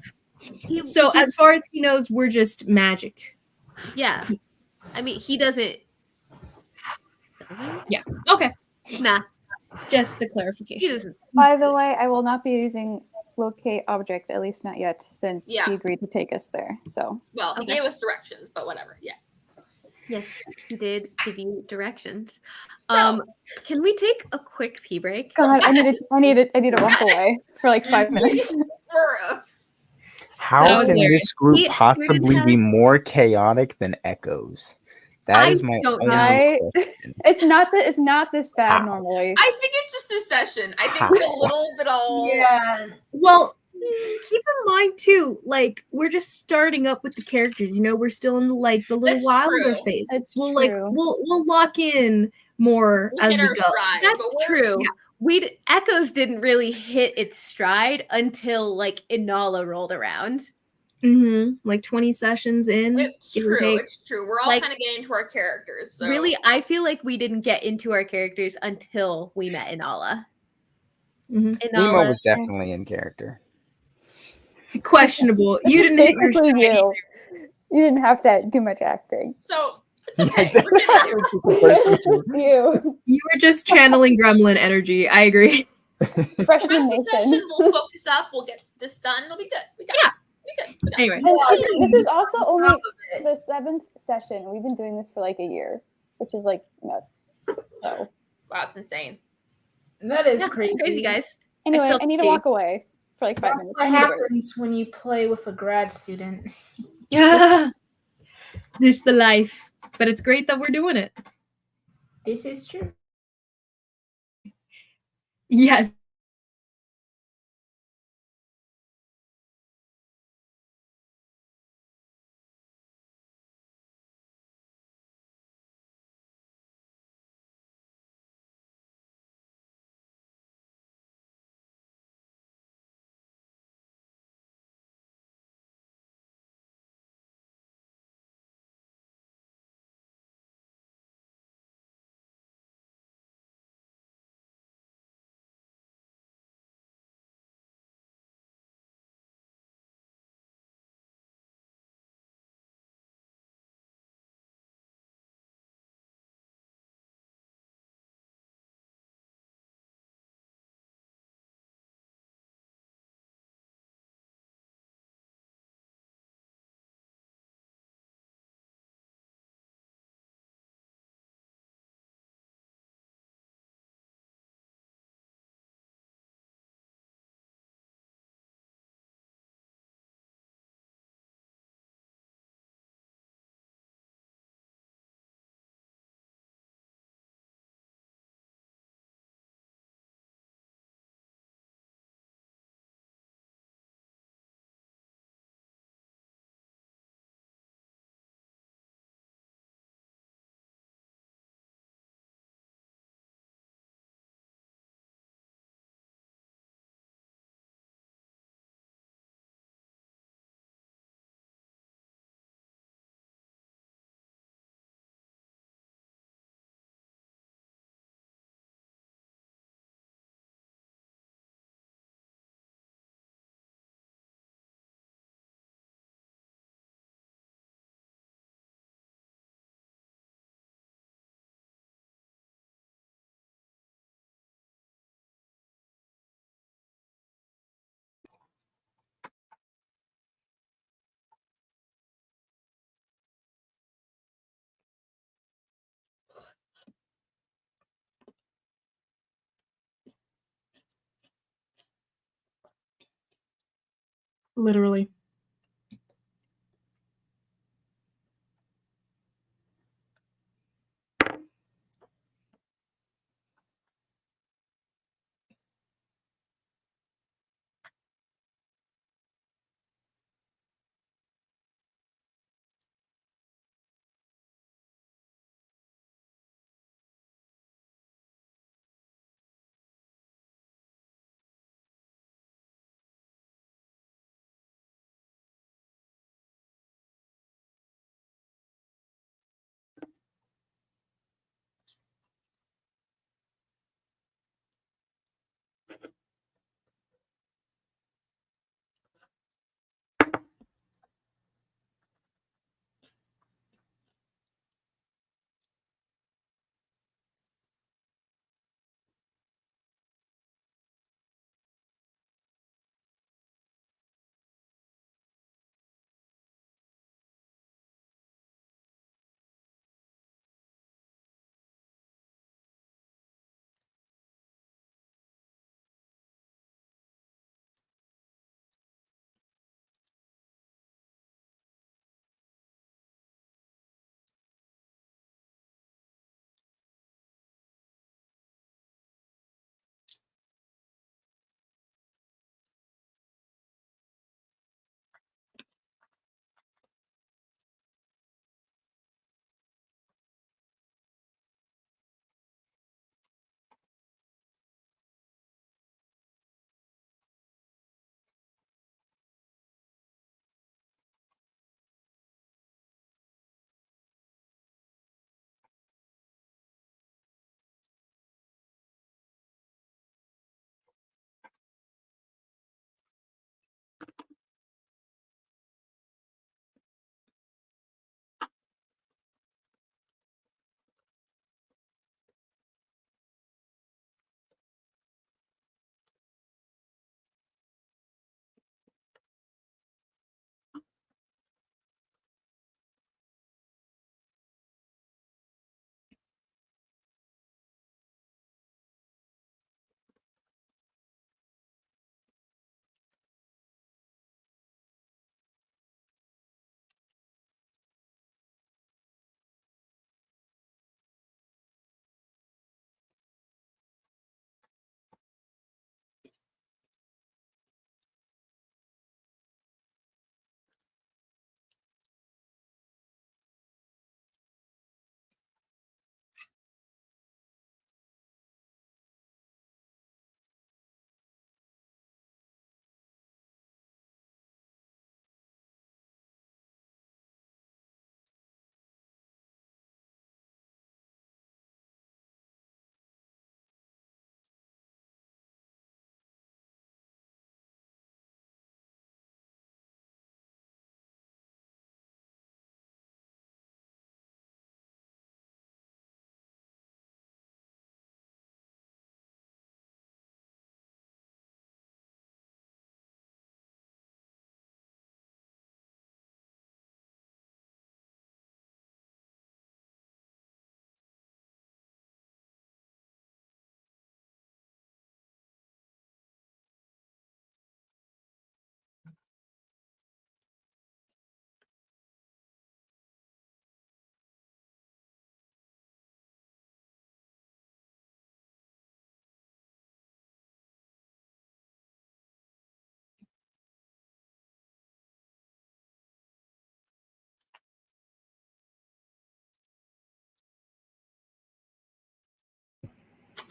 So as far as he knows, we're just magic. Yeah, I mean he doesn't. Yeah. Okay. Nah. Just the clarification. He doesn't. By the way, I will not be using locate object, at least not yet, since he agreed to take us there. So he gave us directions, but whatever. Yeah. Yes, he did give you directions. So, can we take a quick pee break? God, I need to walk away for like 5 minutes. How can this group possibly be more chaotic than Echoes? That is my only question. It's not this bad normally. I think it's just this session. I think we're a little bit all Well, keep in mind too, like we're just starting up with the characters. We're still in the little wilder phase. We'll lock in more as we go. Stride, that's true. Yeah. Echoes didn't really hit its stride until Inala rolled around. Like 20 sessions in. It's true. We're all kind of getting into our characters. So. Really, I feel like we didn't get into our characters until we met Inala. Nemo was definitely in character. Questionable. You didn't hit your stride. You didn't have to do much acting. So it's okay. You were just channeling gremlin energy. I agree. Freshman Nation. Session, we'll focus up. We'll get this done. It'll be good. We got it. Anyway, this is also only the 7th session. We've been doing this for like a year, which is like nuts. So wow, it's insane. That is crazy, guys. Anyway, I need to walk away for like 5 minutes. What happens when you play with a grad student? Yeah. This the life. But it's great that we're doing it. This is true. Yes. Literally.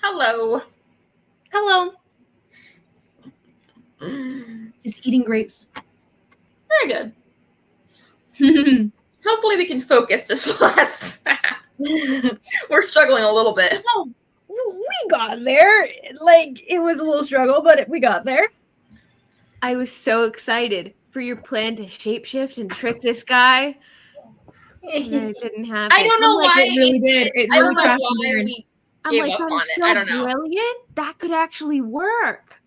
Hello. Hello. Just eating grapes. Very good. Hopefully we can focus this last. We're struggling a little bit. Oh, we got there. Like, it was a little struggle, but we got there. I was so excited for your plan to shapeshift and trick this guy. And then it didn't happen. I don't know why it really did. It I really don't know crashed why and burned. we I'm gave like, up that on is it. so I don't know. brilliant. That could actually work.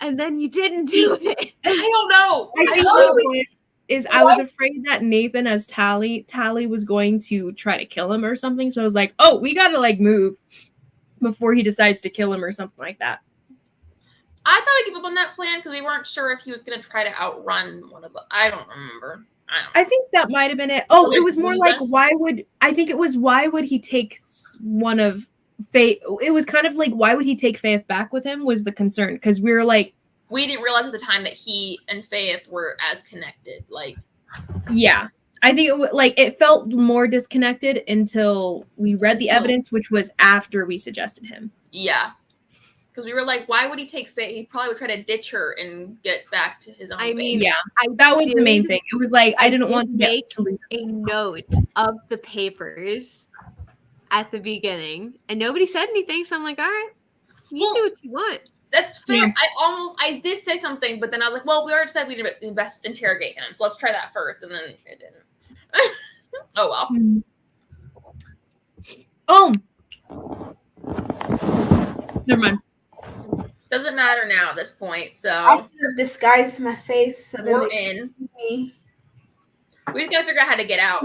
And then you didn't do it. I don't know. I think what it was is I was afraid that Nathan as Talli was going to try to kill him or something. So I was like, oh, we gotta like move before he decides to kill him or something like that. I thought we gave up on that plan because we weren't sure if he was going to try to outrun one of the. I don't remember. I think that might have been it. Oh, Like, it was more lose like us? why would he take one of Faith? It was kind of like why would he take Faith back with him was the concern because we were like, we didn't realize at the time that he and Faith were as connected. Like, yeah. I think it felt more disconnected until we read the evidence, which was after we suggested him. yeah. Because we were like, why would he take Faith? He probably would try to ditch her and get back to his own I mean, base. Yeah, that was the main thing. It was like I didn't want to make get to lose a note of the papers at the beginning, and nobody said anything. So I'm like, all right, you do what you want. That's fair. Yeah. I did say something, but then I was like, well, we already said we'd interrogate him, so let's try that first, and then it didn't. Oh well. Oh, never mind. Doesn't matter now at this point. I So should have disguised my face so that we're they in. could see me. We just gotta figure out how to get out.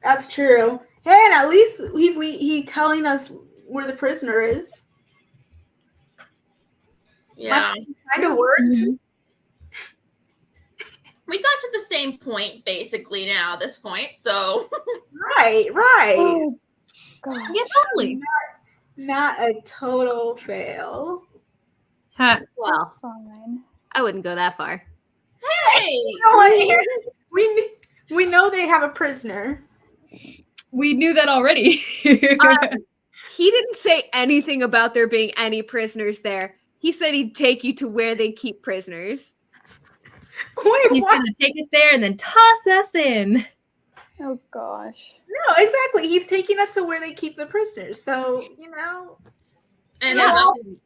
That's true. Hey, and at least he telling us where the prisoner is. Yeah. Kind of worked. We got to the same point basically now at this point. So Right. Oh, God. Yeah, totally. Not a total fail. Well, Fine. I wouldn't go that far. hey, You know what? We know they have a prisoner. We knew that already. He didn't say anything about there being any prisoners there. He said he'd take you to where they keep prisoners. Wait, He's what? gonna take us there and then toss us in. Oh, gosh. No, exactly. He's taking us to where they keep the prisoners. So, you know, and Yeah. nothing-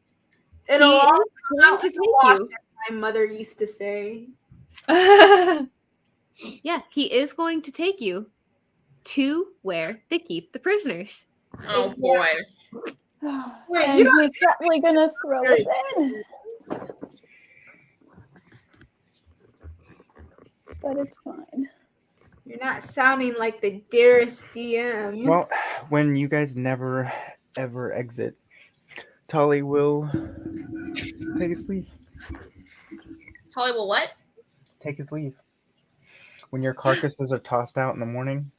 it'll He all is come going out to in the take wash, you. as my mother used to say. Yeah, he is going to take you to where they keep the prisoners. oh boy. Wait, And you don't- he's definitely gonna throw us in. But it's fine. You're not sounding like the dearest DM. Well, when you guys never ever exit, Talli will take his leave. Talli will what? Take his leave. When your carcasses are tossed out in the morning,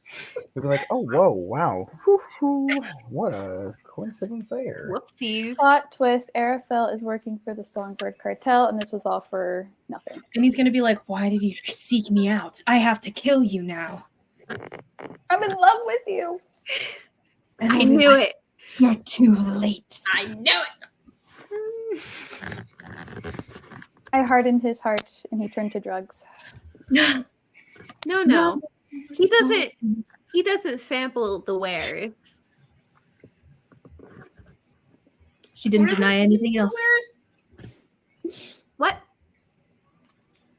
you'll be like, "Oh, whoa, wow, hoo-hoo, what a coincidence there." Whoopsies. Plot twist, Arafel is working for the Songbird cartel, and this was all for nothing. And he's gonna be like, "Why did you seek me out? I have to kill you now." I'm in love with you. And I I'll be knew like, it. You're too late. I know it. I hardened his heart, and he turned to drugs. No. He doesn't sample the wares. She didn't deny anything else. What?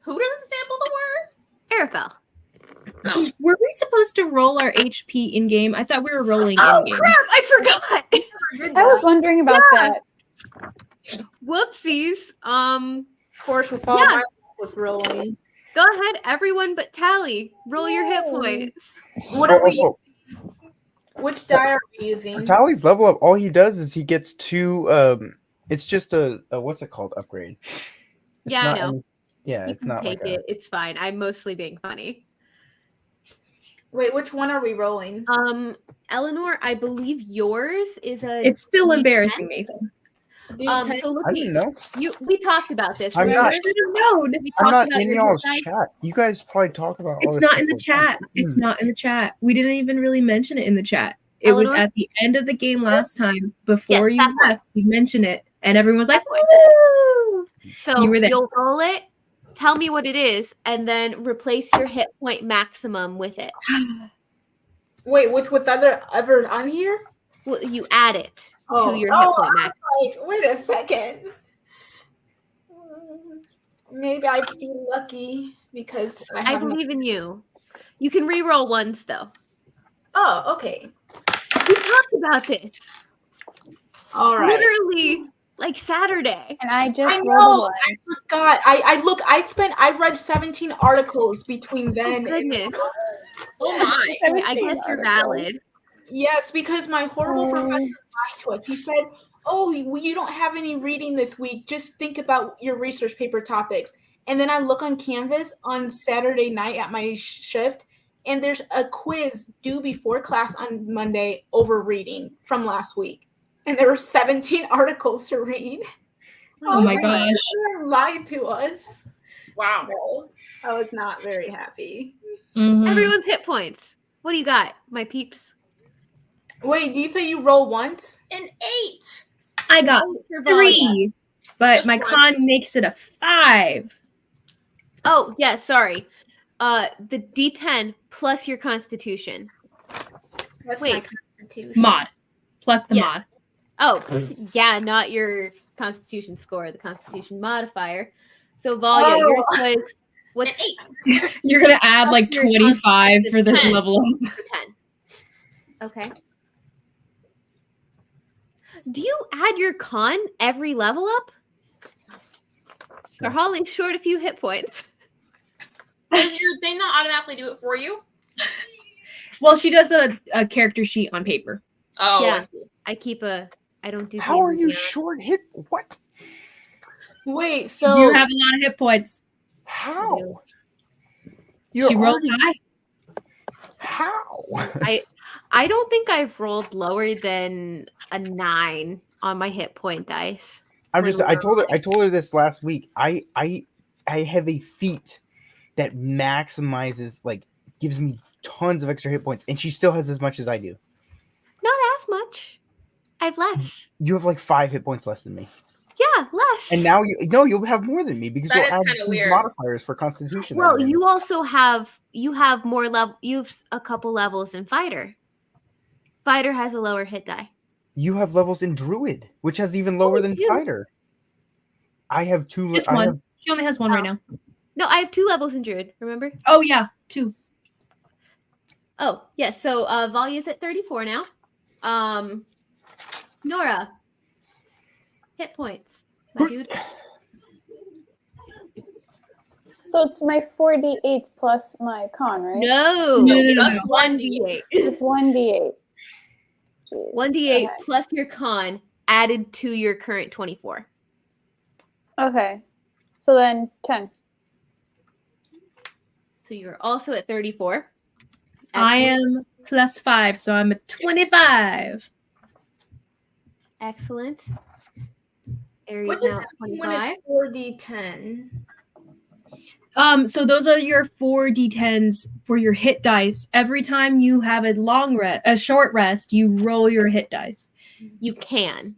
Who doesn't sample the words? Arafel. No. Were we supposed to roll our HP in game? I thought we were rolling Oh in game. crap! I forgot. I was wondering about that. Whoopsies. Of course, with all Yeah. my with rolling. Go ahead, everyone but Talli. Roll your hit Yay. points. What are we? Also, Which die are we for using? Talli's level up, all he does is he gets two. It's just a what's it called? Upgrade. It's Yeah, I not know. any- yeah, You it's can not take like it. It's fine. I'm mostly being funny. Wait, which one are we rolling? Eleanor, I believe yours is a. It's still D10? embarrassing, Nathan. D10? So look, I didn't know. we talked about this. I'm remember? not- Should have known. We I'm talked not about in your y'all's hit dice. chat. You guys probably talk about all It's this not stuff in the all the time. chat. It's not in the chat. We didn't even really mention it in the chat. It was Eleanor? at the end of the game last time before Yes, you that one. left. You mentioned it, and everyone was like, That one. "Woo!" So You were there. you'll roll it, tell me what it is, and then replace your hit point maximum with it. Wait, with other ever on here? Well, you add it to your hit point maximum. Like, wait a second. Maybe I'd be lucky because I have believe in you. You can re-roll once though. Oh, okay. We talked about this. All right. Literally like Saturday. And I just I rolled know. one. I forgot. I read 17 articles between then. Oh, goodness. Oh my. I guess you're valid. Yes, because my horrible professor lied to us. He said, "Oh, you don't have any reading this week. Just think about your research paper topics." And then I look on Canvas on Saturday night at my shift, and there's a quiz due before class on Monday over reading from last week. And there were 17 articles to read. Oh my gosh. They lied to us. Wow. So I was not very happy. Mhm. Everyone's hit points. What do you got, my peeps? Wait, do you say you roll once? An 8. I got Your volume. 3, but Just my one. con makes it a 5. Oh, yeah, sorry. The D10 plus your constitution. That's Wait. my constitution. Mod. Plus the Yeah. mod. Oh, yeah, not your constitution score, the constitution modifier. So Valia, yours was An what's 8. You're going to add like Your 25 for this constitution. level up. 10. Okay. Do you add your con every level up? Or Holly's short a few hit points. Does your thing not automatically do it for you? Well, she does a character sheet on paper. Oh, Yeah. I see. I don't do How are you D&D. short hit? What? Wait, so You have a lot of hit points. How? She rolls already- high. How? I don't think I've rolled lower than a 9 on my hit point dice. I told her this last week. I have a feat that maximizes, like, gives me tons of extra hit points, and she still has as much as I do. Not as much. I have less. You have like 5 hit points less than me, Yeah, less. and now you'll have more than me because That you'll is add kinda these weird. modifiers for Constitution. Well, and you also have more level. You have a couple levels in fighter. Fighter has a lower hit die. you have levels in Druid, which has even lower than do. Fighter. I have 2. Just I one. have She only has one right now. No, I have 2 levels in Druid. Remember? Oh, yeah. 2. Oh, yes. So Valia's at 34 now. Nora, hit points, my dude. So it's my 4d8s plus my con, right? No, No. it's 1d8. It's 1d8. Jeez. 1d8 Okay. plus your con added to your current 24. Okay. So then 10. So you're also at 34. I Excellent. am plus 5, so I'm at 25. Excellent. Aries what does now that at mean when 25. it's 4d10? So those are your 4d10s for your hit dice. Every time you have a short rest, you roll your hit dice. You can.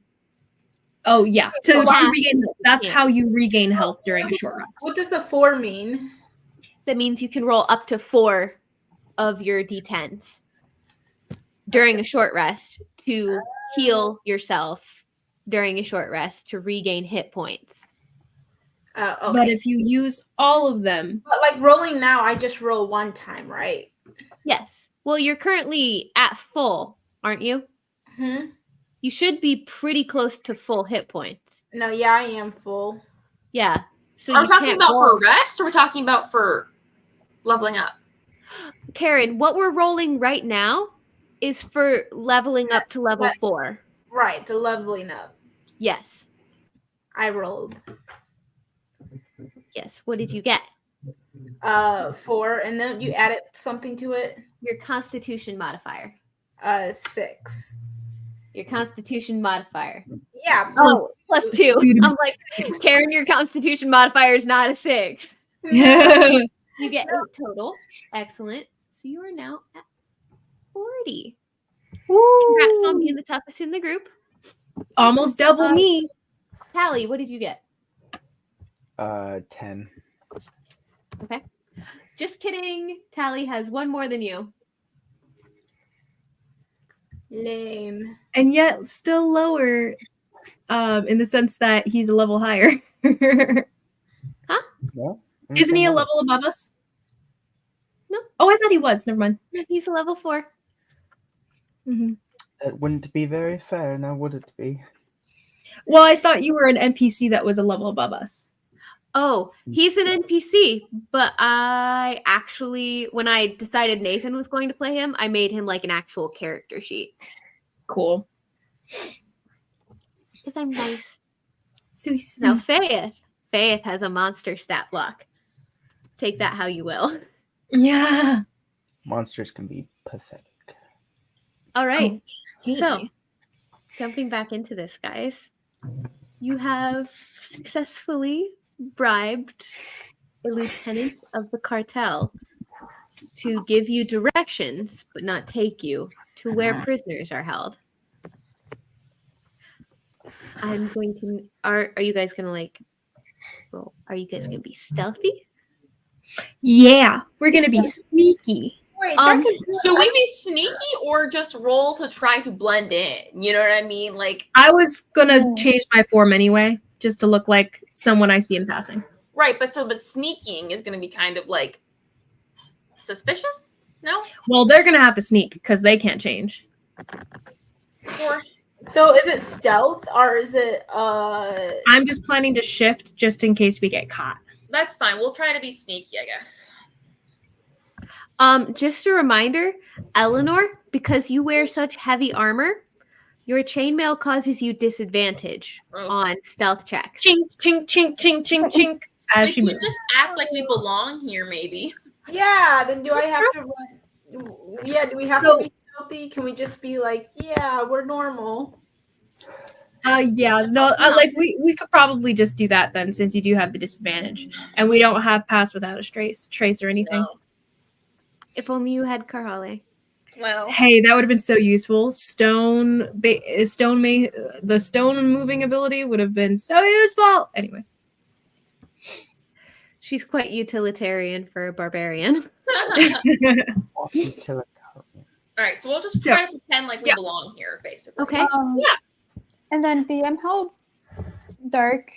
Oh yeah, So to regain. That's yeah. how you regain health during a short rest. What does a 4 mean? That means you can roll up to 4 of your d10s during a short rest to heal yourself during a short rest to regain hit points. Okay. But if you use all of them, But like rolling now, I just roll one time, right? Yes. Well, you're currently at full, aren't you? Hmm. You should be pretty close to full hit points. No, yeah, I am full. Yeah. So Are you we talking can't about roll. for rest or are we talking about for leveling up? Karen, what we're rolling right now is for leveling up to level 4. Right, the leveling up. Yes. I rolled Yes. What did you get? 4, and then you added something to it. Your constitution modifier. 6. Your constitution modifier. Yeah. Oh, plus 2. Two. I'm like, Karen, your constitution modifier is not a 6. oh You get 8 total. Excellent. So you are now at 40. Congrats on being the toughest in the group. Almost double me. Talli, what did you get? 10. Okay. Just kidding. Talli has one more than you. Lame. And yet still lower in the sense that he's a level higher. No? Isn't he a level above us? No. Oh, I thought he was. Never mind. He's a level 4. Mm-hmm. It wouldn't be very fair, now would it be? Well, I thought you were an NPC that was a level above us. Oh, he's an NPC, but I actually, when I decided Nathan was going to play him, I made him like an actual character sheet. Cool. Because I'm nice. So Now, Faith has a monster stat block. Take that how you will. yeah. Monsters can be pathetic. All right. Okay. So, jumping back into this, guys, you have successfully bribed a lieutenant of the cartel to give you directions, but not take you to where prisoners are held. I'm going to. Are you guys gonna like? Well, are you guys gonna be stealthy? Yeah, we're gonna be sneaky. Wait, Should we be sneaky or just roll to try to blend in? You know what I mean? Like, I was gonna change my form anyway, just to look like someone I see in passing. right, but sneaking is going to be kind of like suspicious? No? Well, they're gonna have to sneak because they can't change. Or So is it stealth or is it I'm just planning to shift just in case we get caught. that's fine. We'll try to be sneaky, I guess. Just a reminder, Eleanor, because you wear such heavy armor, your chainmail causes you disadvantage on stealth checks. Chink, chink, chink, chink, chink, chink. As We she could moves. just act like we belong here, maybe. Yeah, then do I have to run? Yeah, do we have to be stealthy? Can we just be like, yeah, we're normal? Yeah, no, like we could probably just do that then, since you do have the disadvantage, and we don't have pass without a trace or anything. No. If only you had Carhale. Well, Hey, that would have been so useful. The stone moving ability would have been so useful. Anyway, She's quite utilitarian for a barbarian. all right, so we'll just try to pretend like we belong here, basically. Okay. And then DM, how dark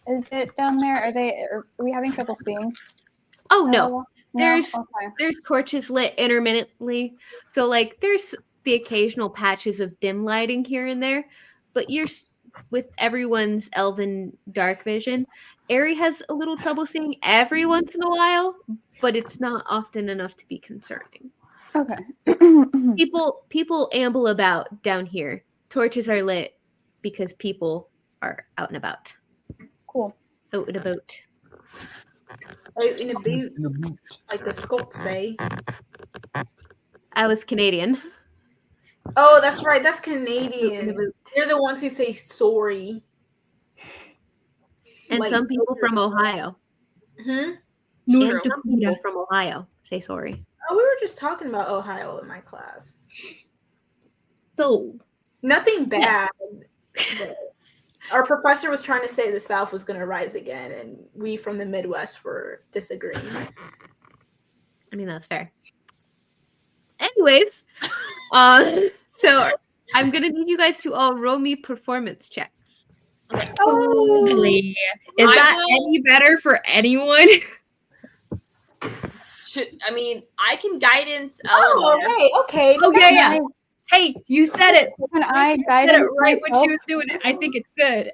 is it down there? Are we having trouble seeing? Oh no. There's Okay. there's torches lit intermittently. So like there's the occasional patches of dim lighting here and there, but with everyone's elven dark vision, Aerie has a little trouble seeing every once in a while, but it's not often enough to be concerning. Okay. People amble about down here. Torches are lit because people are out and about. Cool. Out and about. In a boot, like the Scots say. I was Canadian. Oh, that's right. That's Out in a Canadian. boot. They're the ones who say sorry. And Like, some people from Ohio. Hmm? And some people from Ohio say sorry. Oh, we were just talking about Ohio in my class. so Nothing bad. But our professor was trying to say the South was going to rise again, and we from the Midwest were disagreeing. I mean, that's fair. Anyways, so I'm gonna need you guys to all roll me performance checks. holy. Is that any better for anyone? I mean, I can guidance Oh, Eleanor. hey, okay. Oh yeah. Hey, you said it. Can I You guide said it him right when she was doing it. I think it's good.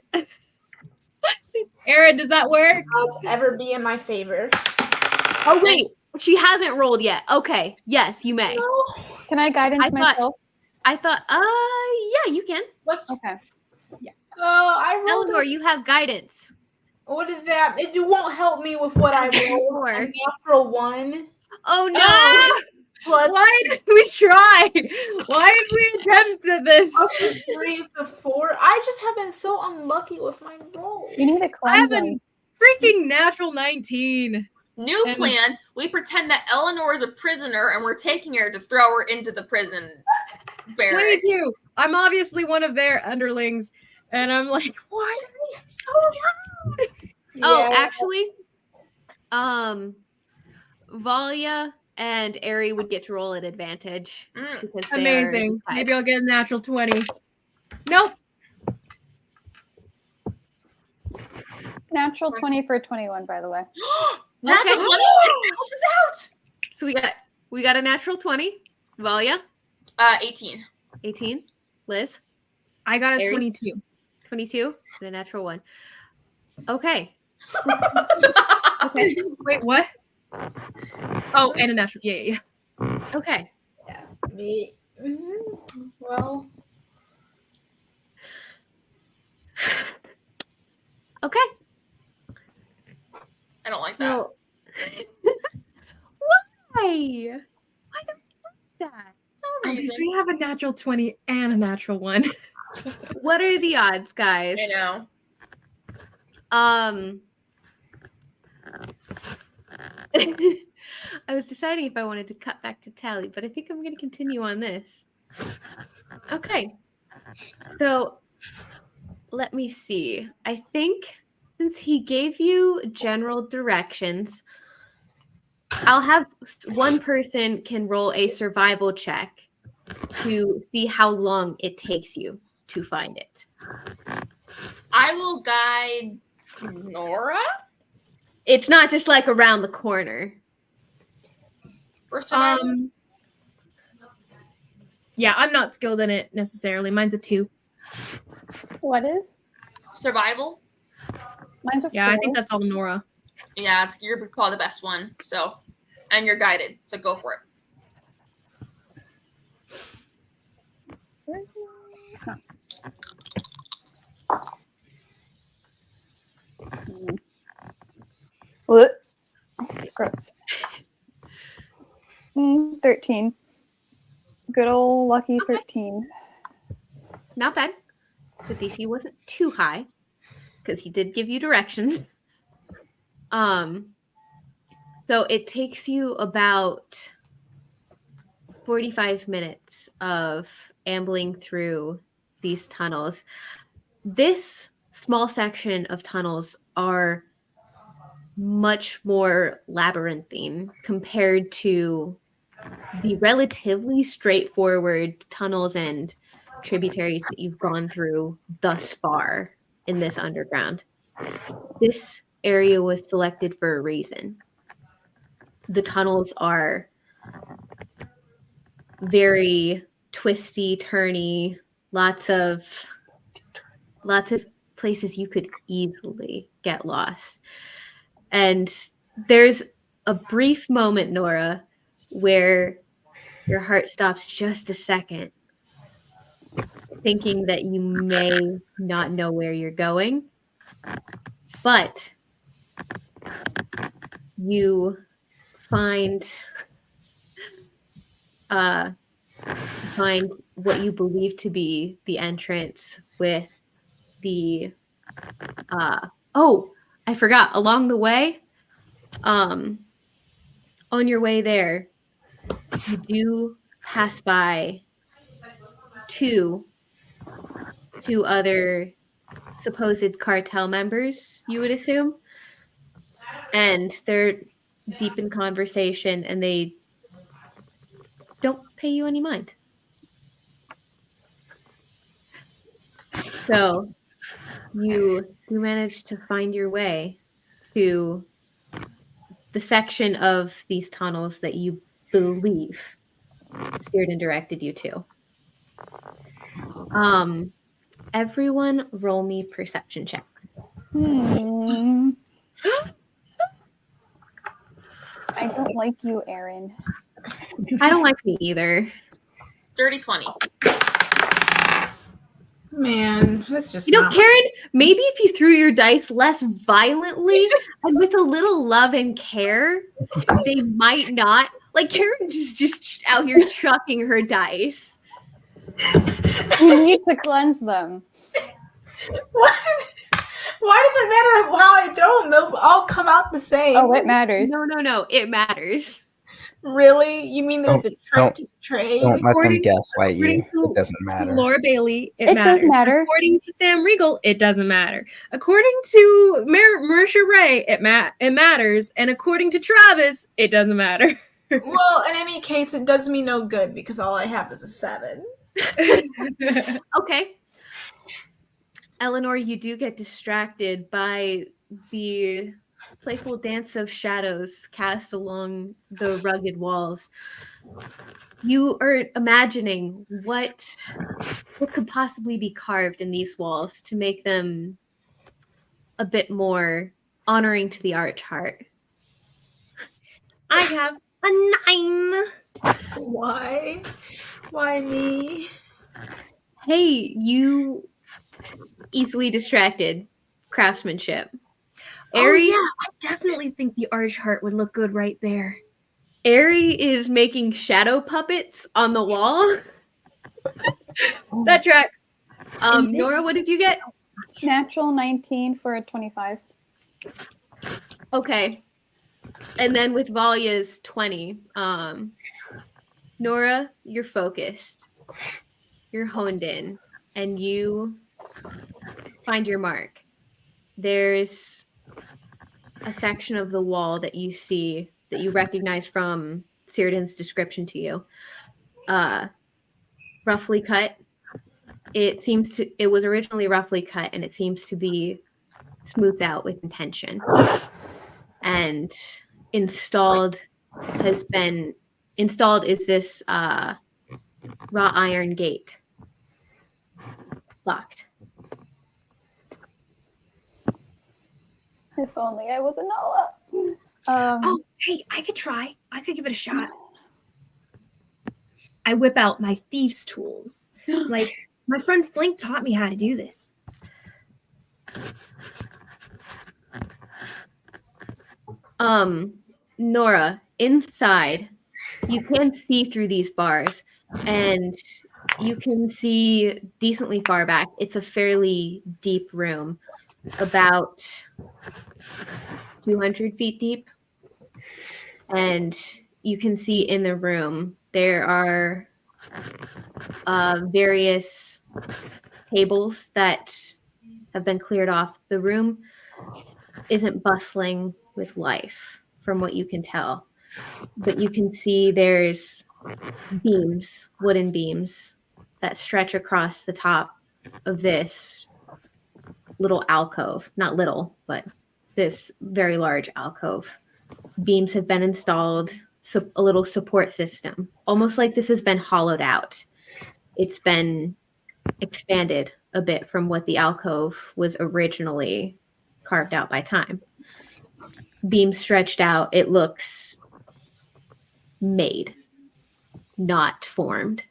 Aaron, does that work? Odds ever be in my favor? Oh wait, she hasn't rolled yet. Okay, yes, you may. No. Can I guidance I thought- myself? I thought, yeah, you can. What's Okay. Oh, I rolled. Eleanor, you have guidance. What is that? It won't help me with what I rolled. Sure. A natural 1 Oh no! Ah! plus Why did we try? Why did we attempt at this? plus 3 to 4. I just have been so unlucky with my roll. You need a I have cleansing. a freaking natural 19. new And- plan? We pretend that Eleanor is a prisoner and we're taking her to throw her into the prison. barracks. 22. I'm obviously one of their underlings, and I'm like, why are you so loud? Oh, Yeah. actually, Valia and Ari would get to roll at advantage because they are Amazing. Maybe types. I'll get a natural 20. Nope. Natural 20 for 21, by the way. Natural Okay. 20? This is out. So we got a natural 20. Valia, 18. 18. Liz, I got a Ari? 22. 22, and a natural 1. Okay. Okay. Wait, what? Oh, and a natural. Yeah. Okay. Me. Well, Okay. I don't like that. So why? Why don't you like that? At least we have a natural 20 and a natural 1. What are the odds, guys? I know. I was deciding if I wanted to cut back to Talli, but I think I'm going to continue on this. Okay. So let me see. I think since he gave you general directions, I'll have one person can roll a survival check to see how long it takes you to find it. I will guide Nora It's not just like around the corner. for survival. Yeah, I'm not skilled in it necessarily. Mine's a 2. What is? Survival? Mine's a 4. Yeah, I think that's all Nora. Yeah, you're probably the best one. So, and you're guided. So go for it. What? Gross. 13. Good old lucky 13. Not bad. The DC wasn't too high because he did give you directions. So it takes you about 45 minutes of ambling through these tunnels. This small section of tunnels are much more labyrinthine compared to the relatively straightforward tunnels and tributaries that you've gone through thus far in this underground. This area was selected for a reason. The tunnels are very twisty, turny, lots of places you could easily get lost. And there's a brief moment, Nora, where your heart stops just a second, thinking that you may not know where you're going, but you find what you believe to be the entrance with the I forgot, along the way, on your way there, you do pass by two other supposed cartel members, you would assume, and they're deep in conversation and they don't pay you any mind. So you manage to find your way to the section of these tunnels that you believe steered and directed you to. Everyone roll me perception checks. I don't like you, Aaron. I don't like me either. Dirty 20. man, that's just Karen, maybe if you threw your dice less violently and with a little love and care, they might not. Like Karen's just out here chucking her dice. You need to cleanse them. Why does it matter how I throw them? They'll all come out the same. Oh, it matters. No, it matters. Really? You mean there's a trick Don't- to the trade? Don't let them According- gaslight you. According It doesn't to matter. Laura Bailey, It matters. does matter. According to Sam Riegel, it doesn't matter. According to Marisha Ray, it matters. And according to Travis, it doesn't matter. Well, in any case, it does me no good because all I have is a 7. Okay. Eleanor, you do get distracted by the playful dance of shadows cast along the rugged walls. You are imagining what could possibly be carved in these walls to make them a bit more honoring to the arch heart. I have a 9. Why? Why me? Hey, you easily distracted craftsmanship. Ari, Oh yeah, I definitely think the arch heart would look good right there. Ari is making shadow puppets on the wall. That tracks. And this- Nora, what did you get? Natural 19 for a 25. Okay. And then with Valya's 20, Nora, you're focused. You're honed in and you find your mark. There's a section of the wall that you see that you recognize from Cyrdan's description to you. Roughly cut. It was originally roughly cut and it seems to be smoothed out with intention. And installed is this wrought iron gate. Locked. If only I was a Nala. Oh, hey, I could try. I could give it a shot. I whip out my thieves' tools. Like, my friend Flink taught me how to do this. Nora, inside, you can see through these bars and you can see decently far back. It's a fairly deep room, about 200 feet deep. And you can see in the room there are various tables that have been cleared off. The room isn't bustling with life from what you can tell, but you can see there's beams, wooden beams that stretch across the top of this little alcove. Not little, but this very large alcove. Beams have been installed, so a little support system, almost like this has been hollowed out. It's been expanded a bit from what the alcove was originally carved out by time. Beams stretched out, it looks made, not formed.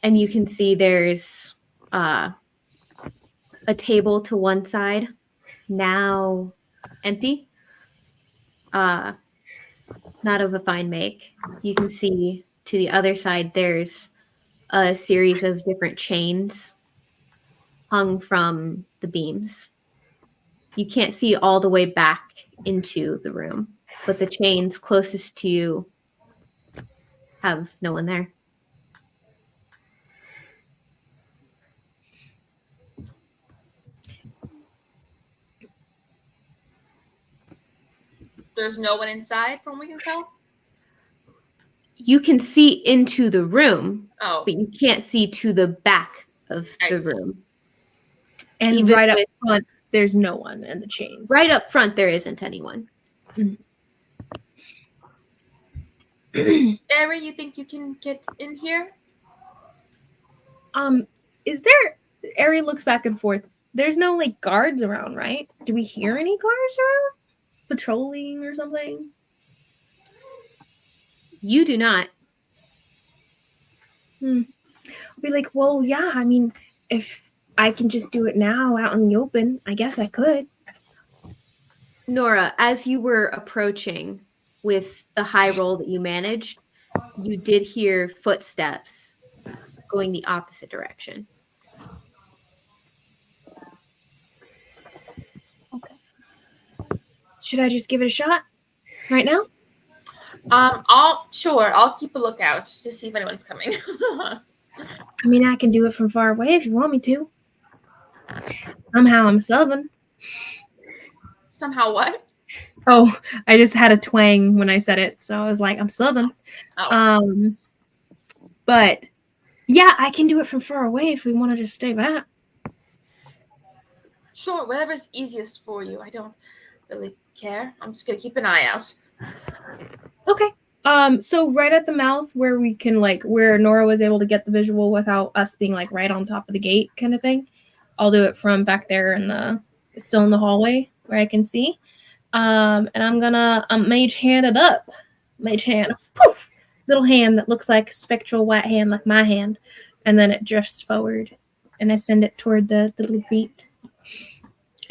And you can see there's a table to one side, now empty. Not of a fine make. You can see to the other side there's a series of different chains hung from the beams. You can't see all the way back into the room, but the chains closest to you have no one there. There's no one inside from what we can tell? You can see into the room, Oh. but you can't see to the back of the room. And Even right up with- front, there's no one in the chains. Right up front, there isn't anyone. Ari, you think you can get in here? Is there... Ari looks back and forth. There's no, like, guards around, right? Do we hear any guards around? Patrolling or something? You do not. I'll be like, well, yeah, I mean, if I can just do it now out in the open, I guess I could. Nora, as you were approaching with the high roll that you managed, you did hear footsteps going the opposite direction. Should I just give it a shot right now? I'll keep a lookout to see if anyone's coming. I mean, I can do it from far away if you want me to. Somehow I'm Southern. Somehow what? Oh, I just had a twang when I said it, so I was like, I'm Southern. Oh. But yeah, I can do it from far away if we want to just stay back. Sure, whatever's easiest for you. I don't really care. I'm just gonna keep an eye out. Okay. So right at the mouth where we can where Nora was able to get the visual without us being right on top of the gate kind of thing. I'll do it from back there still in the hallway where I can see. And I'm gonna mage hand it up. Mage hand, poof! Little hand that looks like a spectral white hand like my hand. And then it drifts forward and I send it toward the little gate.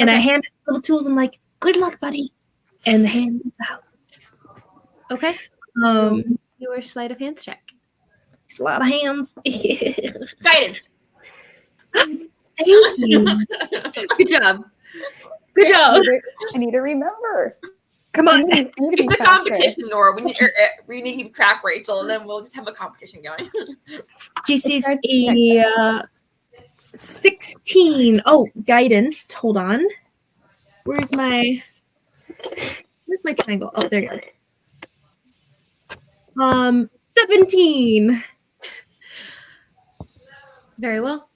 And I hand it little tools. I'm like, good luck, buddy. And the hand is out. Okay. Your sleight of hands check. It's a lot of hands. Guidance. Thank you. Good job. Good job. I need to remember. Come on. I need to be It's a faster. competition, Nora. We need to keep track, Rachel, and then we'll just have a competition going. She sees a 16. Oh, guidance. Hold on. Where's my triangle? Oh, there you go. 17. Very well.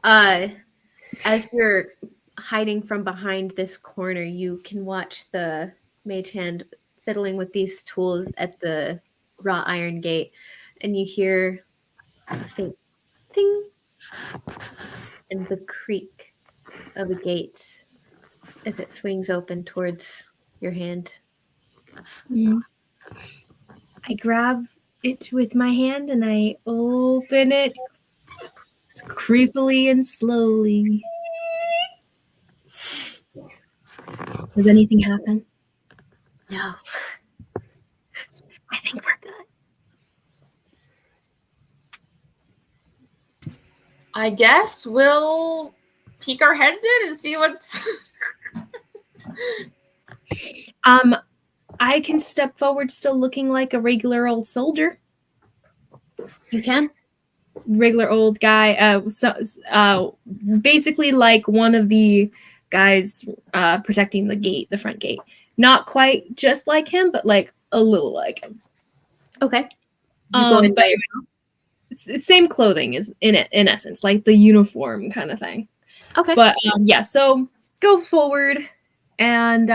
As you're hiding from behind this corner, you can watch the mage hand fiddling with these tools at the wrought iron gate, and you hear a faint ting and the creak of a gate as it swings open towards your hand. I grab it with my hand and I open it creepily and slowly. Does anything happen? No. I think we're good. I guess we'll peek our heads in and see what's. I can step forward still looking like a regular old soldier. You can? Regular old guy. Basically like one of the guys protecting the gate, the front gate. Not quite just like him, but a little like him. Okay. You go in by same clothing is in essence, like the uniform kind of thing. Okay. But yeah, so go forward and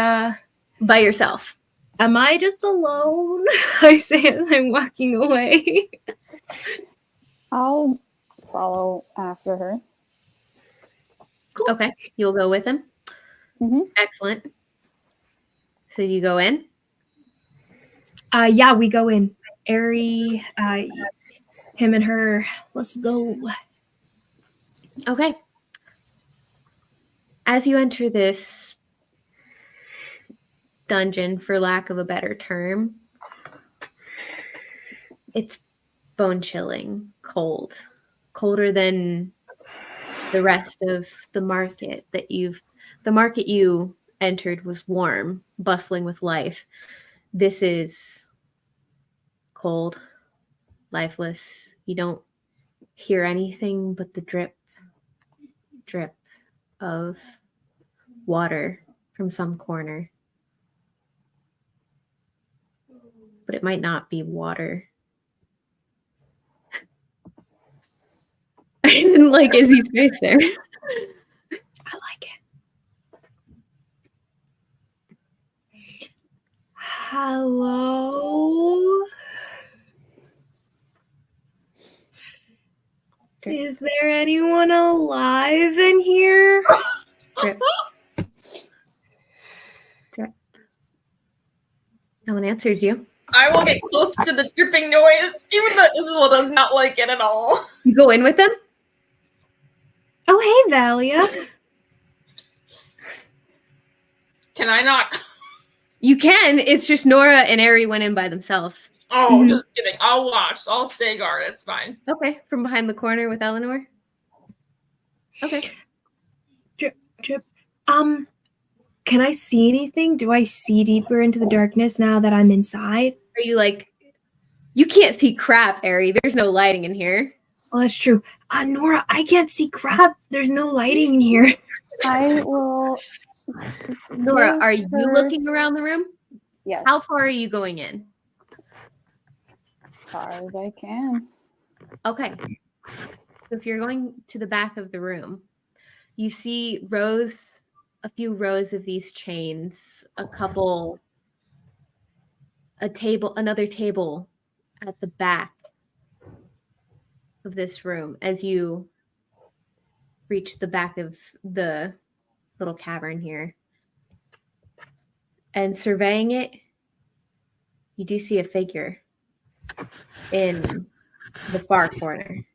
by yourself. Am I just alone? I say as I'm walking away. I'll follow after her. Cool. Okay. You'll go with him? Mm-hmm. Excellent. So you go in? Yeah, we go in. Ari, him and her, let's go. Okay. As you enter this dungeon, for lack of a better term, it's bone-chilling, cold. Colder than the rest of the market that the market you entered was warm, bustling with life. This is cold, lifeless. You don't hear anything but the drip of water from some corner. But it might not be water. I didn't like Izzy's face there. I like it. Hello? Is there anyone alive in here? Drip. Drip. No one answered you. I will get close to the dripping noise, even though Isabel does not like it at all. You go in with them? Oh, hey, Valia. Can I not? You can. It's just Nora and Ari went in by themselves. Oh, just kidding. I'll watch. I'll stay guard. It's fine. Okay. From behind the corner with Eleanor? Okay. Drip. Can I see anything? Do I see deeper into the darkness now that I'm inside? Are you like, you can't see crap, Ari. There's no lighting in here. Oh, that's true. Nora, I can't see crap. There's no lighting in here. I will. Nora, give are you her- looking around the room? Yes, How far are you going in? as far as I can. Okay. So if you're going to the back of the room, you see rows, a few rows of these chains, another table at the back of this room as you reach the back of the little cavern here. And surveying it, you do see a figure in the far corner.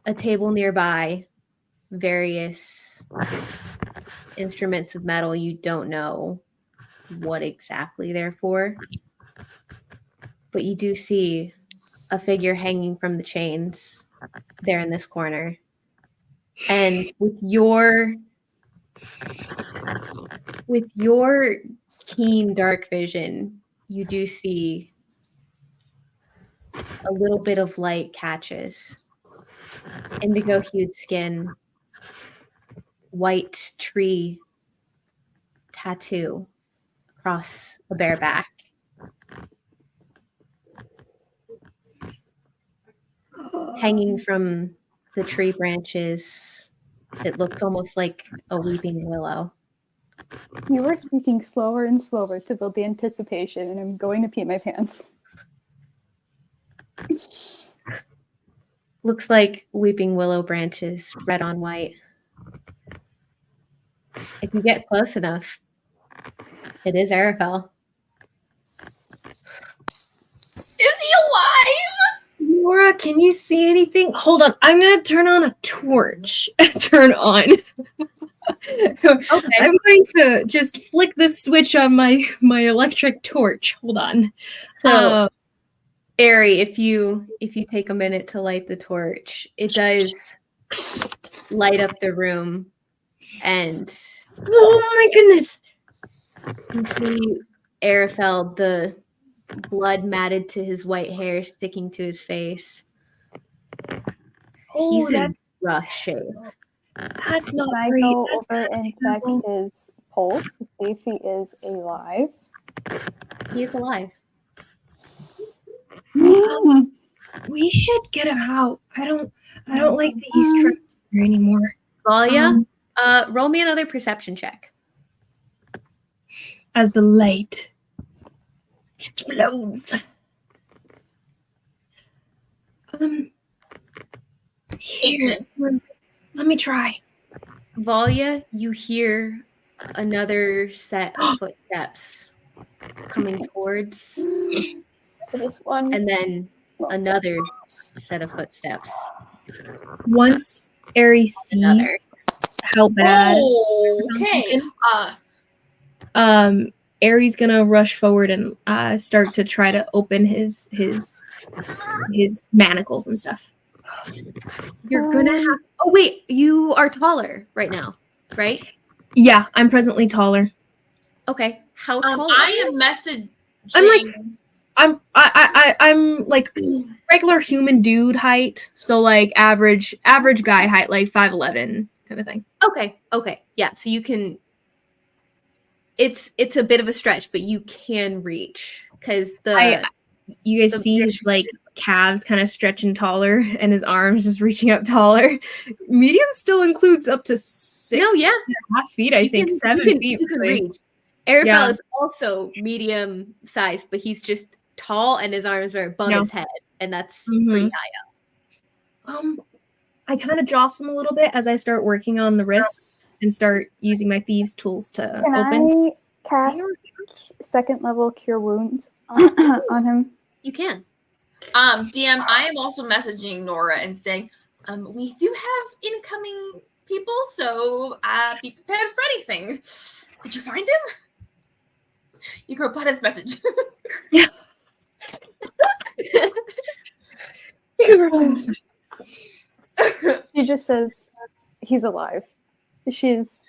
A table nearby, various instruments of metal. You don't know what exactly they're for, but you do see a figure hanging from the chains there in this corner. And with your keen dark vision, you do see a little bit of light catches. Indigo hued skin, white tree tattoo across a bare back. Hanging from the tree branches, it looks almost like a weeping willow. You were speaking slower and slower to build the anticipation, and I'm going to pee my pants. Looks like weeping willow branches, red on white. If you get close enough, it is Arafel. Is he alive? Nora, can you see anything? Hold on. I'm going to turn on a torch. Turn on. Okay. I'm going to just flick the switch on my electric torch. Hold on. So, Ari, if you take a minute to light the torch, it does light up the room, and oh my goodness. you see Arafel, the blood matted to his white hair sticking to his face. Oh, He's in that's rough shape. That's not Can I great. go That's over kinda and terrible. check his pulse to see if he is alive? He is alive. We should get him out. I don't like that he's trapped here anymore. Valia, roll me another perception check. As the light explodes. Here. 18. Let me try. Valia, you hear another set of footsteps coming towards, This one. and then another set of footsteps. Once Ari sees Another. how bad Okay. Ari's gonna rush forward and start to try to open his manacles and stuff. You're gonna have. Oh wait, you are taller right now, right? Yeah, I'm presently taller. Okay, how tall? I am messaging. I'm like regular human dude height, so like average guy height, like 5'11" kind of thing. Okay, yeah. So you can. It's a bit of a stretch, but you can reach because you guys see his like calves kind of stretching taller and his arms just reaching up taller. Medium still includes up to 6.5 feet, I think. 7 feet. You can reach. Arafel is also medium sized, but he's just tall and his arms are above his head, and that's pretty high up. I kind of jostle him a little bit as I start working on the wrists and start using my thieves' tools to Can open. I cast second level cure wounds on him? You can. DM, I am also messaging Nora and saying, we do have incoming people, so be prepared for anything. Did you find him? You can reply to this message. Yeah. You can reply to this message. She just says he's alive. She's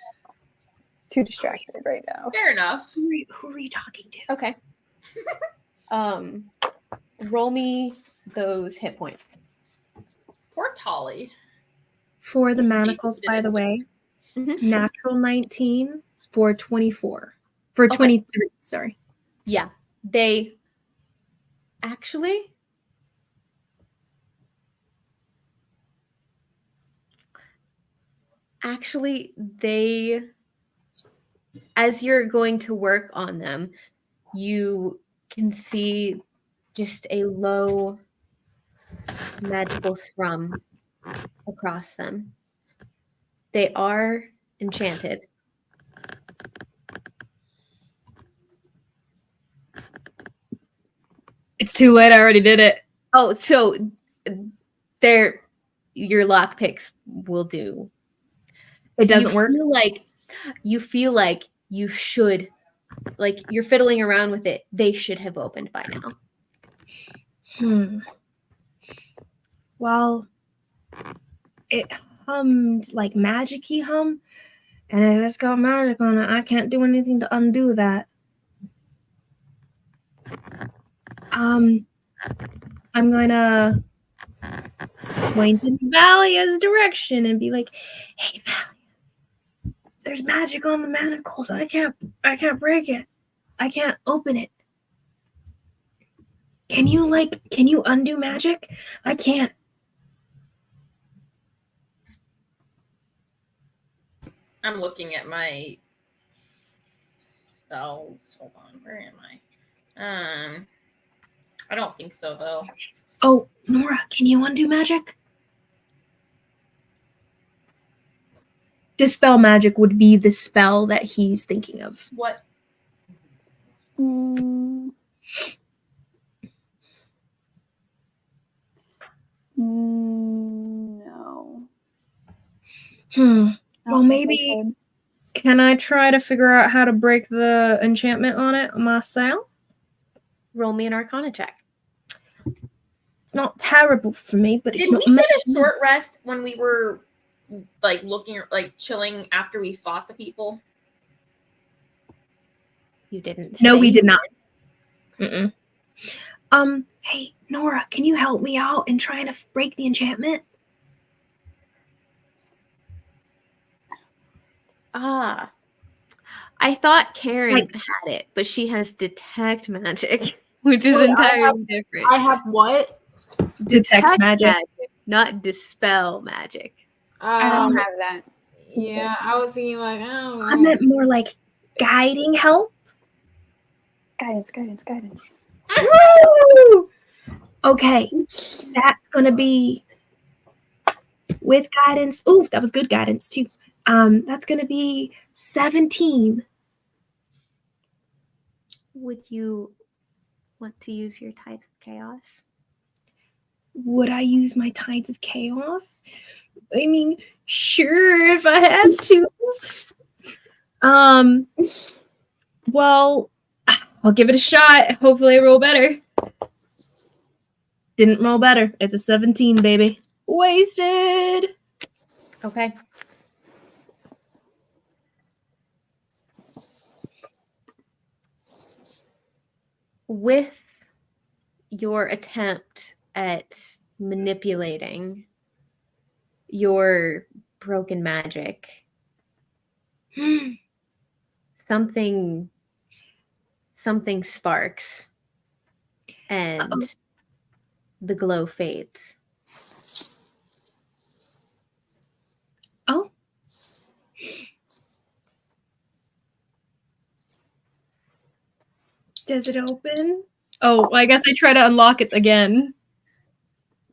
too distracted right now. Fair enough. Who are you talking to? Okay. Roll me those hit points. Poor Talli. For the It's manacles, by the way, Mhm. natural 19 for 24. For 23, sorry. Yeah, they actually. Actually, they, as you're going to work on them, you can see just a low magical thrum across them. They are enchanted. It's too late. I already did it. Oh, so they're your lockpicks will do. It doesn't work. You feel like you should, like you're fiddling around with it. They should have opened by now. Well, it hummed like magic-y hum, and if it's got magic on it, I can't do anything to undo that. I'm gonna point in Valia's direction and be like, "Hey, Valia, there's magic on the manacles. I can't break it. I can't open it. Can you undo magic? I can't." I'm looking at my spells. Hold on, where am I? I don't think so though. Oh, Nora, can you undo magic? Dispel magic would be the spell that he's thinking of. What? No. Well, maybe can I try to figure out how to break the enchantment on it myself? Roll me an Arcana check. It's not terrible for me, but it's Did not. we get a short rest when we were like looking, like chilling after we fought the people? You didn't. No, say we did you not. Mm-mm. Hey, Nora, can you help me out in trying to break the enchantment? Ah, I thought Karen had it, but she has detect magic, which is entirely different. I have what? Detect magic, not dispel magic. I don't have that. Yeah, I was thinking like, I don't know. I meant more like guiding help. Guidance. Woo! Okay, that's gonna be with guidance. Ooh, that was good guidance too. That's gonna be 17. Would you want to use your Tides of Chaos? Would I use my Tides of Chaos? I mean, sure, if I had to. Well, I'll give it a shot. Hopefully I roll better. Didn't roll better. It's a 17, baby. Wasted. Okay. With your attempt at manipulating your broken magic, something sparks and the glow fades. Oh. Does it open? Oh, I guess I try to unlock it again.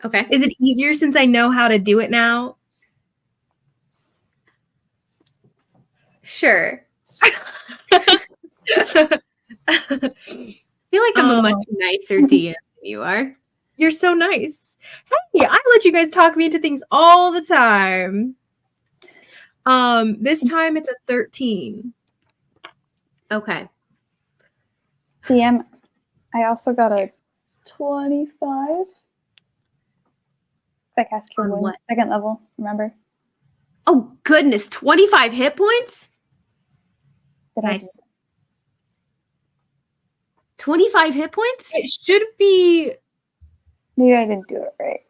Okay. Is it easier since I know how to do it now? Sure. I feel like I'm a much nicer DM than you are. You're so nice. Hey, I let you guys talk me into things all the time. This time it's a 13. Okay. DM, I also got a 25. I cast Cure On Wounds, what? 2nd level, remember? Oh, goodness. 25 hit points? Did I Nice. 25 hit points? It should be Maybe I didn't do it right.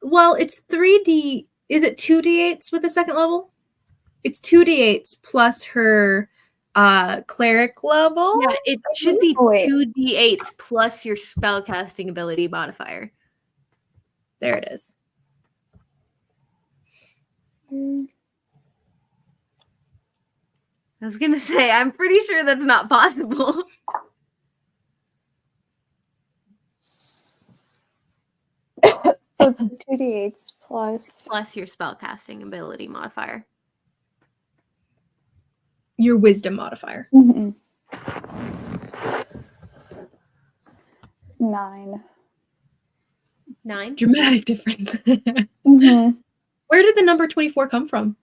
well, it's 3D. Is it 2d8s with the second level? It's 2d8s plus her cleric level. Yeah, it should be Oh, wait. 2d8s plus your spellcasting ability modifier. There it is. I was gonna say, I'm pretty sure that's not possible. So it's 2d8s plus. Plus your spellcasting ability modifier. Your wisdom modifier. Mhm. 9. 9. Dramatic difference. Mm-hmm. Where did the number 24 come from?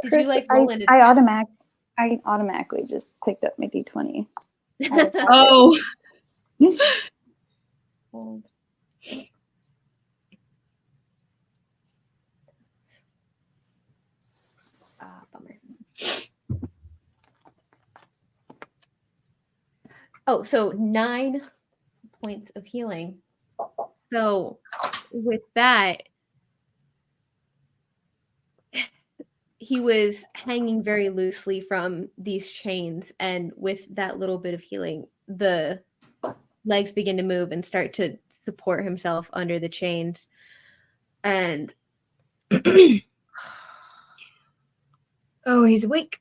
Did you like roll into I automatically just picked up my d20. Oh. Bummer. Oh, so 9 points of healing. So with that, he was hanging very loosely from these chains, and with that little bit of healing, the legs begin to move and start to support himself under the chains. And Oh, he's awake.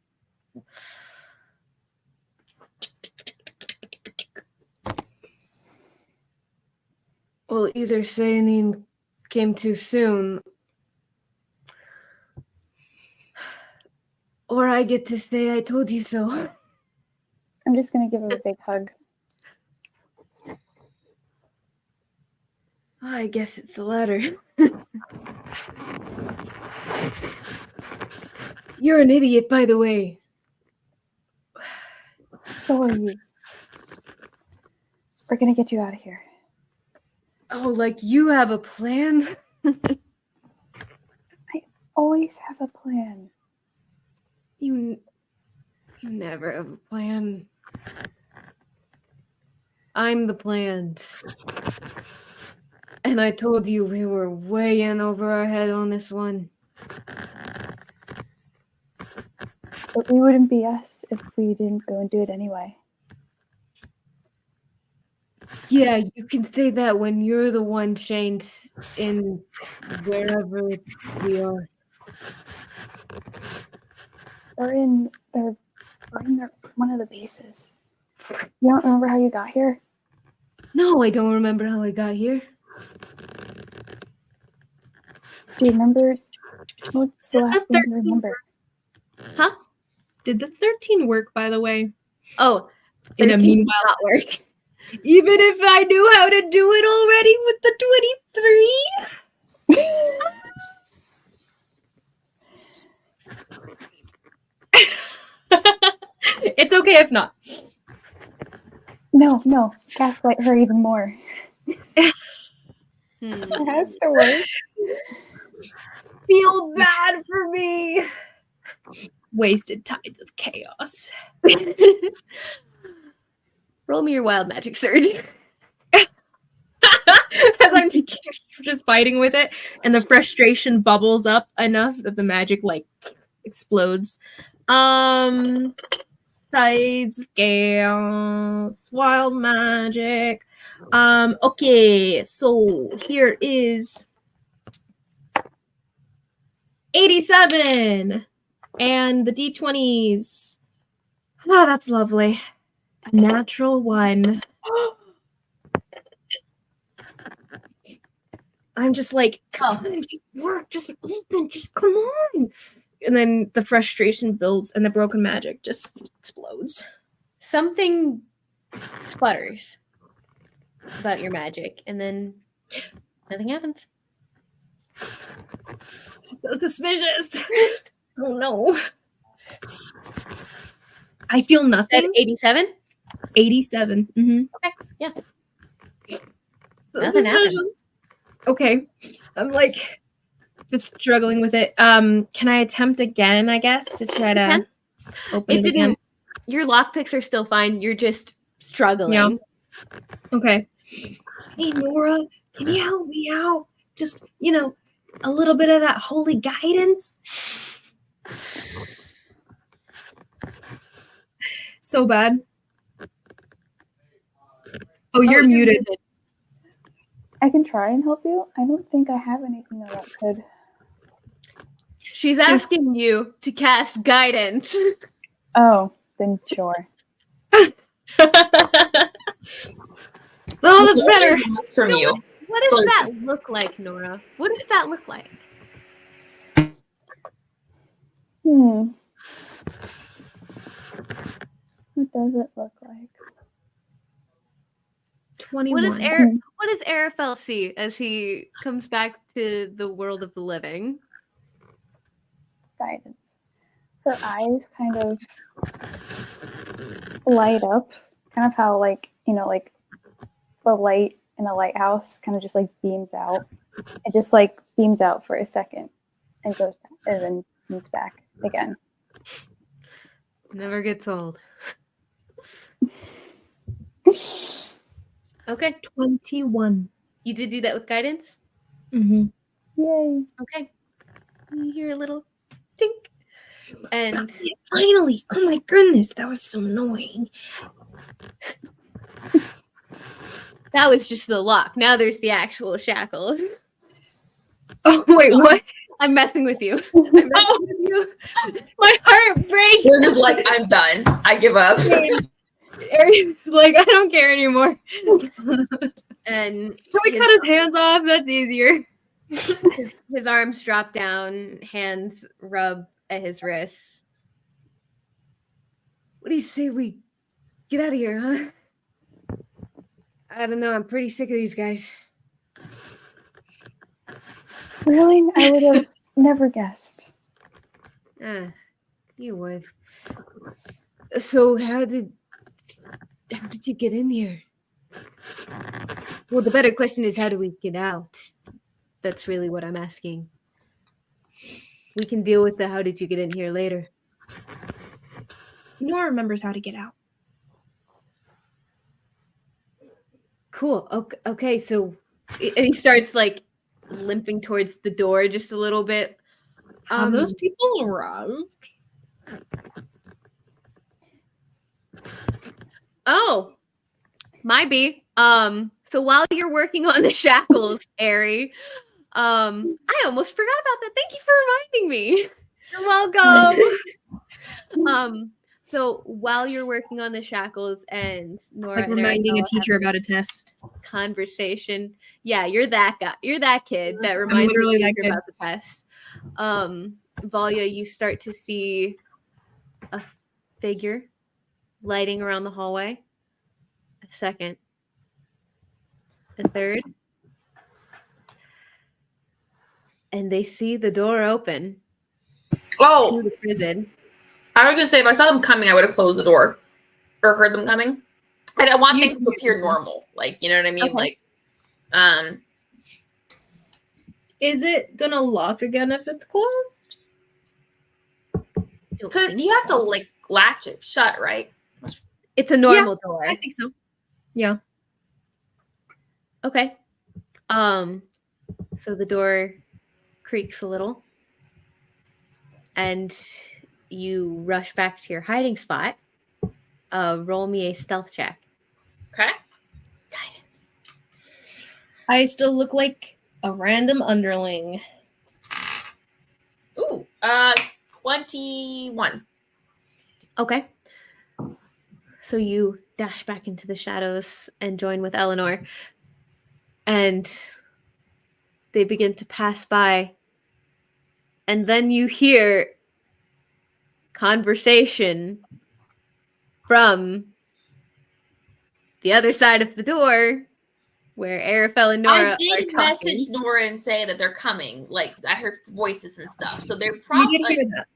well, either Sanin came too soon, or I get to say I told you so. I'm just gonna give him a big hug. I guess it's the latter. You're an idiot, by the way. So are you. We're gonna get you out of here. Oh, like you have a plan? Always have a plan. You never have a plan. I'm the plans. And I told you we were way in over our head on this one. But we wouldn't be us if we didn't go and do it anyway. Yeah, you can say that when you're the one chained in wherever we are. We're in one of the bases. You don't remember how you got here? No, I don't remember how I got here. Do you remember? What's the Does last the thing you remember? Huh? Did the 13 work, by the way? Oh, In a 13 did meanwhile, not work. even if I knew how to do it already with the 23? It's okay if not. No. Gaslight her even more. It has to work. Feel bad for me. Wasted tides of chaos. Roll me your wild magic surge. As I'm just fighting with it, and the frustration bubbles up enough that the magic like explodes. Tides of chaos, wild magic. Okay, so here is 87 and the d20s. Oh, that's lovely. A natural 1. I'm just like, come on, just work, just open, just come on. And then the frustration builds and the broken magic just explodes. Something sputters about your magic, and then nothing happens. So suspicious. Oh no. I feel Said nothing. 87? 87. Mm-hmm. Okay, yeah. So Nothing happens. suspicious. Okay. I'm like just struggling with it. Can I attempt again, I guess, to try to open it again? Your lockpicks are still fine. You're just struggling. Yeah. Okay. Hey, Nora, can you help me out? Just, a little bit of that holy guidance. So bad. Oh, you're muted. I can try and help you. I don't think I have anything that could. She's asking you to cast guidance. Oh, then sure. Oh, that's better. From you. What does that look like, Nora? What does that look like? What does it look like? 21. What does Arafel see as he comes back to the world of the living? Guidance. Her eyes kind of light up, kind of how like the light in a lighthouse kind of just like beams out. It just like beams out for a second and goes back, and then beams back again. Never gets old. Okay. 21. You did do that with guidance? Mm-hmm. Yay. Okay. You hear a little tink. And finally. Oh my goodness, that was so annoying. that was just the lock. Now there's the actual shackles. Oh, wait, what? I'm messing with you. I'm messing with you. My heart breaks. You're just like, I'm done. I give up. Aries like, I don't care anymore. And can we cut his hands off? That's easier. His arms drop down, hands rub at his wrists. What do you say we get out of here, huh? I don't know. I'm pretty sick of these guys. Really? I would have never guessed. You would. So how did you get in here? Well, the better question is, how do we get out? That's really what I'm asking. We can deal with the how did you get in here later. Nora remembers how to get out. Cool. Okay, so and he starts like limping towards the door just a little bit. Have those people arrived? Oh, might be. So while you're working on the shackles, Ari, I almost forgot about that. Thank you for reminding me. You're welcome. So while you're working on the shackles and Nora Like and reminding a Arabella teacher have about a test. conversation. Yeah, you're that guy. You're that kid that reminds the teacher about the test. Valya, you start to see a figure lighting around the hallway. A second. A third. And they see the door open to the prison. I was gonna say, if I saw them coming, I would have closed the door or heard them coming. And I want things to appear normal, like, you know what I mean? Okay. Like, is it gonna lock again if it's closed? because you have to like latch it shut, right? It's a normal door. I think so. Yeah. Okay. So the door creaks a little, and you rush back to your hiding spot. Roll me a stealth check. Okay. Guidance. I still look like a random underling. Ooh, 21. Okay. So you dash back into the shadows and join with Eleanor, and they begin to pass by, and then you hear conversation from the other side of the door where Arafel and Nora I did are message talking. Nora and say that they're coming. Like, I heard voices and stuff. So they're You probably did hear that.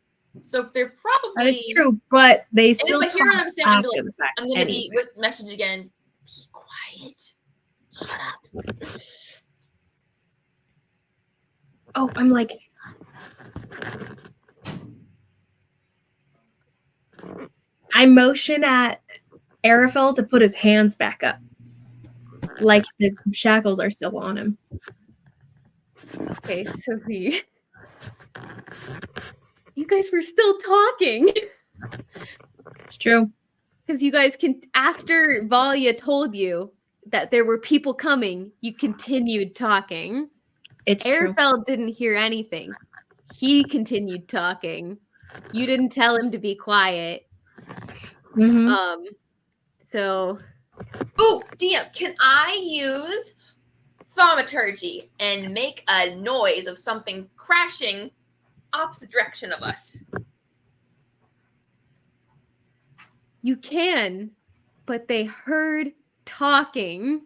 So they're probably That is true, but they And still if I hear what I'm saying, I'm gonna after the fact. I'm gonna anyway. be with message again. Be quiet. Shut up. Oh, I'm like, I motion at Arafel to put his hands back up, like the shackles are still on him. Okay, so you guys were still talking. It's true. Because you guys can, after Valia told you that there were people coming, you continued talking. It's true. Arafel didn't hear anything. He continued talking. You didn't tell him to be quiet. Mhm. So Ooh, DM, can I use thaumaturgy and make a noise of something crashing opposite direction of us? you can, but they heard talking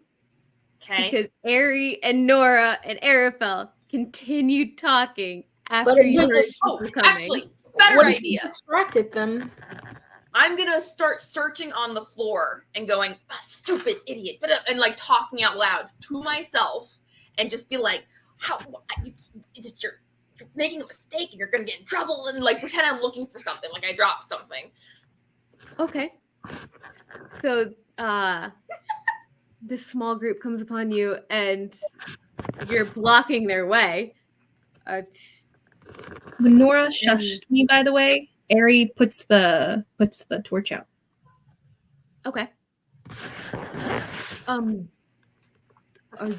Okay. because Ari and Nora and Arafel continued talking after But you it heard just- people coming. Actually, better What if you idea. distracted them? I'm gonna start searching on the floor and going, stupid idiot, and like talking out loud to myself and just be like, is it you're making a mistake and you're gonna get in trouble, and like pretend I'm looking for something, like I dropped something. Okay. So this small group comes upon you and you're blocking their way. When Nora shushed me, by the way, Ari puts the torch out. Okay. Are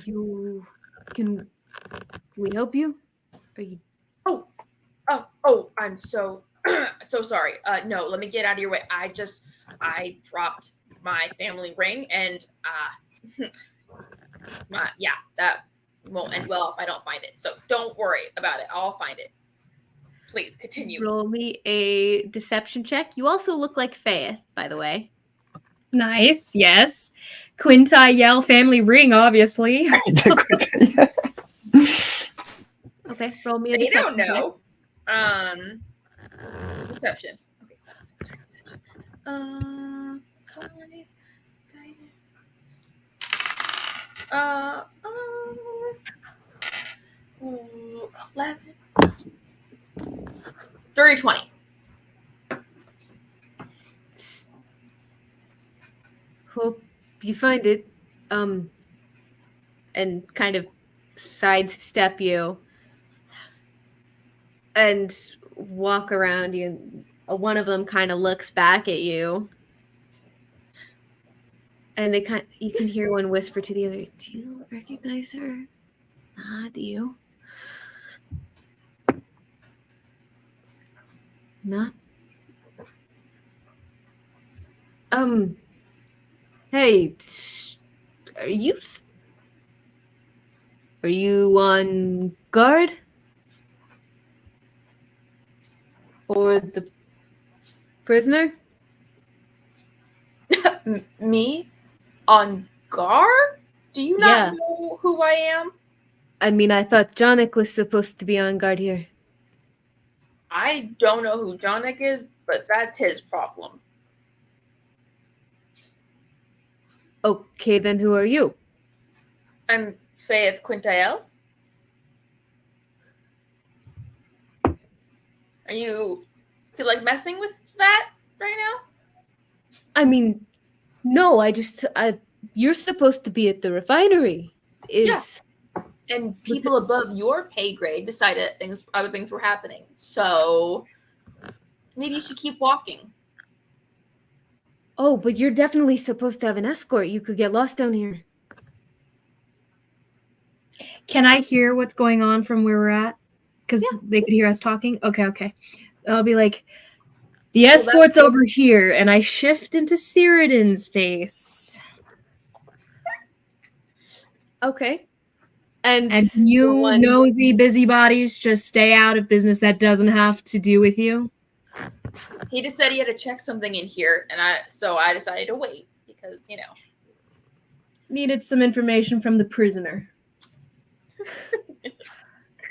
you? Can we help you? Are you? Oh, I'm so so sorry. No, let me get out of your way. I dropped my family ring, and that won't end well if I don't find it. So don't worry about it. I'll find it. Please continue. Roll me a deception check. You also look like Faith, by the way. Nice, yes. Quinti Yell family ring, obviously. Okay, roll me a They deception don't know. Deception. Okay. Deception. Uh, 11. Dirty 20. Hope you find it. And kind of sidestep you and walk around you. One of them kind of looks back at you. And you can hear one whisper to the other, do you recognize her? Do you? Not? Hey, are you on guard? Or the prisoner? Me? On guard? Do you not Yeah. know who I am? I mean, I thought Jonik was supposed to be on guard here. I don't know who Jonik is, but that's his problem. Okay, then who are you? I'm Faith Quintael. Are you feel like messing with that right now? I mean, no, you're supposed to be at the refinery. And people above your pay grade decided other things were happening. So maybe you should keep walking. Oh, but you're definitely supposed to have an escort. You could get lost down here. Can I hear what's going on from where we're at? Because they could hear us talking? Okay. I'll be like, the escort's over here, and I shift into Cyrodian's face. Okay. And you nosy busybodies just stay out of business that doesn't have to do with you. He just said he had to check something in here, and I decided to wait because, Needed some information from the prisoner.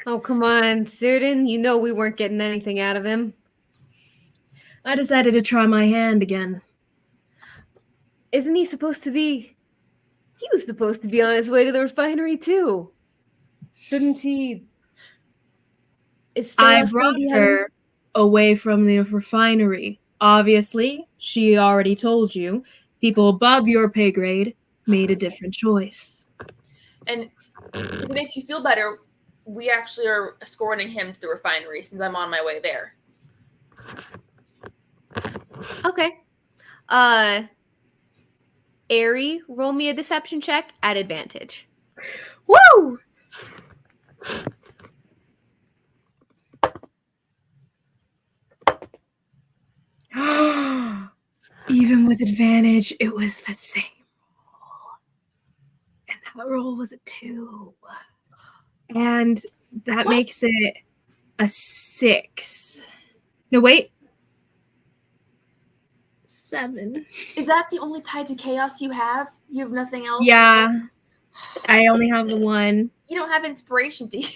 Oh, come on, Cyrodian. You know we weren't getting anything out of him. I decided to try my hand again. Isn't he supposed to be... He was supposed to be on his way to the refinery, too. Shouldn't he... I brought her away from the refinery. Obviously, she already told you. People above your pay grade made a different choice. And if it makes you feel better, we actually are escorting him to the refinery since I'm on my way there. Okay. Ari, roll me a deception check at advantage. Woo! Even with advantage, it was the same roll. And that roll was a 2. And that makes it a 6. No, wait. 7. Is that the only tie to chaos you have? You have nothing else? Yeah. I only have the 1. You don't have inspiration, do you?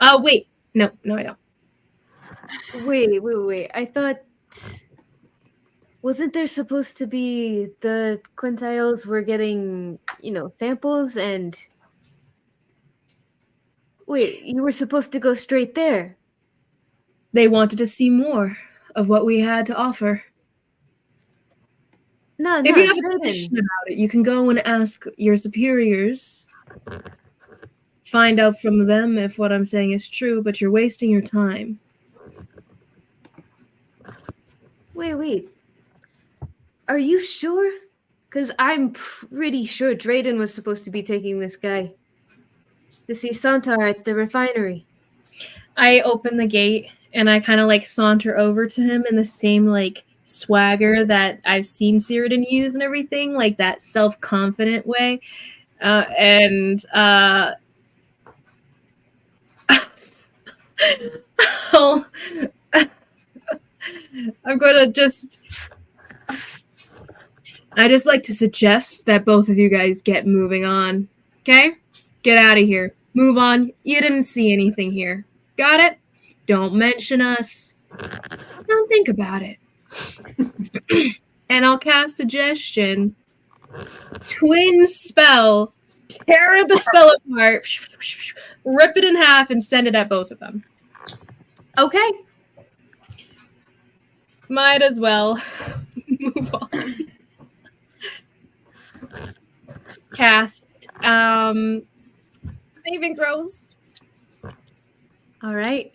Oh, wait. No, I don't. Wait. I thought... Wasn't there supposed to be the quintiles were getting, samples and... Wait, you were supposed to go straight there. They wanted to see more of what we had to offer. No, If you have a Drayden. question about it, you can go and ask your superiors. Find out from them if what I'm saying is true, but you're wasting your time. Wait. Are you sure? Because I'm pretty sure Drayden was supposed to be taking this guy to see Santar at the refinery. I open the gate and I kind of like saunter over to him in the same like swagger that I've seen Cyrodiil use and everything, like that self-confident way. And I'm going to I just like to suggest that both of you guys get moving on. Okay? Get out of here. Move on. You didn't see anything here. Got it? Don't mention us. Don't think about it. And I'll cast suggestion. Twin spell. Tear the spell apart. Rip it in half and send it at both of them. Okay. Might as well. Move on. Cast saving throws. All right.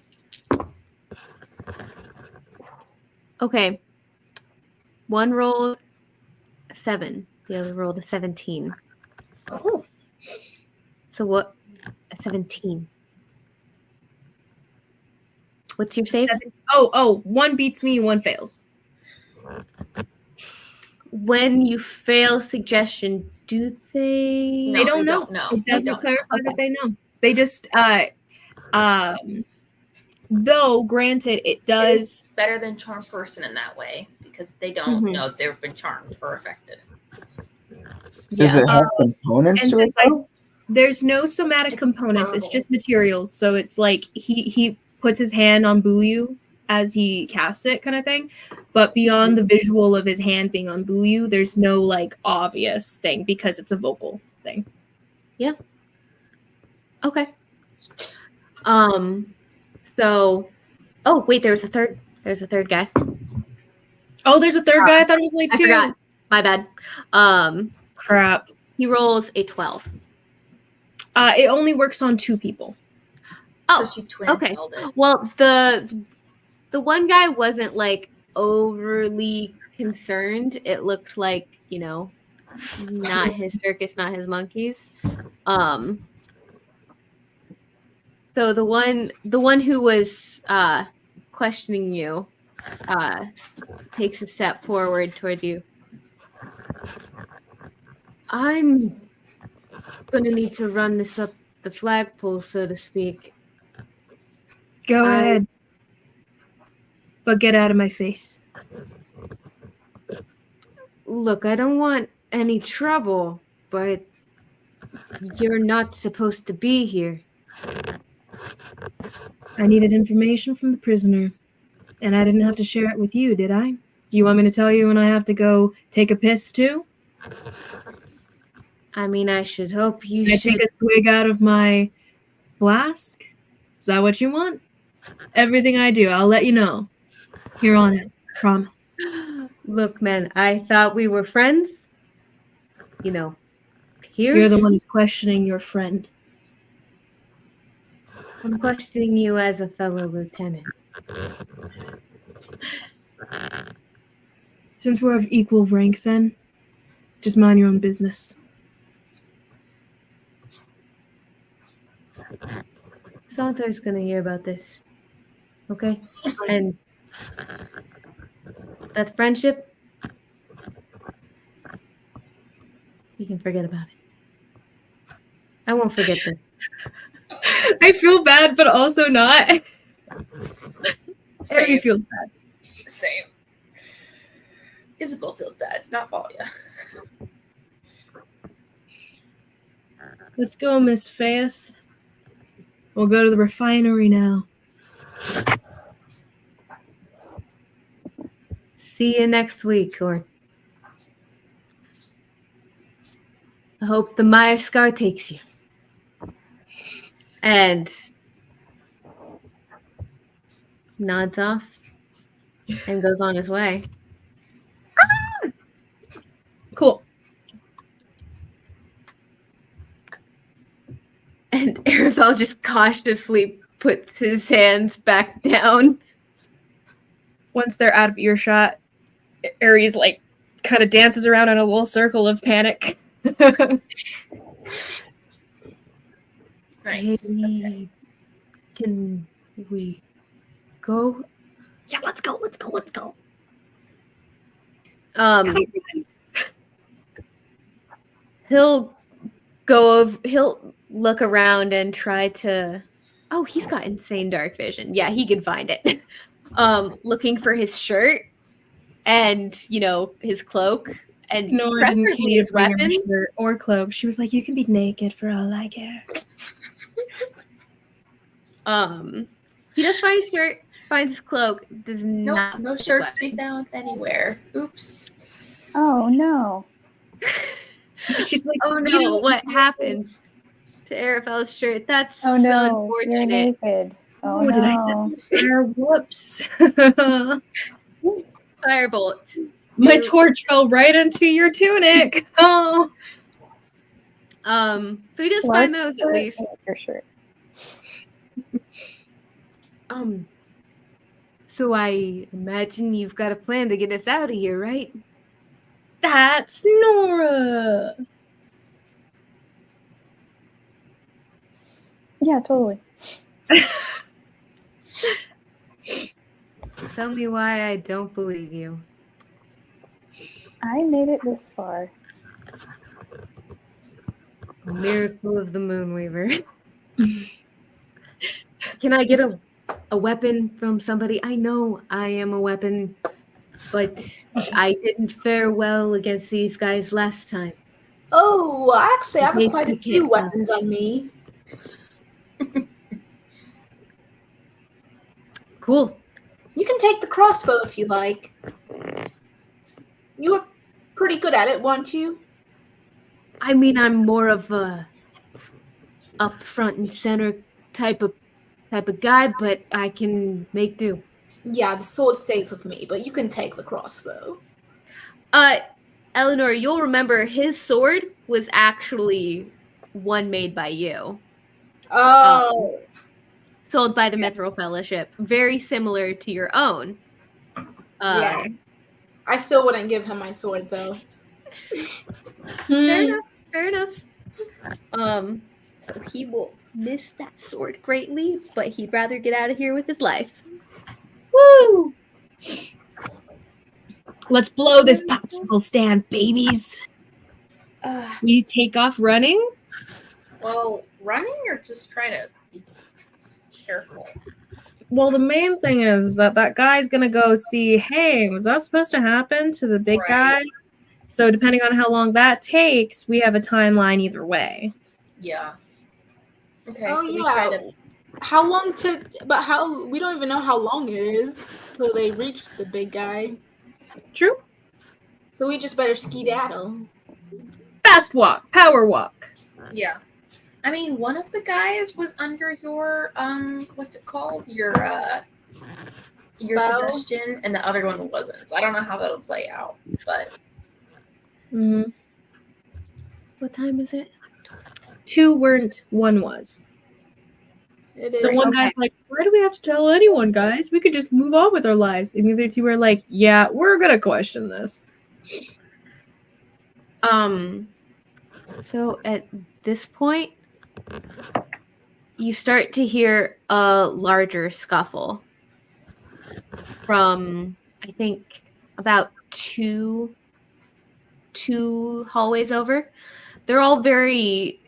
Okay. One rolled a 7. The other rolled a 17. Cool. So what? A 17. What's your save? One beats me, one fails. When you fail suggestion, do they? No, They don't know. know. It doesn't don't. clarify that they know. They just though granted it does It's better than charm person in that way because they don't know they've been charmed or affected. Does it have components and to it? since there's no somatic components, it's just materials. So it's like he puts his hand on Buyu as he casts it kind of thing. But beyond the visual of his hand being on Buyu, there's no like obvious thing because it's a vocal thing. Yeah. Okay. So wait, there's a third guy. Oh, there's a third guy? I thought it was only 2. I forgot. My bad. Crap. He rolls a 12. It only works on 2 people. Oh, So she twin okay. spelled it. Well, the one guy wasn't like overly concerned. It looked like, not his circus, not his monkeys. So the one who was questioning you takes a step forward towards you. I'm gonna need to run this up the flagpole, so to speak. Go ahead. But get out of my face. Look, I don't want any trouble, but you're not supposed to be here. I needed information from the prisoner, and I didn't have to share it with you, did I? Do you want me to tell you when I have to go take a piss too? I mean, I should hope you Can I should. take a swig out of my flask? Is that what you want? Everything I do, I'll let you know. Here on it. Promise. Look, man, I thought we were friends. You know, You're peers. the one who's questioning your friend. I'm questioning you as a fellow lieutenant. Since we're of equal rank, then, just mind your own business. Saunter's gonna hear about this. Okay? And that's friendship. You can forget about it. I won't forget this. I feel bad, but also not. Everybody Same. feels bad. Same. Isabel feels bad, not Valia. Let's go, Miss Faith. We'll go to the refinery now. See you next week, or I hope the Meyer Scar takes you. And nods off and goes on his way. Cool. And Arabelle just cautiously puts his hands back down. Once they're out of earshot, Aries like kind of dances around in a little circle of panic. Nice. Hey, Okay. can we go? Yeah, let's go. He'll go over. He'll look around and try to. Oh, he's got insane dark vision. Yeah, he can find it. Looking for his shirt and his cloak and Nora didn't preferably his bring her weapons. shirt or cloak. She was like, "You can be naked for all I care." He does find his shirt, finds his cloak. Does not. No find his shirts weapon. be found anywhere. Oops. Oh no. She's like, Oh "You no! know What happens to Arabelle's shirt? That's Oh so no. You're unfortunate. naked. Oh What no. did I say? Whoops. Firebolt. My You- torch fell right into your tunic. Oh. So he does Large find those at shirt least. and your shirt. So I imagine you've got a plan to get us out of here, right? That's Nora. Yeah, totally. Tell me why I don't believe you. I made it this far. A miracle of the Moonweaver. Can I get a weapon from somebody? I know I am a weapon, but I didn't fare well against these guys last time. Oh, well, actually, I In have case quite a you few can't tell. weapons on me. Cool. You can take the crossbow if you like. You were pretty good at it, weren't you? I mean, I'm more of a up front and center type of guy, but I can make do. Yeah, the sword stays with me, but you can take the crossbow. Eleanor, you'll remember his sword was actually one made by you. Oh, Sold by the Mithril Fellowship. Very similar to your own. yeah. I still wouldn't give him my sword, though. Fair enough. So he will miss that sword greatly, but he'd rather get out of here with his life. Woo! Let's blow this popsicle stand, babies. We take off running? Well, running or just trying to be careful? Well, the main thing is that guy's gonna go see, hey, was that supposed to happen to the big guy? So depending on how long that takes, we have a timeline either way. Yeah. Okay, Oh, so we yeah. try to... How long we don't even know how long it is till they reach the big guy. True. So we just better skedaddle. Fast walk, power walk. Yeah. I mean, one of the guys was under your what's it called? Your Spell? suggestion, and the other one wasn't. So I don't know how that'll play out. But Mhm. What time is it? 2 weren't, 1 was. It So is. one Okay. guy's like, why do we have to tell anyone, guys? We could just move on with our lives. And the other 2 are like, yeah, we're gonna question this. So at this point, you start to hear a larger scuffle from, I think, about two hallways over. They're all very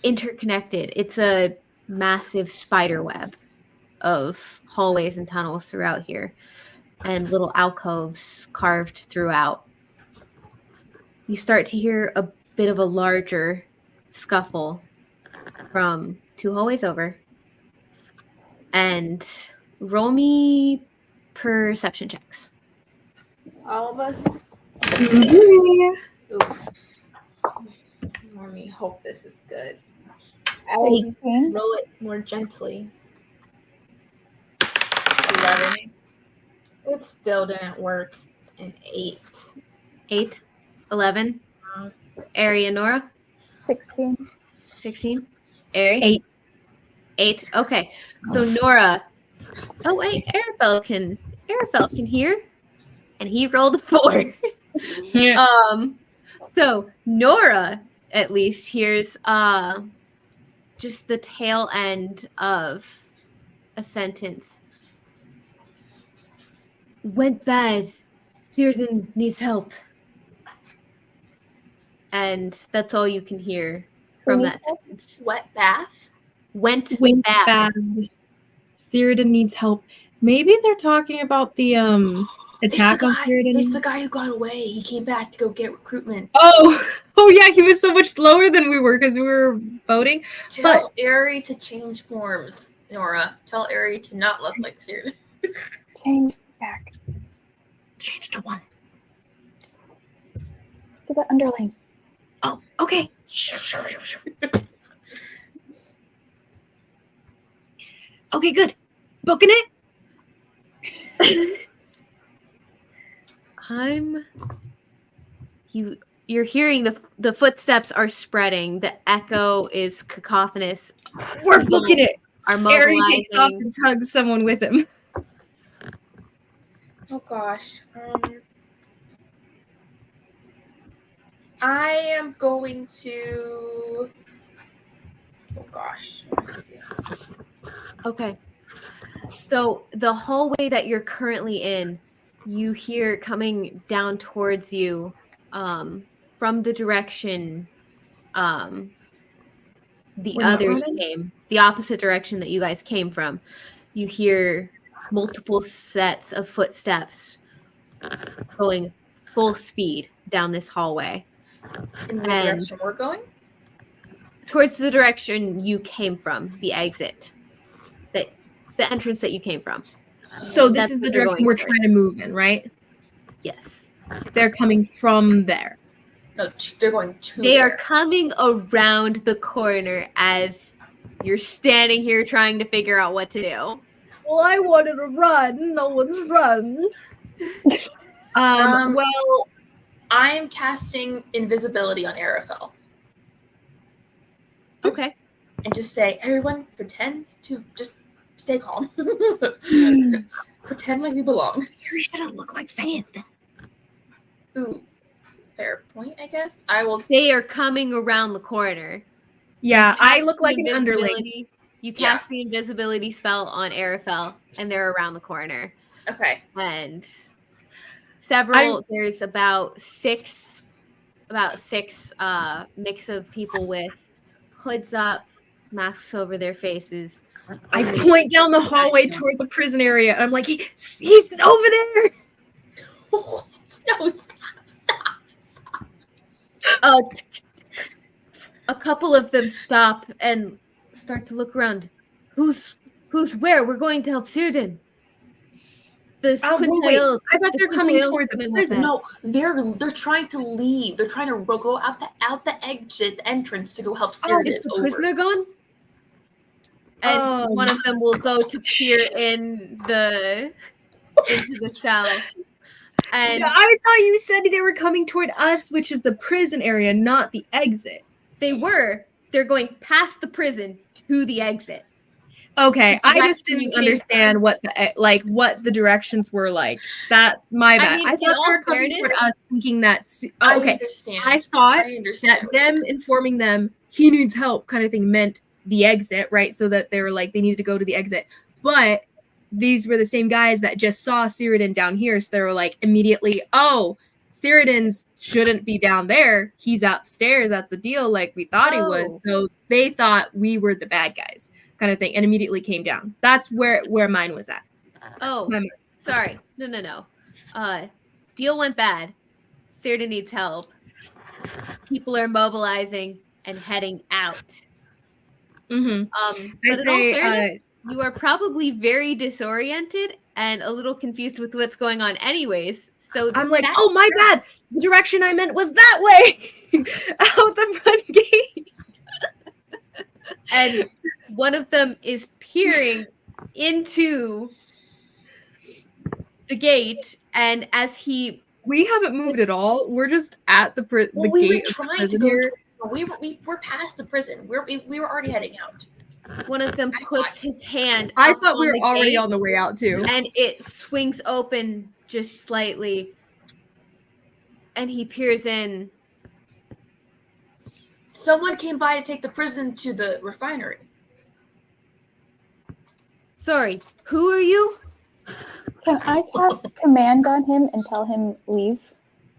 interconnected. It's a massive spider web of hallways and tunnels throughout here, and little alcoves carved throughout. You start to hear a bit of a larger scuffle from 2 hallways over. And roll me perception checks. All of us. Mhm. oof. Let me hope this is good. I will 18. roll it more gently. 11. It still didn't work. An 8. 8, 11. Ari and Nora, 16. 16. Ari, 8. 8. Okay. So Nora. Oh wait, Arabelle can hear, and he rolled a 4. Yeah. So Nora at least hears just the tail end of a sentence. Went bad. Fearden needs help. And that's all you can hear from that sentence. Wet bath. Went Bad. bad. Cyrodiil needs help. Maybe they're talking about the attack on Cyrodiil. It's the guy who got away. He came back to go get recruitment. Oh yeah, he was so much slower than we were because we were voting. Tell Ari to change forms, Nora. Tell Ari to not look like Cyrodiil. Change back Change to 1. to the underling. Oh, okay. Okay, good. Booking it. You're hearing the footsteps are spreading. The echo is cacophonous. We're booking it. Are Ari takes off mobilizing. and tugs someone with him. Oh gosh. I am going to. Oh gosh. Okay. So the hallway that you're currently in, you hear coming down towards you from the direction the We're not others running? came, the opposite direction that you guys came from. You hear multiple sets of footsteps going full speed down this hallway In the And- direction we're going? towards the direction you came from, the exit, the entrance that you came from. So this That's is the what they're direction going we're for. trying to move in, right? Yes. They're coming from there. No, they're going to. They are there. coming around the corner as you're standing here trying to figure out what to do. Well, I wanted to run. No one's run. Well, I am casting invisibility on Arafel. Okay. And just say, everyone, pretend to just stay calm. Pretend like you belong. You shouldn't look like Fan. Ooh, fair point, I guess. I will. They are coming around the corner. Yeah, You I cast look the like an underling. invisibility- You cast the invisibility spell on Arafel, and they're around the corner. Okay. And there's about six mix of people with hoods up, masks over their faces. I point down the hallway toward the prison area. And I'm like, he's over there. No, stop. A couple of them stop and start to look around. Who's where? We're going to help Cyrodiil. The wait, quintiles. I thought they're coming quintiles toward the coming with prison. that. No, they're trying to leave. They're trying to go out the exit entrance to go help Is Cyrodiil the over. prisoner gone? And one of them will go to peer into the cell. And I thought you said they were coming toward us, which is the prison area, not the exit. they're going past the prison to the exit. Okay, I just Direction you didn't came understand from. what the directions were like. That my bad. mean, I in thought they all were coming toward fairness- us, thinking that. I Okay, understand. I thought I understand. that them informing them he needs help, kind of thing, meant the exit, right? So that they were like they needed to go to the exit, but these were the same guys that just saw Cyrodiil down here, so they were like immediately, oh, Cyrodiil shouldn't be down there. He's upstairs at the deal like we thought he was. Oh. So they thought we were the bad guys, kind of thing, and immediately came down. That's where mine was at. Oh, My- sorry. No. Deal went bad. Cyrodiil needs help. People are mobilizing and heading out. Mm-hmm. But I in all say, fairness, you are probably very disoriented and a little confused with what's going on anyways. So I'm like, that's oh, my bad. The direction I meant was that way. Out the front gate. And one of them is peering into the gate, and as he We haven't moved at all. We're just at the we gate were of the trying to prison go. here. We were past the prison. We were already heading out. one of them puts his hand I up thought we on were the already gate, on the way out too. and it swings open just slightly, and he peers in. Someone came by to take the prison to the refinery. Sorry, who are you? Can I cast command on him and tell him leave?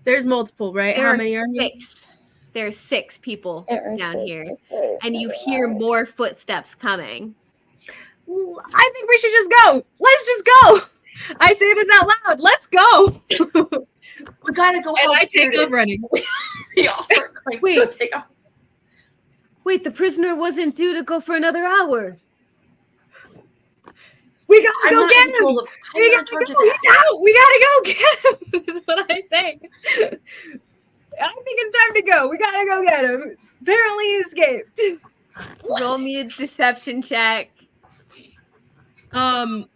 There's multiple, right? There How are many are you? 6. There are 6 people There are down 6. here, and you hear more footsteps coming. I think we should just go. Let's just go. I say this out loud. Let's go. We gotta go And help I take Cyrodiil. off running. We all start going. Wait. Take off. Wait, the prisoner wasn't due to go for another hour. We gotta I'm go not get in him. control of. I'm We not in gotta charge go. of that. He's out. We gotta go get him. Is what I say. I think it's time to go. We gotta go get him. Apparently he escaped. Roll me a deception check. At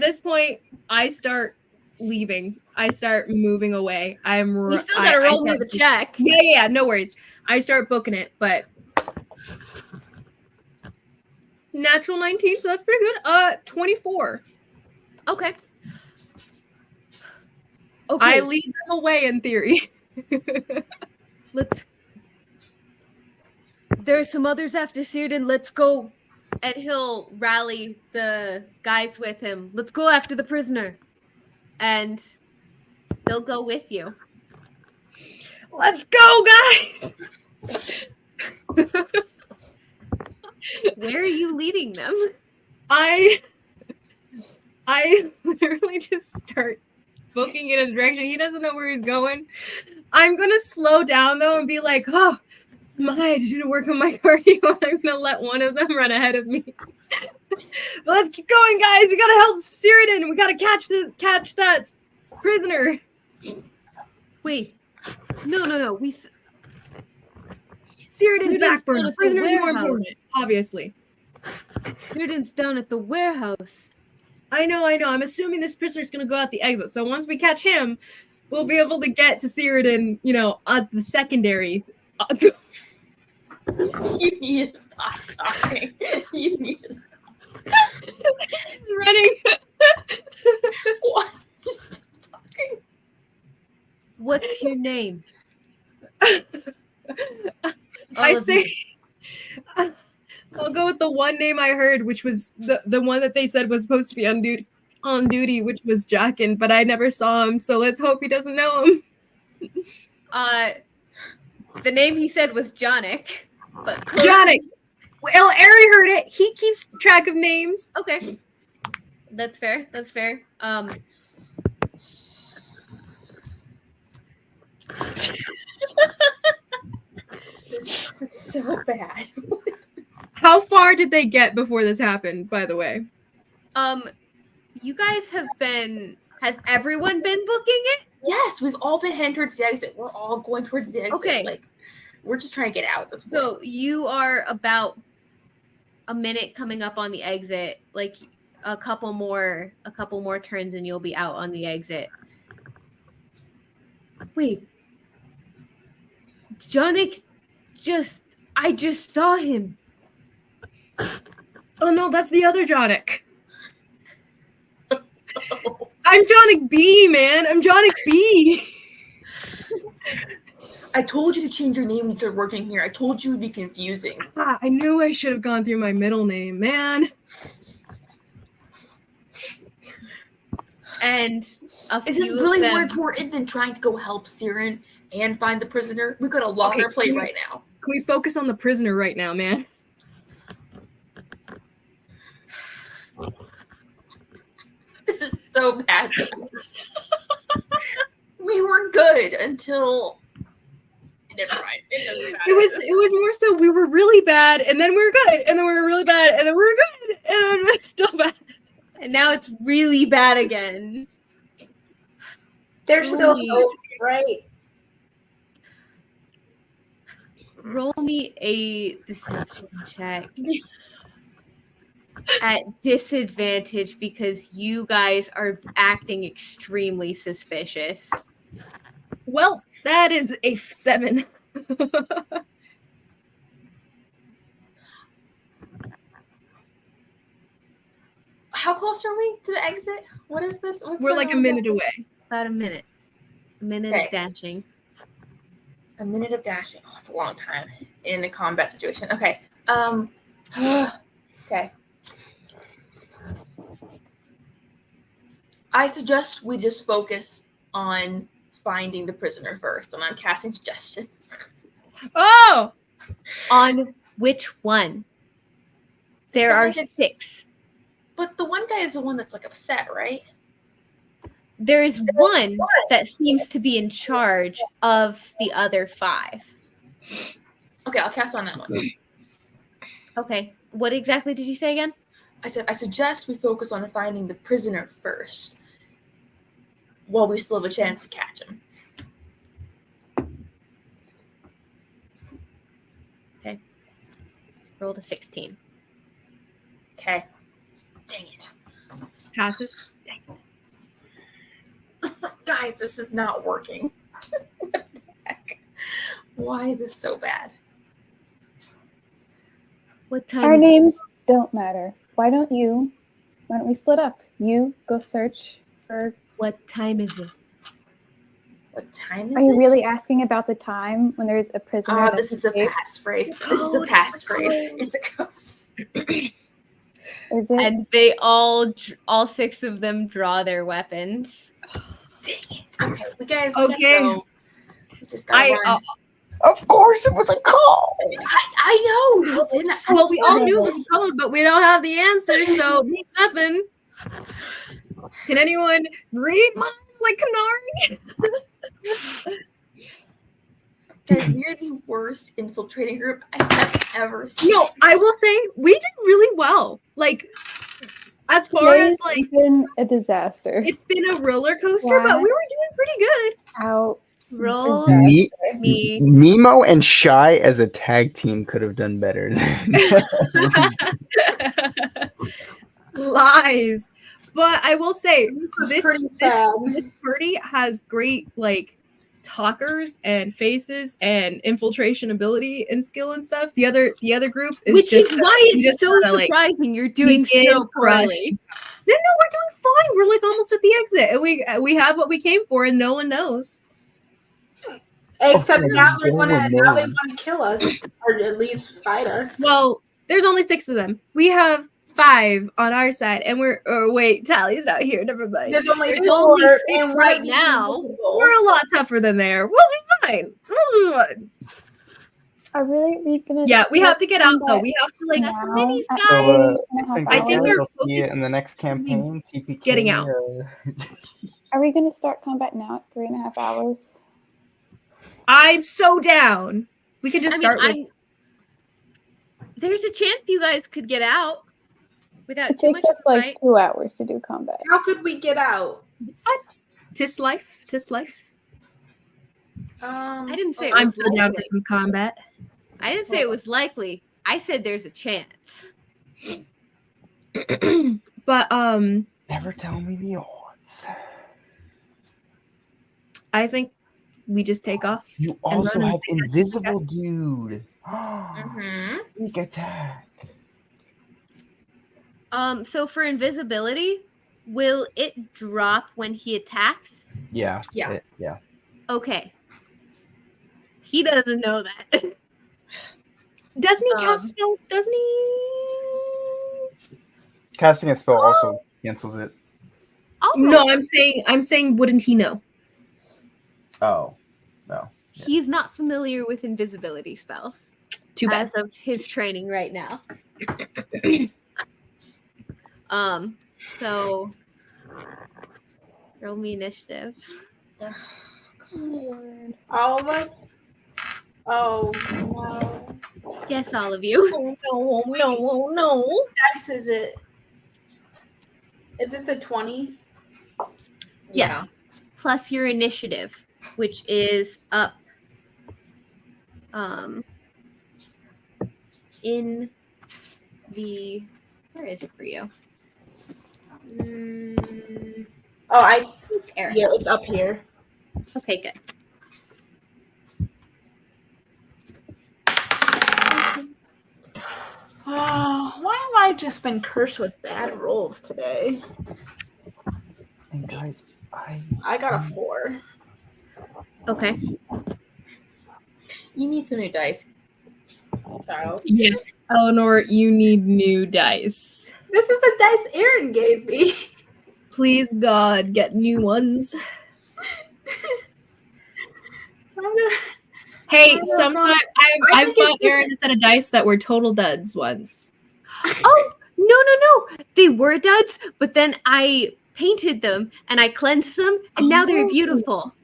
this point, I start leaving. I start moving away. You still gotta roll me the check. Yeah, no worries. I start booking it, but natural 19, so that's pretty good. 24. Okay. I lead them away in theory. There's some others after Cyrodiil. Let's go. And he'll rally the guys with him. Let's go after the prisoner. And they'll go with you. Let's go, guys. Where are you leading them? I literally just start booking in a direction. He doesn't know where he's going. I'm gonna slow down though and be like, oh my, I didn't work on my cardio. I'm gonna let one of them run ahead of me. But let's keep going, guys. We gotta help Cyrodiil. We gotta catch that prisoner. Wait. No. Cyrodiil's Cyrodiil's back down burner. at the Prisoner's more warehouse. important, obviously. Cyrodiil's down at the warehouse. I know. I'm assuming this prisoner's gonna go out the exit. So once we catch him, we'll be able to get to Cyrodiil, at the secondary. You need to stop talking. You need to stop. He's running. Why? You still talking? What's your name? I All of say you. I'll go with the one name I heard, which was the one that they said was supposed to be on duty, which was Jackin, but I never saw him, so let's hope he doesn't know him. The name he said was Jonic. But Jonic. Well, Ari heard it. He keeps track of names. Okay. That's fair. This is so bad. How far did they get before this happened, by the way? You guys have been. Has everyone been booking it? Yes, we've all been heading towards the exit. We're all going towards the exit. Okay. Like, we're just trying to get out at this point. So you are about a minute coming up on the exit. Like a couple more turns, and you'll be out on the exit. Wait, Jonik I just saw him. Oh no, that's the other Jonik. I'm Jonik B, man. I'm Jonik B. I told you to change your name when you started working here. I told you it would be confusing. I knew I should have gone through my middle name, man. And Is this really more important than trying to go help Siren and find the prisoner? We've got a lot on our plate right now. Can we focus on the prisoner right now, man? This is so bad. We were good until. Never mind. It doesn't matter. It was more so we were really bad, and then we were good, and then we were really bad, and then we were good, and then it's still bad. And now it's really bad again. There's still hope, right? Roll me a deception check. At disadvantage because you guys are acting extremely suspicious. Well, that is a 7. How close are we to the exit? What is this? We're like a minute away. About a minute. A minute of dashing. A minute of dashing. Oh, it's a long time in a combat situation. Okay. Okay. I suggest we just focus on finding the prisoner first, and I'm casting suggestion. Oh! On which one? There are 6. But the one guy is the one that's like upset, right? There is one that seems to be in charge of the other 5. Okay, I'll cast on that one. Okay. What exactly did you say again? I said, I suggest we focus on finding the prisoner first, while we still have a chance to catch him. Okay. Roll the 16. Okay. Dang it. Passes. Guys, this is not working. What the heck? Why is this so bad? What time Our is names don't matter. Why don't we split up? You go search for. What time is it? What time is Are you it? really asking about the time when there's a prisoner? This is a passphrase. This is a passphrase. It's a code. Is it? And they all 6 of them draw their weapons. Dang it. Okay, we guys. Okay. Go. We just gotta run. Of course, it was a call. I know. Well, we all knew it was a code, but we don't have the answer, so nothing. Can anyone read minds like Canary? Guys, we're the worst infiltrating group I have ever seen. No, I will say we did really well. Like, as far as like, It's been a disaster. it's been a roller coaster, but we were doing pretty good. Out. Roll Me, me. Nemo and Shy as a tag team could have done better. Lies. But I will say This pretty sad. this party has great like talkers and faces and infiltration ability and skill and stuff. The other group is Which just, is why we it's just so gotta, like, surprising you're doing begin so poorly. No, we're doing fine. We're like almost at the exit, and we have what we came for, and no one knows. Except Okay, now they go want with to Nolan. kill us, or at least fight us. Well, there's only 6 of them. We have 5 on our side, and wait, Tally's not here. Never mind. There's only There's 4, only 6 and right we're now. invisible. We're a lot tougher than there. We'll be fine. We'll be fine. Are we gonna? Yeah, we have to get out though. But We have to like. now, minis, at guys. So, 3.5 I think hours, they're we'll see you in focused the next campaign. TPK. getting out. Are we gonna start combat now at 3.5 hours? I'm so down. We could just start with. There's a chance you guys could get out. without It too takes much of us a like fight. 2 hours to do combat. How could we get out? It's fine. Tis life. Tis life. I didn't say it I'm was so down for likely. some combat. I didn't say it was likely. I said there's a chance. But Never tell me the odds. I think we just take off. You And also run and have invisible dude. Mm-hmm. Sneak attack. So for invisibility, will it drop when he attacks? Yeah. Yeah. Yeah. Okay. He doesn't know that. Doesn't he Um, cast spells? Doesn't he? Casting a spell also cancels it. Oh, No, I'm saying, wouldn't he know? Oh. No. he's not familiar with invisibility spells Too bad. as of his training right now. So roll me initiative. All of us? Oh, no. Yes, all of you. Oh no. What dice is it? Is it the 20? Yes. Plus your initiative, which is up in the where is it for you? Oh, Eric. yeah, it's up here. Okay, good. Oh, why have I just been cursed with bad rolls today? And guys, I got a 4. Okay. You need some new dice, child. Yes, Eleanor, you need new dice. This is the dice Aaron gave me. Please, God, get new ones. Hey, I don't sometimes I I've think got it's just- Aaron a set of dice that were total duds once. Oh, no. They were duds, but then I painted them and I cleansed them and now they're Oh. beautiful.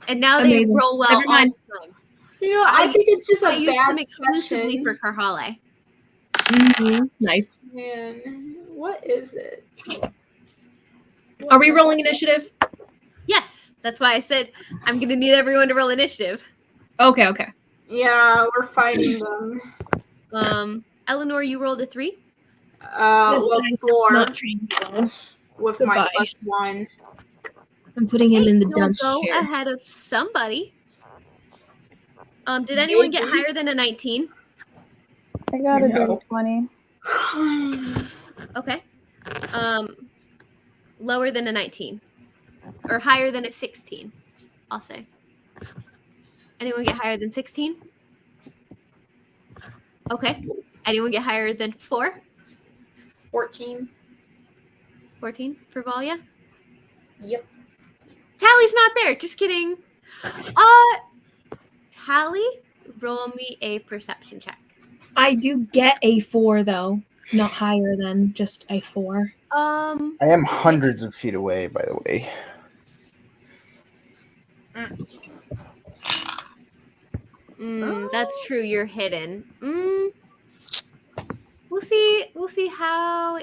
And now Amazing. they roll well Never all mind. the time. I think it's just I a use bad them exclusively session. for Karhale. Nice. Man, what is it? Are we rolling initiative? Yes, that's why I said I'm gonna need everyone to roll initiative. Okay. Yeah, we're fighting them. Eleanor, you rolled a 3. Well, dice is 4 not trained well. with my Goodbye. +1. I'm putting him in the You'll dunce go chair. ahead of somebody. Did anyone get Maybe. higher than a 19? I got a No. 20. Okay. Lower than a 19. Or higher than a 16, I'll say. Anyone get higher than 16? Okay. Anyone get higher than 4? 14. 14 for Valia? Yep. Tally's not there. Just kidding. Tally, roll me a perception check. I do get a 4 though, not higher than just a 4. I am hundreds of feet away, by the way. That's true. You're hidden. We'll see. We'll see how.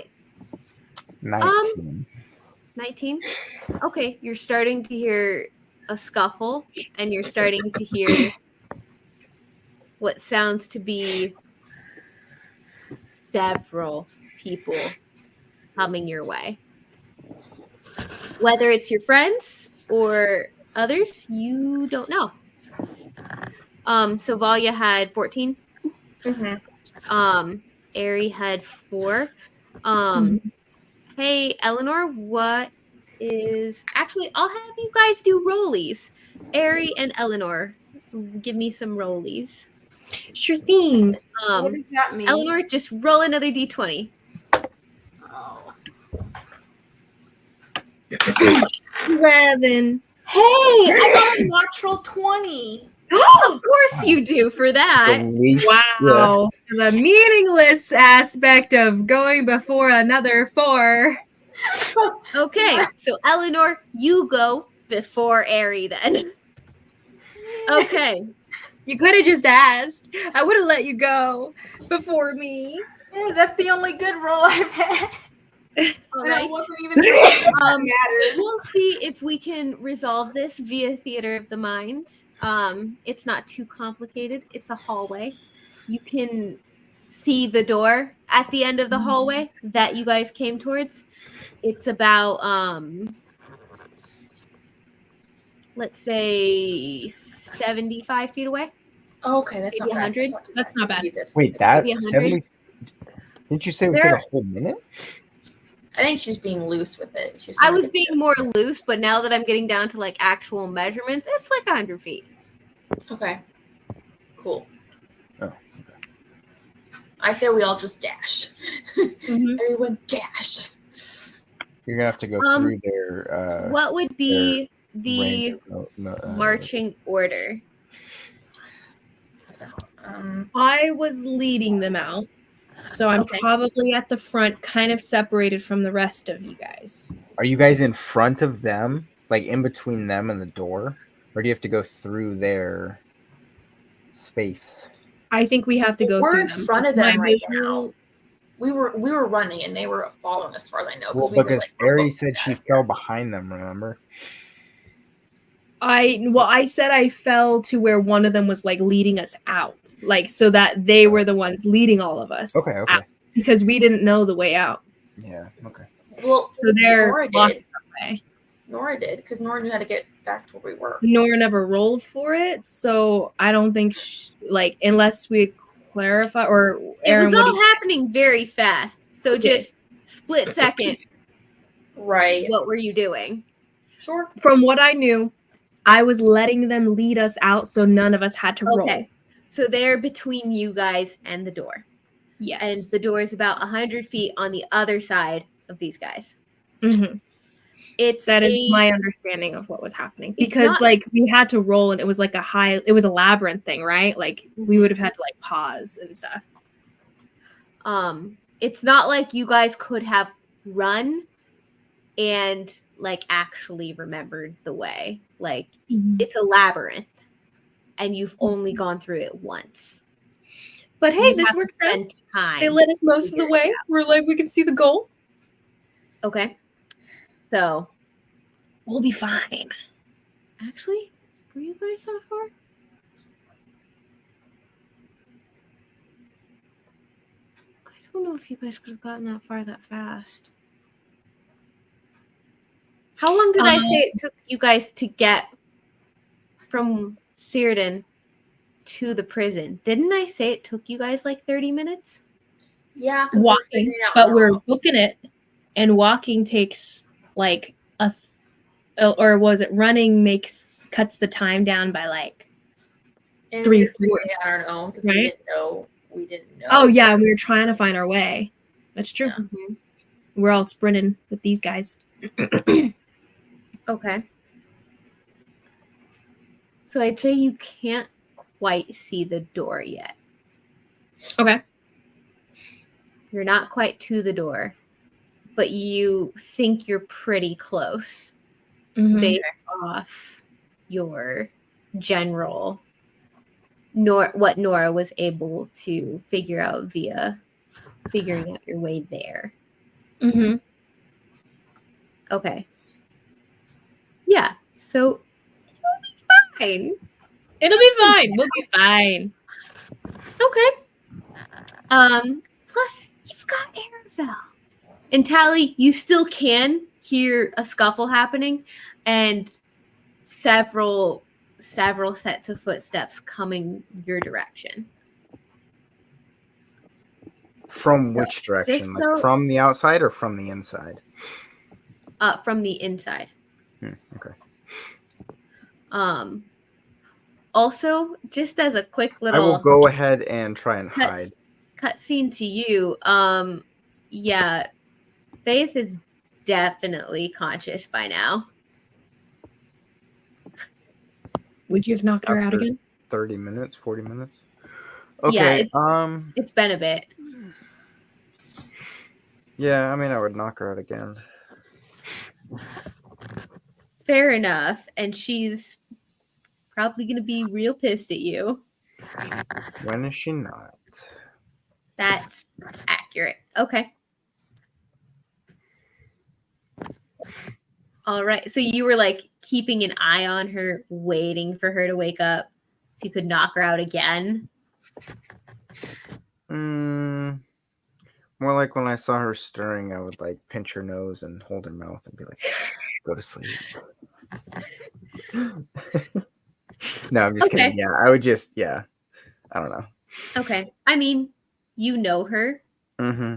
19. 19. Okay, you're starting to hear a scuffle, and you're starting to hear what sounds to be several people coming your way. Whether it's your friends or others, you don't know. So Valia had 14. Ari had 4. Hey, Eleanor, what is... Actually, I'll have you guys do rollies. Ari and Eleanor, give me some rollies. Sure thing. What does that mean? Eleanor, just roll another d20. Oh. 11. Hey, I got a natural 20. Oh, of course you do for that. The least, Wow. The meaningless aspect of going before another 4. Okay, so Eleanor, you go before Ari then. Okay. You could have just asked. I would have let you go before me. Yeah, that's the only good roll I've had. All And I right. wasn't even mattered. We'll see if we can resolve this via theater of the mind. It's not too complicated. It's a hallway. You can see the door at the end of the hallway that you guys came towards. It's about let's say 75 feet away. Okay, that's Maybe not bad. 100? That's not bad. Wait, Maybe that's 100? 70. Didn't you say it would take a whole minute? I think she's being loose with it. She's I not was like- being more loose, but now that I'm getting down to like actual measurements, it's like 100 feet. Okay. Cool. Oh, I say we all just dash. Mhm. Everyone dash. You're gonna have to go through their What would be the range of marching order? I was leading them out. So I'm Okay. probably at the front, kind of separated from the rest of you guys. Are you guys in front of them, like in between them and the door, or do you have to go through their space? I think we have to go We're through in them. front of My them right visual- now. We were running and they were following as far as I know. Well, we were, because like, Ari looking said at she it. fell behind them. Remember? I said I fell to where one of them was like leading us out, like so that they were the ones leading all of us. Okay. out, because we didn't know the way out. Yeah. Okay. Well, So they're Nora blocking did. the way. Nora did because Nora knew how to get back to where we were. Nora never rolled for it, so I don't think like unless we clarify or Aaron, It was what all do you- happening very fast. So Okay. just split second. Right. What were you doing? Sure. from what I knew, I was letting them lead us out, so none of us had to roll. Okay. So they're between you guys and the door. Yes. And the door is about 100 feet on the other side of these guys. Mhm. It's That is a- my understanding of what was happening, It's because not- like we had to roll and it was like it was a labyrinth thing, right? Like we would have had to like pause and stuff. It's not like you guys could have run and like actually remembered the way. Like it's a labyrinth and you've only gone through it once. But hey, You this have to works out. spend time. They led us most of the figuring way. it out. We're like, we can see the goal. Okay. So We'll be fine. actually, were you guys that far? I don't know if you guys could have gotten that far that fast. How long did I say it took you guys to get from Círdan to the prison? Didn't I say it took you guys like 30 minutes? Yeah. 'cause we're Walking, figuring it out but on we're our own. booking it, and walking takes like or was it running cuts the time down by like And 3, we were figuring 4. it out on our own because Right? we didn't know. Oh yeah, we were trying to find our way. That's true. Yeah. We're all sprinting with these guys. Okay. So I'd say you can't quite see the door yet. Okay. You're not quite to the door, but you think you're pretty close Mhm. based off your general what Nora was able to figure out via figuring out your way there. Mhm. Okay. Yeah. So you'll be fine. It'll be fine. We'll be fine. Okay. Plus you've got Aravel. And Talli, you still can hear a scuffle happening and several sets of footsteps coming your direction. From which direction? Like so- from the outside or from the inside? From the inside. Okay. Also, just as a quick I will little go ahead and try and hide. cut scene to you, yeah, Faith is definitely conscious by now. Would you have knocked her out After- again? 30 minutes, 40 minutes. Yeah, Okay. It's been a bit. Yeah, I mean, I would knock her out again. Fair enough. And she's probably going to be real pissed at you. When is she not? That's accurate. Okay. All right. So you were like keeping an eye on her, waiting for her to wake up so you could knock her out again. More like when I saw her stirring, I would like pinch her nose and hold her mouth and be like, "Go to sleep." No, I'm just kidding. Yeah, I would just, I don't know. Okay. I mean, you know her. Mm-hmm.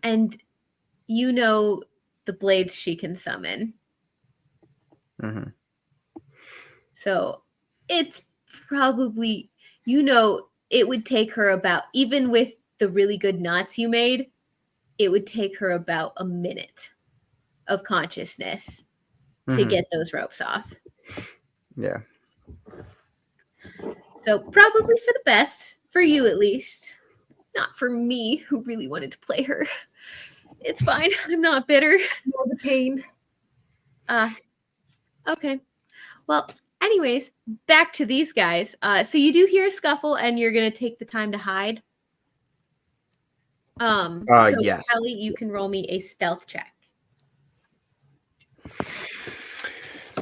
And you know the blades she can summon. Mm-hmm. So it's probably, it would take her about, even with the really good knots you made, it would take her about a minute of consciousness to get those ropes off. Yeah. So probably for the best, for you at least. Not for me, who really wanted to play her. It's fine. I'm not bitter. More the pain. Okay. Well, anyways, back to these guys. So you do hear a scuffle, and you're gonna take the time to hide. So Yes. Talli, you can roll me a stealth check.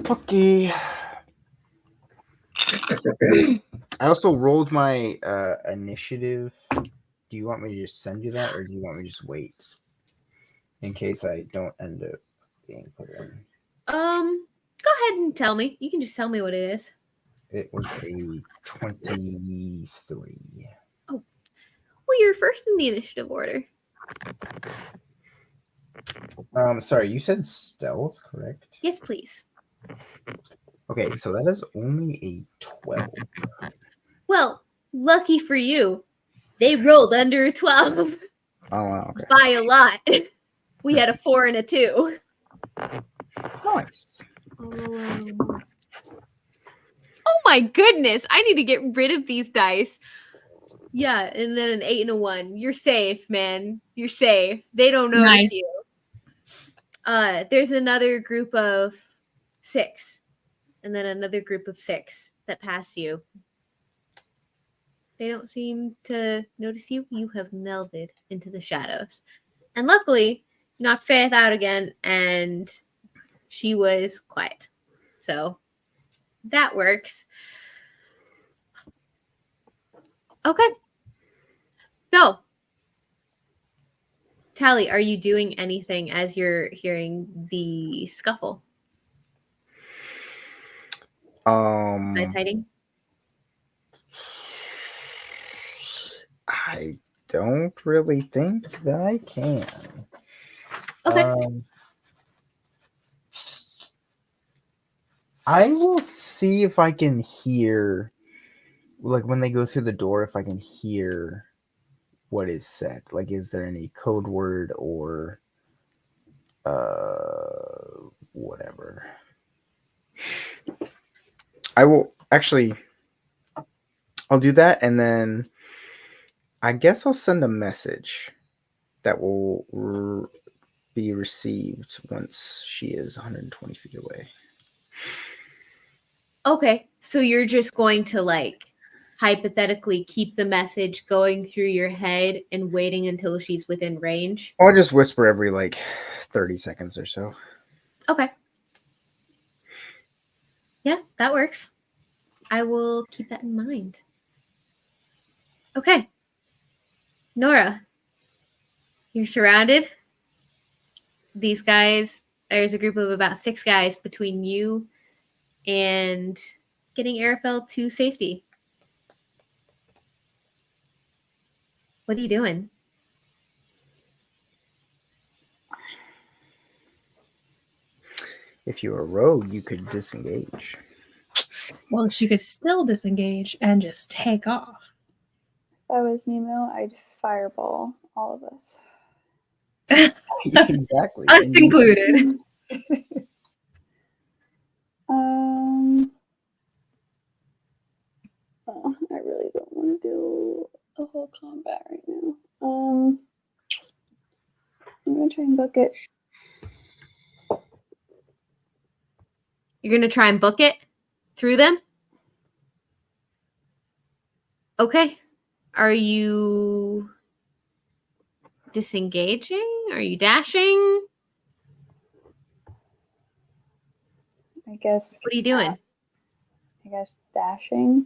Okay. I also rolled my initiative. Do you want me to just send you that, or do you want me to just wait in case I don't end up being put in? Go ahead and tell me. You can just tell me what it is. It was a 23. Oh, well, you're first in the initiative order. Sorry, you said stealth, correct? Yes, please. Okay, so that is only a 12. Well, lucky for you, they rolled under a 12 Oh, wow, okay. by a lot. We had a 4 and a 2. Nice. Oh my goodness, I need to get rid of these dice. Yeah, and then an 8 and a 1. You're safe, man. You're safe. They don't notice you. There's another group of 6, and then another group of 6 that pass you. They don't seem to notice you. You have melded into the shadows. And luckily, you knocked Faith out again, and she was quiet. So that works. Okay. So, Talli, are you doing anything as you're hearing the scuffle? Besides hiding? I don't really think that I can. Okay. I will see if I can hear, like when they go through the door, if I can hear what is said. Like, is there any code word or whatever? I will actually, I'll do that, and then I guess I'll send a message that will be received once she is 120 feet away. Okay, so you're just going to like hypothetically keep the message going through your head and waiting until she's within range? I'll just whisper every like 30 seconds or so. Okay. Yeah, that works. I will keep that in mind. Okay. Nora, you're surrounded. These guys, there's a group of about 6 guys between you and getting Arafel to safety. What are you doing? If you're a rogue, you could disengage. Well, she could still disengage and just take off. If I was Nemo, I'd fireball all of us. Exactly. Us included. I really don't want to do a whole combat right now. I'm gonna try and book it. You're going to try and book it through them? Okay. Are you disengaging? Are you dashing? I guess. What are you doing? I guess dashing.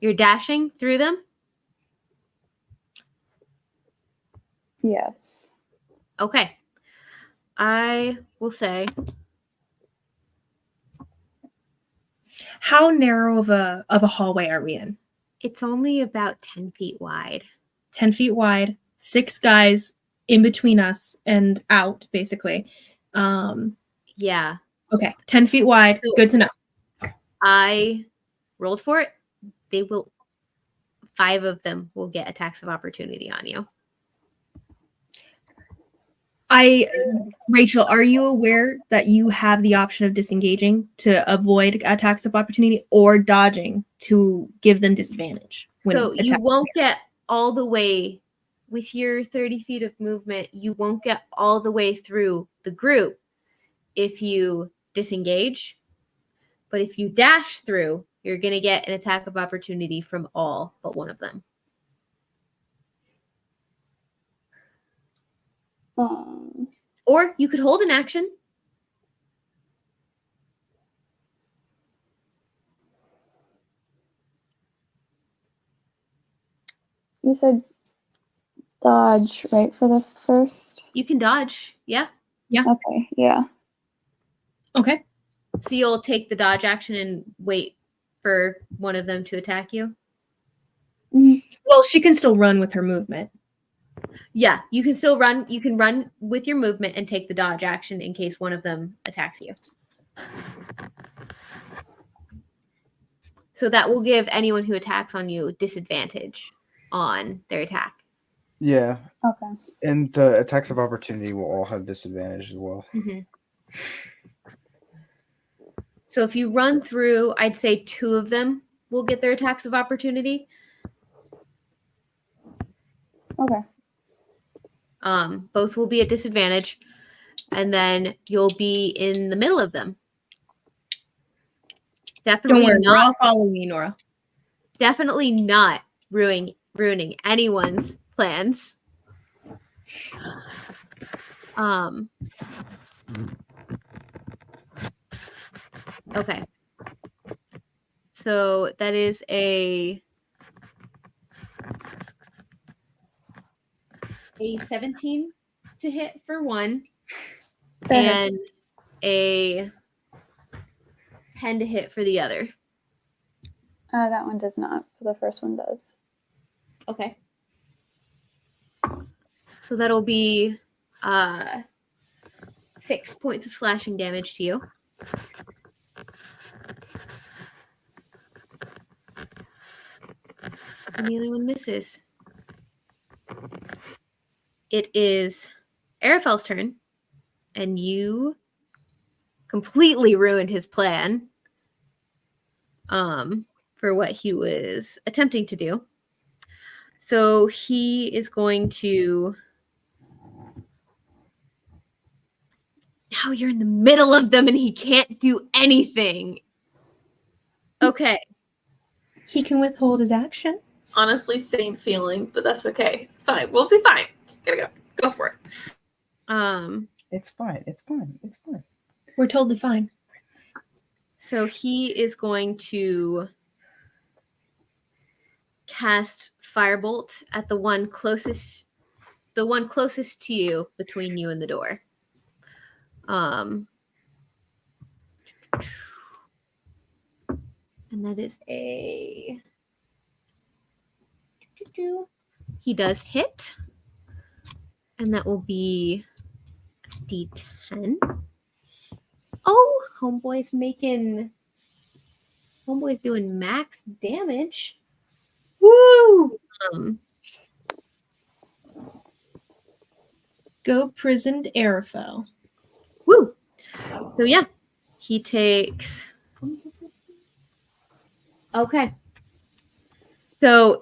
You're dashing through them? Yes. Okay. I will say How narrow of a hallway are we in? it's only about 10 feet wide. 10 feet wide, 6 guys in between us and out, basically. Yeah. Okay, 10 feet wide. Good to know. I rolled for it. 5 of them will get attacks of opportunity on you. Rachel, are you aware that you have the option of disengaging to avoid attacks of opportunity or dodging to give them disadvantage? So you won't get all the way with your 30 feet of movement. You won't get all the way through the group if you disengage. But if you dash through, you're going to get an attack of opportunity from all but one of them. Or you could hold an action. You said dodge, right, for the first? You can dodge. Yeah. Okay, yeah. Okay. So you'll take the dodge action and wait for one of them to attack you? Well, she can still run with her movement. Yeah, you can still run. You can run with your movement and take the dodge action in case one of them attacks you. So that will give anyone who attacks on you disadvantage on their attack. Yeah. Okay. And the attacks of opportunity will all have disadvantage as well. Mm-hmm. So if you run through, I'd say 2 of them will get their attacks of opportunity. Okay. Both will be at disadvantage, and then you'll be in the middle of them. Definitely Don't worry, not. we're all following you, Nora. Definitely not ruining anyone's plans. Okay. So that is a 17 to hit for one, and a 10 to hit for the other. That one does not. The first one does. Okay. So that'll be 6 points of slashing damage to you. And the other one misses. It is Arafel's turn, and you completely ruined his plan for what he was attempting to do. So he is going to... Now you're in the middle of them and he can't do anything. Okay. He can withhold his action. Honestly, same feeling, but that's okay. It's fine. We'll be fine. Just gotta go for it. It's fine. It's fine. It's fine. We're totally fine. So he is going to cast Firebolt at the one closest to you, between you and the door. And that is a... He does hit. And that will be a D10. Oh, Homeboy's doing max damage. Woo! Go prisoned Arafel. Woo! So yeah, he takes... Okay. So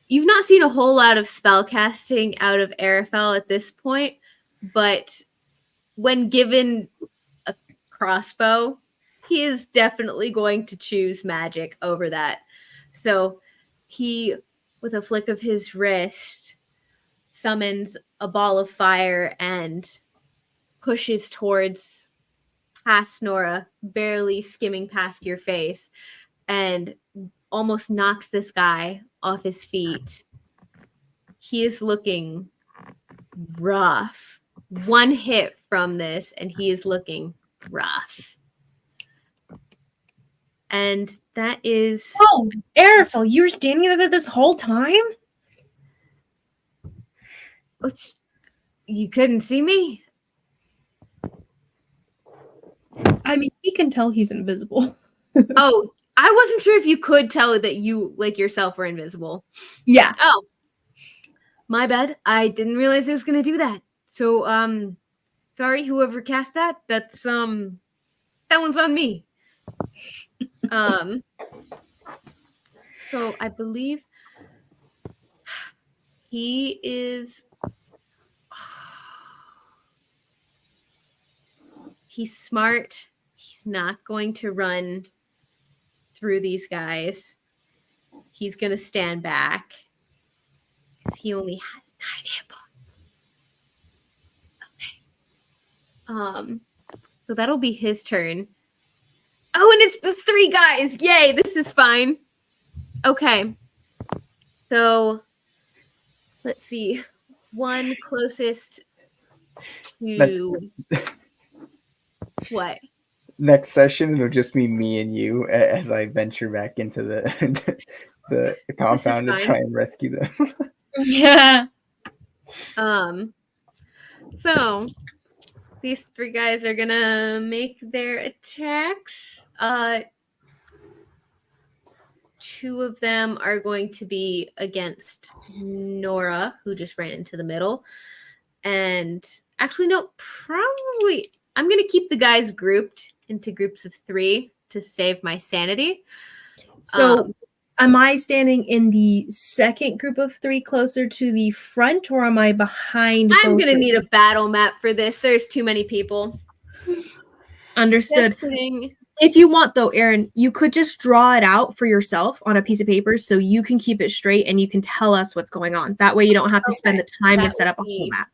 you've not seen a whole lot of spell casting out of Arafel at this point, but when given a crossbow, he is definitely going to choose magic over that. So he, with a flick of his wrist, summons a ball of fire and pushes towards past Nora, barely skimming past your face, and almost knocks this guy off his feet. He is looking rough. One hit from this, and he is looking rough. And that is... Oh, Arafel, you were standing there this whole time? You couldn't see me? I mean, he can tell he's invisible. Oh, I wasn't sure if you could tell that you, like, yourself were invisible. Yeah. Oh. My bad. I didn't realize it was going to do that. So, sorry, whoever cast that. That one's on me. So I believe he is... He's smart. He's not going to run through these guys. He's going to stand back because he only has 9 hit points. Okay. So that'll be his turn. Oh, and it's the 3 guys. Yay, this is fine. Okay. So let's see. One closest to... What? Next session, it'll just be me and you as I venture back into the compound to try and rescue them. Yeah. So these 3 guys are gonna make their attacks. 2 of them are going to be against Nora, who just ran into the middle. And actually, no, probably I'm gonna keep the guys grouped into groups of 3 to save my sanity. So am I standing in the second group of 3 closer to the front, or am I behind? I'm going to need a battle map for this. There's too many people. Understood. If you want, though, Aaron, you could just draw it out for yourself on a piece of paper so you can keep it straight and you can tell us what's going on. That way you don't have to spend the time to set up a whole map.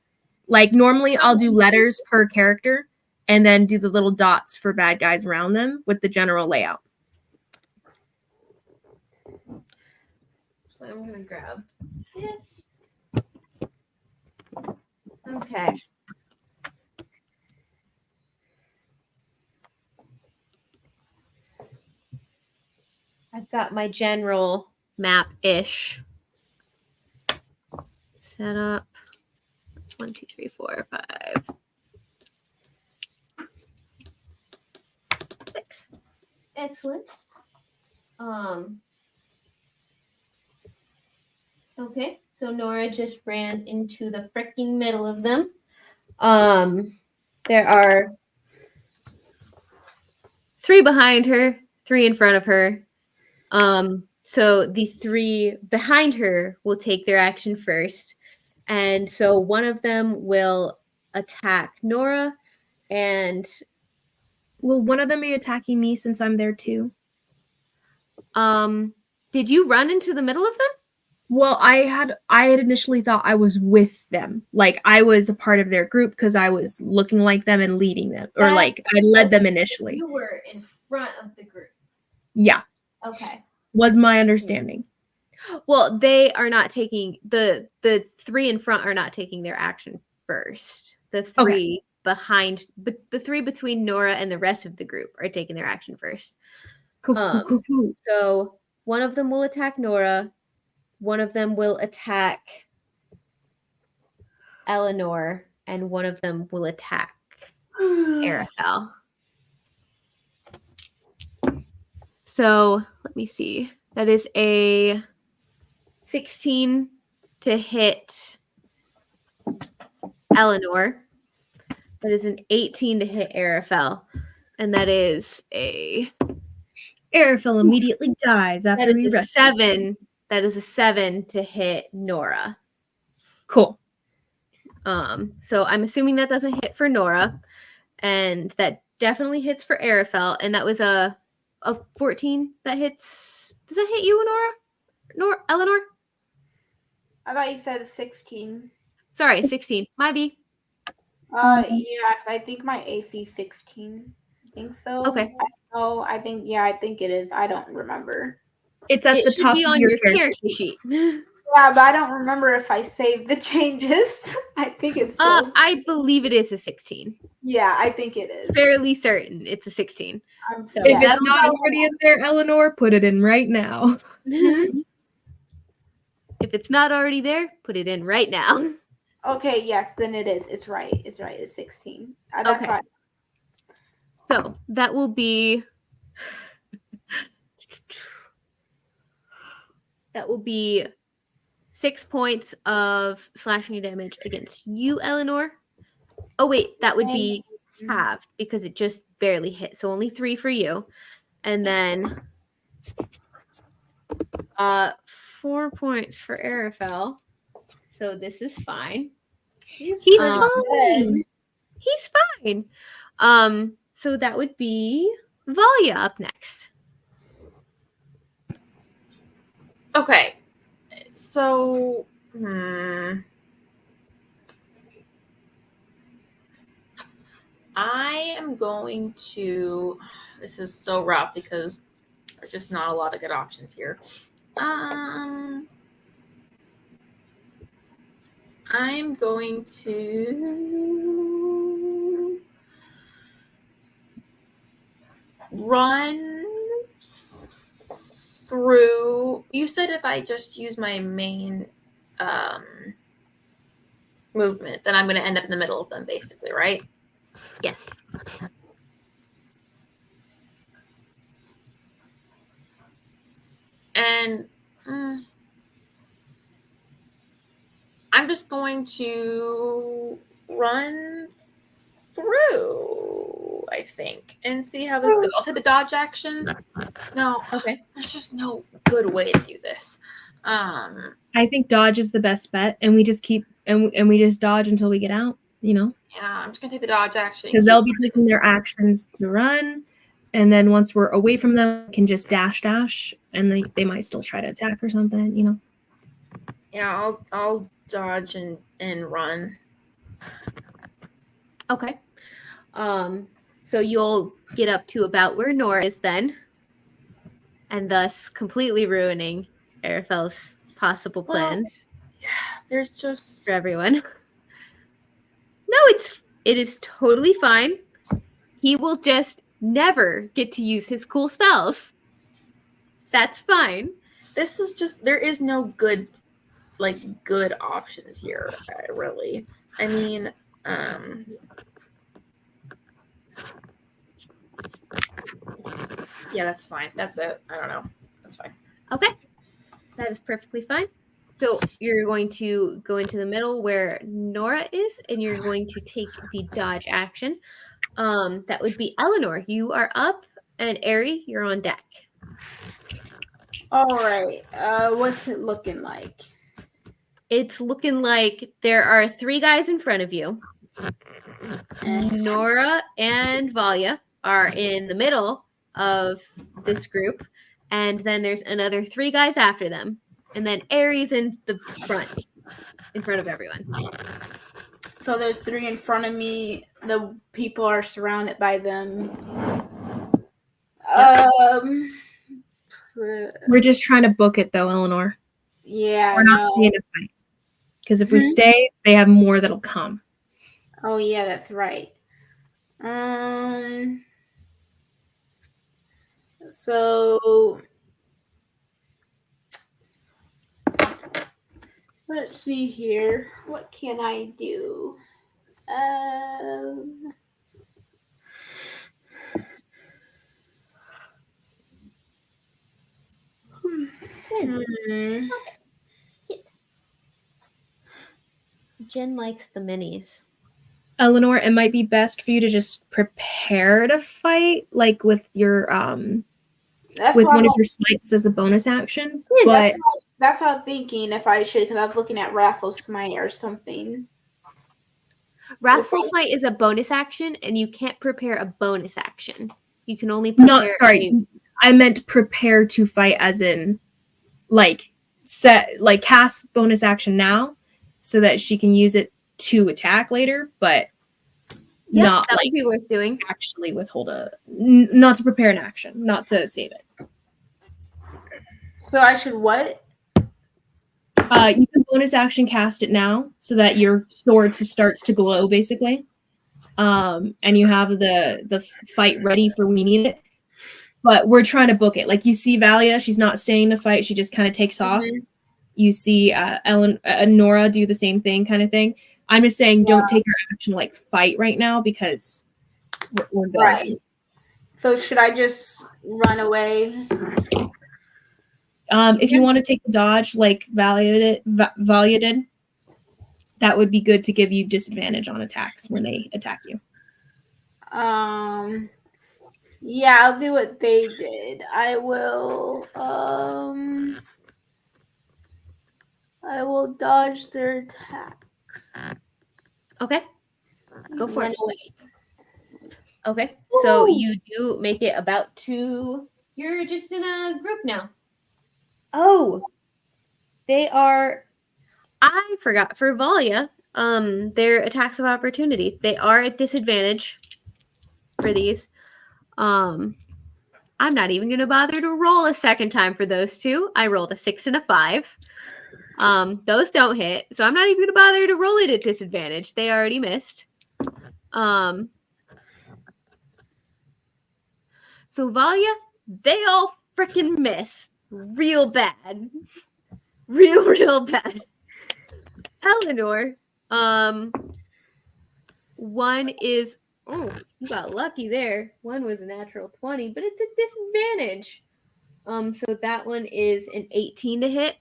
Like, normally I'll do letters per character and then do the little dots for bad guys around them with the general layout. So I'm going to grab this. Okay. I've got my general map-ish set up. 1, 2, 3, 4, 5, 6. Excellent. Okay, so Nora just ran into the freaking middle of them. There are 3 behind her, 3 in front of her. So the 3 behind her will take their action first. And so one of them will attack Nora, and will one of them be attacking me since I'm there too? Did you run into the middle of them? Well, I had initially thought I was with them. Like, I was a part of their group because I was looking like them and leading them. Or, like, I led them initially. You were in front of the group. Yeah. Okay. Was my understanding. Well, they are not taking... The 3 in front are not taking their action first. The 3 behind... But the 3 between Nora and the rest of the group are taking their action first. Cool. So one of them will attack Nora. One of them will attack Eleanor, and one of them will attack Arafel. So let me see. That is a 16 to hit Eleanor. That is an 18 to hit Arafel. And that is a... Arafel immediately dies after we rescue. 7. That is a 7 to hit Nora. Cool. So I'm assuming that doesn't hit for Nora, and that definitely hits for Arafel, and that was a 14 that hits. Does that hit you, Nora? Eleanor? I thought you said 16. Sorry, 16. My B. Yeah, I think my AC 16. I think so. Okay. I think it is. I don't remember. It's at It the should top be of on your your character. character sheet. Yeah, but I don't remember if I saved the changes. I think it's still. I believe it is a 16. Yeah, I think it is. Fairly certain it's a 16. So If that'll it's not just- already in there, Eleanor, put it in right now. if it's not already there, put it in right now. Okay, yes, then it is. It's right. It's right. It's 16. That's Okay. why. So that will be 6 points of slashing damage against you, Eleanor. Oh wait, that would be halved because it just barely hit. So only 3 for you. And then 4 points for Arafel. So this is fine. He's Um, fine. He's fine. So that would be Valia up next. Okay. So, I am going to. This is so rough because there's just not a lot of good options here. I'm going to run through. You said if I just use my main movement, then I'm going to end up in the middle of them, basically, right? Yes. And I'm just going to run through, I think, and see how this goes. I'll take the dodge action. No, Okay. there's just no good way to do this. I think dodge is the best bet, and we just keep and we just dodge until we get out. You know, Yeah, I'm just gonna take the dodge action because they'll be taking their actions to run, and then once we're away from them, we can just dash, and they might still try to attack or something. You know. Yeah, I'll dodge and run. Okay. So you'll get up to about where Nora is then, and thus completely ruining Arafel's possible plans There's just for everyone. No, it is totally fine. He will just never get to use his cool spells. That's fine. this is just there is no good options here, really. I mean, yeah, that's fine. That's it. I don't know. That's fine. Okay. That is perfectly fine. So you're going to go into the middle where Nora is, and you're going to take the dodge action. That would be Eleanor. You are up, and Ari, you're on deck. All right. What's it looking like? It's looking like there are 3 guys in front of you. Nora and Valia are in the middle of this group, and then there's another 3 guys after them, and then Aries in the front, in front of everyone. So there's 3 in front of me. The people are surrounded by them. We're just trying to book it though, Eleanor. Yeah, We're not staying to fight. Because if we stay, they have more that'll come. Oh yeah, that's right. So let's see here. What can I do? Jen likes the minis. Eleanor, it might be best for you to just prepare to fight, like with your with one of your smites as a bonus action. Yeah, but that's how I'm thinking if I should, because I was looking at Raffle Smite or something. Wrathful Smite is a bonus action, and you can't prepare a bonus action. You can only prepare. No, sorry, I meant prepare to fight, as in, cast bonus action now, so that she can use it to attack later. But Yeah, not that like would be worth doing. actually withhold not to prepare an action, not to save it. So I should what? You can bonus action cast it now so that your sword starts to glow, basically. And you have the fight ready for when we need it. But we're trying to book it. Like you see Valia, she's not staying to fight. She just kind of takes off. You see Nora do the same thing kind of thing. I'm just saying don't take your action like fight right now because we're going. Right. So should I just run away? If you want to take the dodge like Valia did, that would be good to give you disadvantage on attacks when they attack you. Yeah, I'll do what they did. I will dodge their attacks. Okay. Go for Run it. away. Okay. So you do make it about 2. You're just in a group now. Oh. They are I forgot for Valia, their attacks of opportunity. They are at disadvantage for these. I'm not even going to bother to roll a second time for those two. I rolled a 6 and a 5. Those don't hit, so I'm not even going to bother to roll it at disadvantage. They already missed. So Valia, they all freaking miss real bad. Real bad. Eleanor, one is, oh, you got lucky there. One was a natural 20, but it's a disadvantage. So that one is an 18 to hit.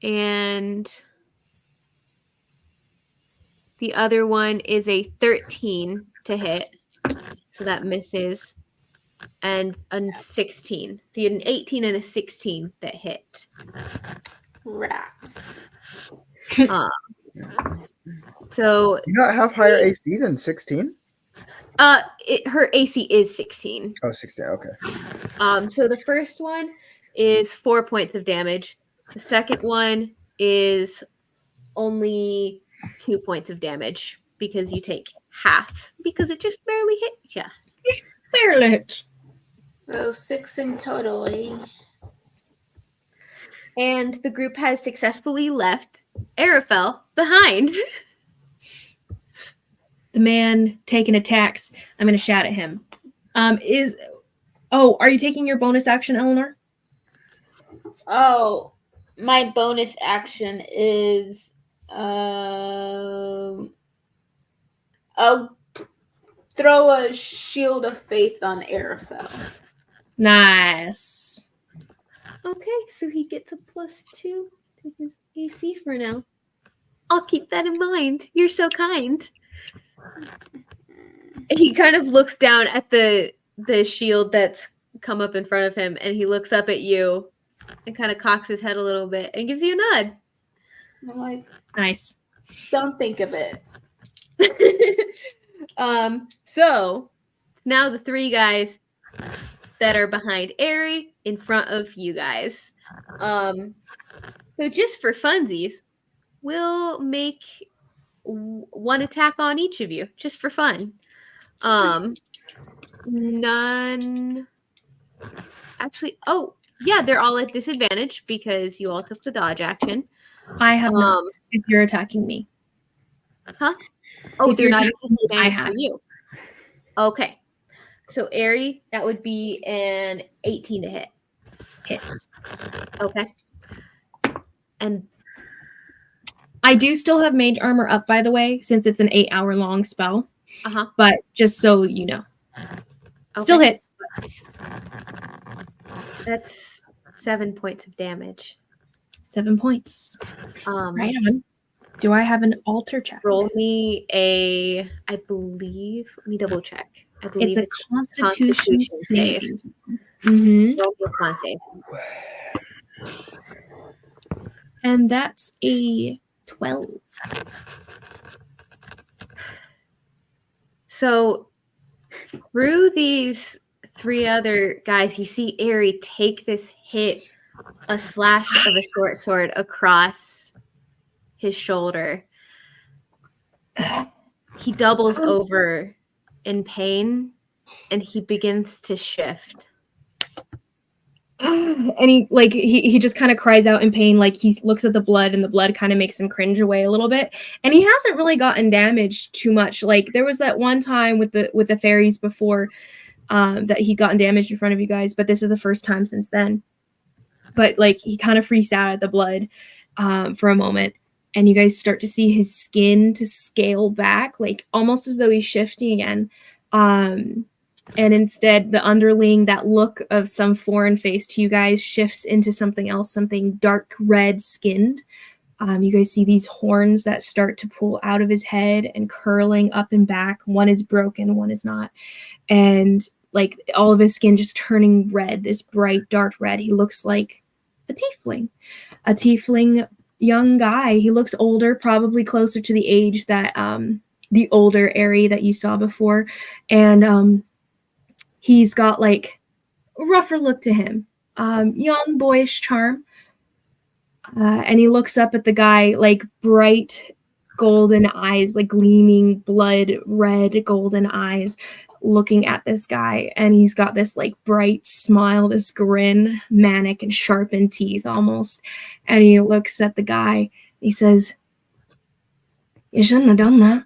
And the other one is a 13 to hit. So that misses. And a 16. So you had an 18 and a 16 that hit. Rats. So You not have higher AC than 16? Her AC is 16. Oh, 16. Okay. So the first one is 4 points of damage. The second one is only 2 points of damage because you take half because it just barely hit you. Barely hits. So 6 in total. And the group has successfully left Arafel behind. The man taking attacks. I'm going to shout at him. Are you taking your bonus action, Eleanor? Oh, my bonus action is I'll throw a shield of faith on Arafel. Nice. Okay, so he gets a +2 to his AC for now. I'll keep that in mind. You're so kind. He kind of looks down at the shield that's come up in front of him, and he looks up at you and kind of cocks his head a little bit and gives you a nod. I'm like, nice. Don't think of it. So now the 3 guys that are behind Aerie in front of you guys. So just for funsies, we'll make 1 attack on each of you, just for fun. None. Actually, they're all at disadvantage because you all took the dodge action. I have not. If you're attacking me. Huh? Oh, If they're you're not at attacking me, I disadvantage have. for you. Okay. So Aerie, that would be an 18 to hit. Hits. Okay. And I do still have mage armor up, by the way, since it's an 8-hour long spell. But just so you know. Still hits. That's 7 points of damage. 7 points. Right on. Do I have an alter check? Roll me I believe, let me double check. I believe it's a Constitution save. Mm-hmm. Roll me a con save. And that's a 12. So through these 3 other guys, you see Aerie take this hit, a slash of a short sword across his shoulder. He doubles over in pain and he begins to shift. And he just kind of cries out in pain, like he looks at the blood and the blood kind of makes him cringe away a little bit. And he hasn't really gotten damaged too much. Like there was that one time with the fairies before that he gotten damaged in front of you guys, but this is the first time since then. But like he kind of freaks out at the blood for a moment, and you guys start to see his skin to scale back, like almost as though he's shifting again. And instead, the underling, that look of some foreign face to you guys, shifts into something else, something dark red skinned. You guys see these horns that start to pull out of his head and curling up and back. One is broken, one is not. And like all of his skin just turning red, this bright, dark red. He looks like a tiefling young guy. He looks older, probably closer to the age that the older Aerie that you saw before. And he's got like a rougher look to him, young boyish charm. And he looks up at the guy, like bright golden eyes, like gleaming blood red golden eyes, looking at this guy. And he's got this like bright smile, this grin, manic and sharpened teeth almost. And he looks at the guy. He says, "You shouldn't have done that."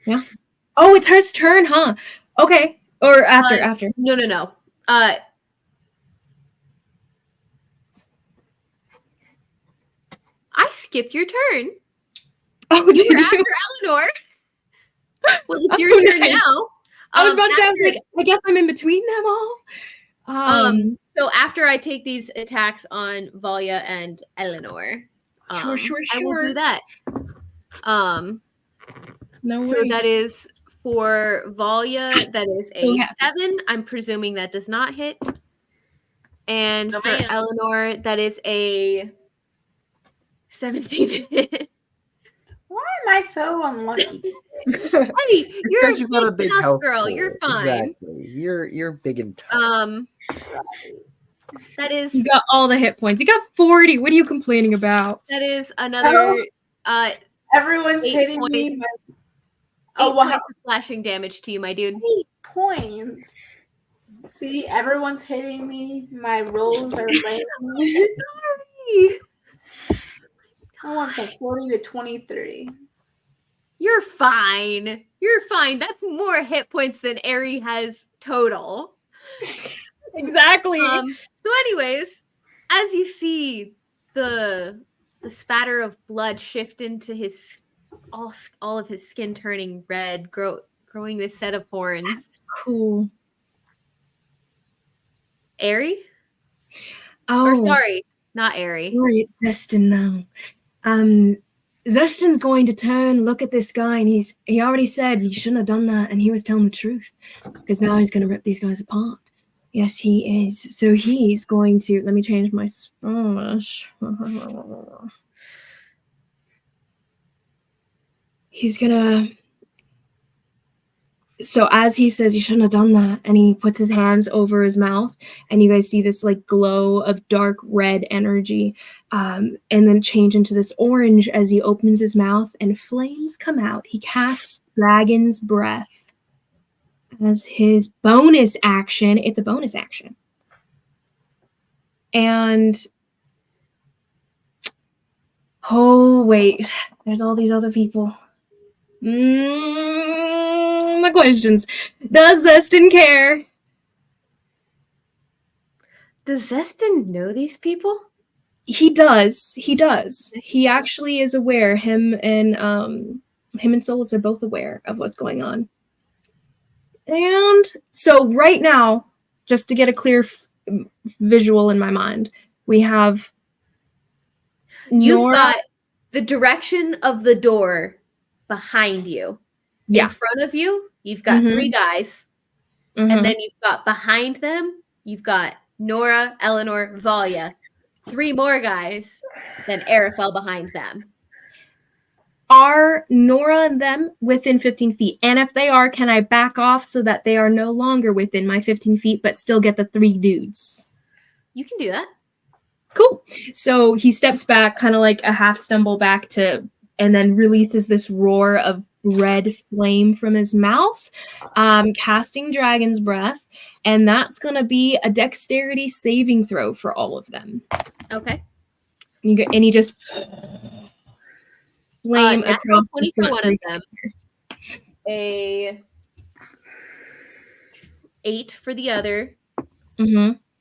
Yeah. Oh, it's her turn, huh? Okay. Or after. No. I skipped your turn. Oh, You did were you? after Eleanor. Well, it's your turn Okay. now. I was about to say, I was after- like, I guess I'm in between them all. So after I take these attacks on Valia and Eleanor, Sure. I will do that. No So worries. that is for Valia, that is a So happy. 7. I'm presuming that does not hit. And No, for ma'am. Eleanor, that is a 17 to hit. Why am I so unlucky? Hey, you're You've got a big tough health girl. pool. You're fine. Exactly. You're big and tough. That is You got all the hit points. You got 40. What are you complaining about? another Everyone's 8 hitting points. me. 8 wow. points of slashing damage to you, my dude. 8 points. See, everyone's hitting me. My rolls are landing. I went from 40 to 23. You're fine. You're fine. That's more hit points than Aerie has total. Exactly. So anyways, as you see the spatter of blood shift into his all of his skin turning red, growing this set of horns. Cool. Aerie? Oh, Or sorry, not Aerie. sorry, it's Zestin now. Zestin's going to turn, look at this guy, and he already said you shouldn't have done that, and he was telling the truth. Because now he's going to rip these guys apart. Yes, he is. So he's going to, let me change my Spanish. He's gonna, so as he says you shouldn't have done that, and he puts his hands over his mouth, and you guys see this like glow of dark red energy, and then change into this orange as he opens his mouth and flames come out. He casts Dragon's Breath as his bonus action. It's a bonus action. And oh wait, there's all these other people. My questions. Does Zestin care? Does Zestin know these people? He does. He actually is aware. Him and Solus are both aware of what's going on. And so right now, just to get a clear visual in my mind, we have You've Nora. got the direction of the door behind you. Yeah. In front of you, you've got Mhm. 3 guys. Mhm. And then you've got behind them, you've got Nora, Eleanor, Valia. 3 more guys. Then Arafel behind them. Are Nora and them within 15 feet? And if they are, can I back off so that they are no longer within my 15 feet, but still get the 3 dudes? You can do that. Cool. So he steps back, kind of like a half stumble back to and then releases this roar of red flame from his mouth, casting Dragon's Breath, and that's going to be a dexterity saving throw for all of them. Okay. And he just flame natural across 20 the for front one of them. A 8 for the other,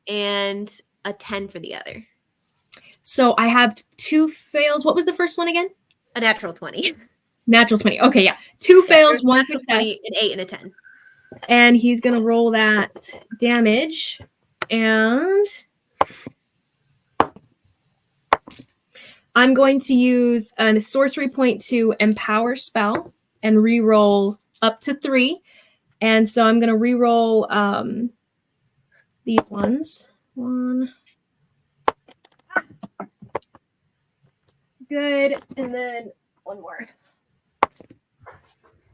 and a 10 for the other. So I have 2 fails. What was the first one again? A natural 20. Natural 20. Okay, yeah. 2 fails, 1 natural success. 20, an 8 and a 10. And he's going to roll that damage. And I'm going to use a sorcery point to empower spell and re-roll up to 3. And so I'm going to re-roll these ones. 1. Good. And then 1 more.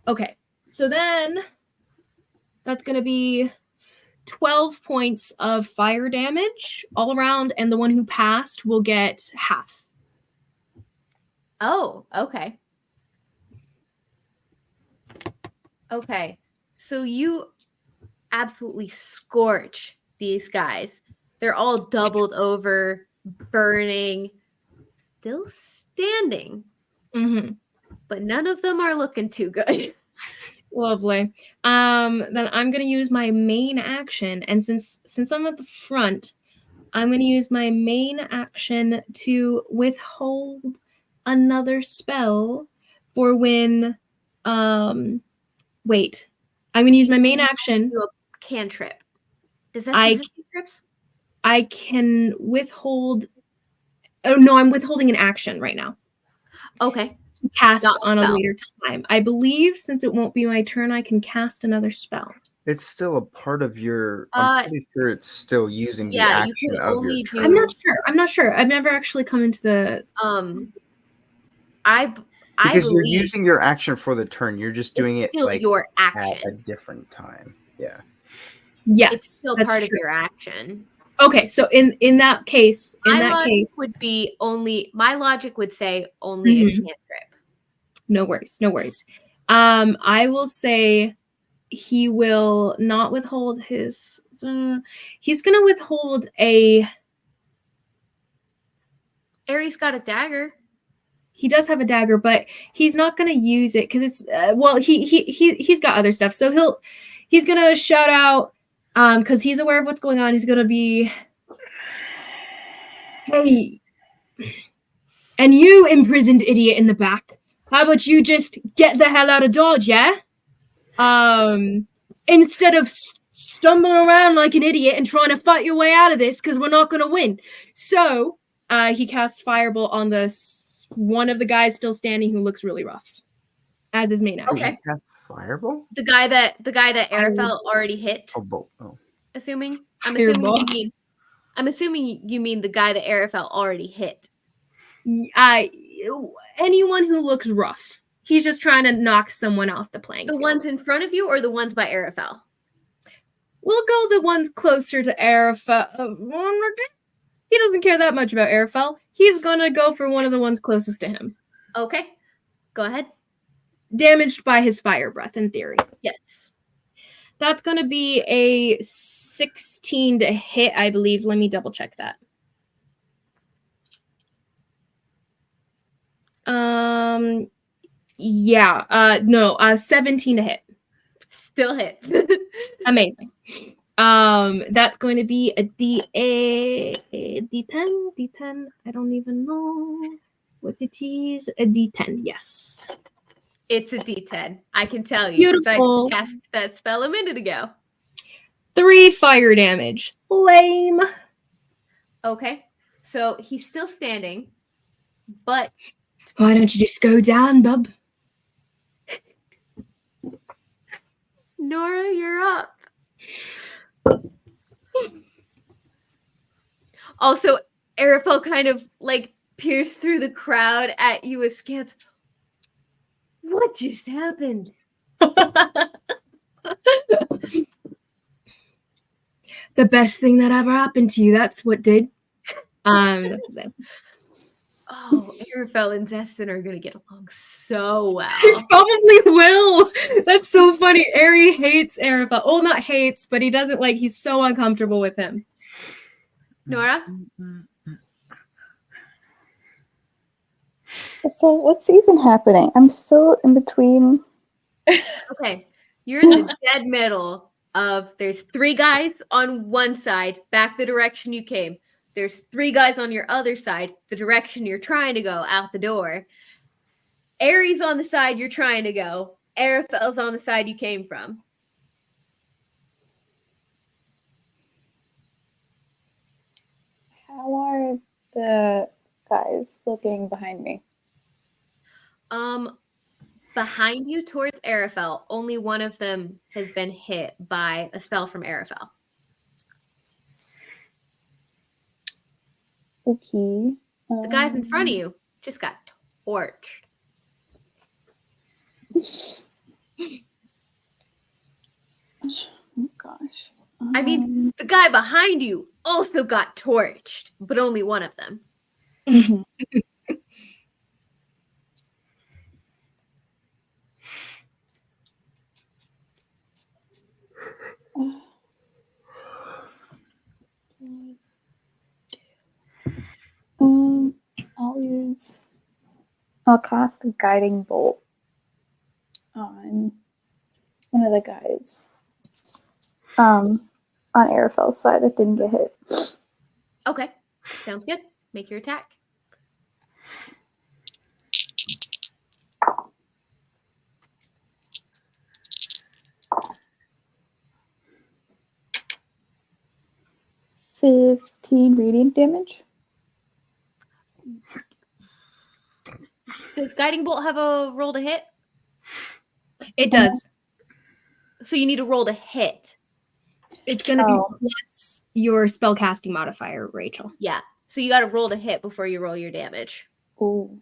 Okay. So then that's going to be 12 points of fire damage all around, and the one who passed will get half. Oh, okay. Okay. So you absolutely scorch these guys. They're all doubled over, burning, still standing. But none of them are looking too good. Lovely. Then I'm gonna use my main action, and since I'm at the front, I'm gonna use my main action to withhold another spell for when. Wait. I'm gonna use my main action. Do a cantrip. Does that have cantrips? I can withhold. Oh no, I'm withholding an action right now. Okay. Cast on a later time. I believe since it won't be my turn, I can cast another spell. It's still a part of your. I'm pretty sure it's still using the action of your turn. I'm not sure. I've never actually come into the. Because you're using your action for the turn. You're just doing it like your action at a different time. Yeah. Yes, it's still part of your action. Okay, so in that case, my logic would say only a cantrip. No worries. I will say he will not withhold his. He's gonna withhold a. Aries got a dagger. He does have a dagger, but he's not gonna use it because it's he's got other stuff. So he's gonna shout out because he's aware of what's going on. He's gonna be, hey, and you imprisoned idiot in the back. How about you just get the hell out of Dodge, yeah? Instead of stumbling around like an idiot and trying to fight your way out of this, because we're not going to win. So, he casts Firebolt on the one of the guys still standing who looks really rough as his main action. Okay. Cast Firebolt? The guy that Arafel already hit. I'm assuming you mean the guy that Arafel already hit. Anyone who looks rough. He's just trying to knock someone off the playing field. The ones in front of you or the ones by Arafel? We'll go the ones closer to Arafel. He doesn't care that much about Arafel. He's gonna go for one of the ones closest to him. Okay. Go ahead. Damaged by his fire breath, in theory. Yes. That's gonna be a 16 to hit, I believe. Let me double check that. No, 17 to hit. Still hits. Amazing. That's going to be a D10. I don't even know what it is. A D10, yes. It's a D10. I can tell you. Beautiful. I cast that spell a minute ago. 3 fire damage. Lame. Okay. So he's still standing, but why don't you just go down, bub? Nora, you're up. Also, Arafel kind of like pierced through the crowd at you askance. What just happened? The best thing that ever happened to you. That's what did. That's his answer. Oh, Arafel and Zestin are gonna get along so They well. probably will. That's so funny. Ari hates Arafel. Well, not hates, but he doesn't like. He's so uncomfortable with him. Nora? So what's even happening? I'm still in between. Okay. You're in the dead middle of there's 3 guys on one side, back the direction you came. There's 3 guys on your other side, the direction you're trying to go, out the door. Aries on the side you're trying to go. Arafel's on the side you came from. How are the guys looking behind me? Behind you towards Arafel, only one of them has been hit by a spell from Arafel. Okay. The guys in front of you just got torched. Oh gosh. I mean, the guy behind you also got torched, but only one of them. I'll cast a guiding bolt on one of the guys. On Arafel's side that didn't get hit. Okay, sounds good. Make your attack. $15 radiant damage. Does Guiding Bolt have a roll to hit? It does. So you need to roll to hit. It's going to be plus your spellcasting modifier, Rachel. Yeah. So you got to roll to hit before you roll your damage. Ooh.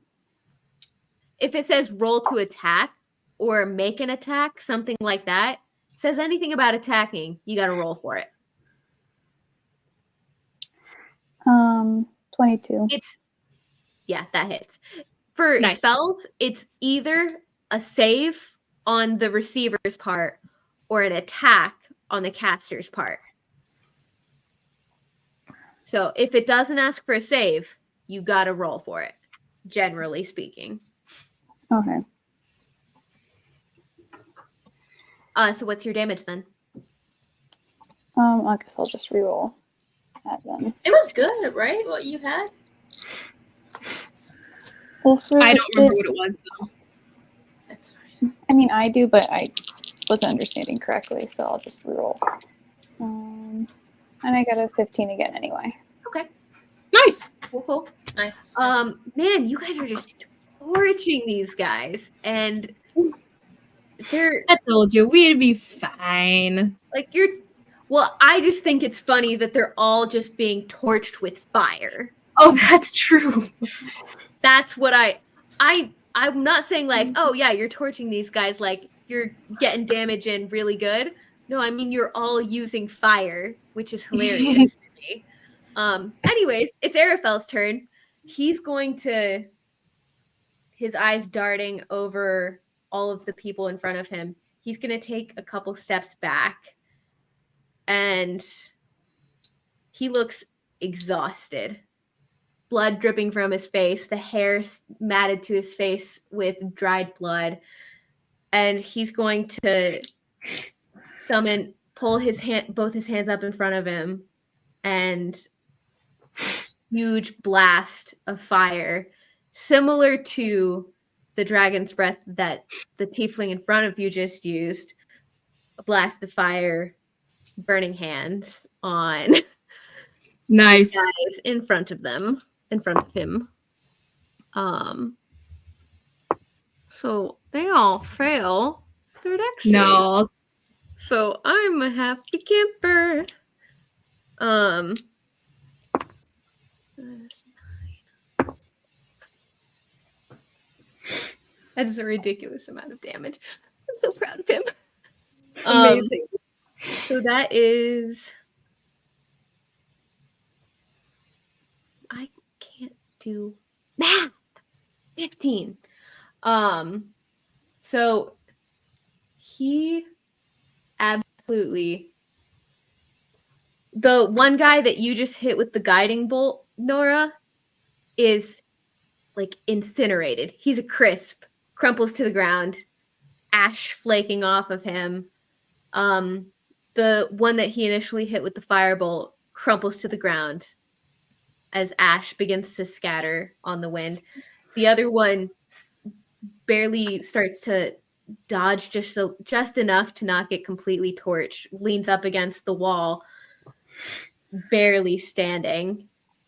If it says roll to attack or make an attack, something like that, says anything about attacking, you got to roll for it. 22. Yeah, that hits. For Nice. spells, it's either a save on the receiver's part or an attack on the caster's part. So if it doesn't ask for a save, you got to roll for it, generally speaking. Okay. So what's your damage then? I guess I'll just reroll that then. It was good, right? What you had? Well, I don't remember what it was, though. That's fine. I mean, I do, but I wasn't understanding correctly, so I'll just reroll. And I got a 15 again anyway. Okay. Nice. Cool. Nice. Man, you guys are just torching these guys, and they're I told you we'd be fine. like well, I just think it's funny that they're all just being torched with fire. Oh, that's true. That's what I'm not saying like, oh yeah, you're torching these guys like you're getting damage in really good. No, I mean you're all using fire, which is hilarious to me. Anyways, it's Arafel's turn. He's going to, his eyes darting over all of the people in front of him. He's going to take a couple steps back, and he looks exhausted. Blood dripping from his face, the hair matted to his face with dried blood. And he's going to pull both his hands up in front of him, and huge blast of fire, similar to the dragon's breath that the tiefling in front of you just used. A blast of fire, burning hands on Nice. guys in front of him. So they all fail their dex save. No. So I'm a happy camper. That is a ridiculous amount of damage. I'm so proud of him. Amazing. So that is. I can't do Math. 15. So he absolutely, the one guy that you just hit with the guiding bolt, Nora, is like incinerated. He's a crisp, crumples to the ground, ash flaking off of him. The one that he initially hit with the firebolt crumples to the ground as ash begins to scatter on the wind. The other one barely starts to dodge just enough to not get completely torched, leans up against the wall, barely standing,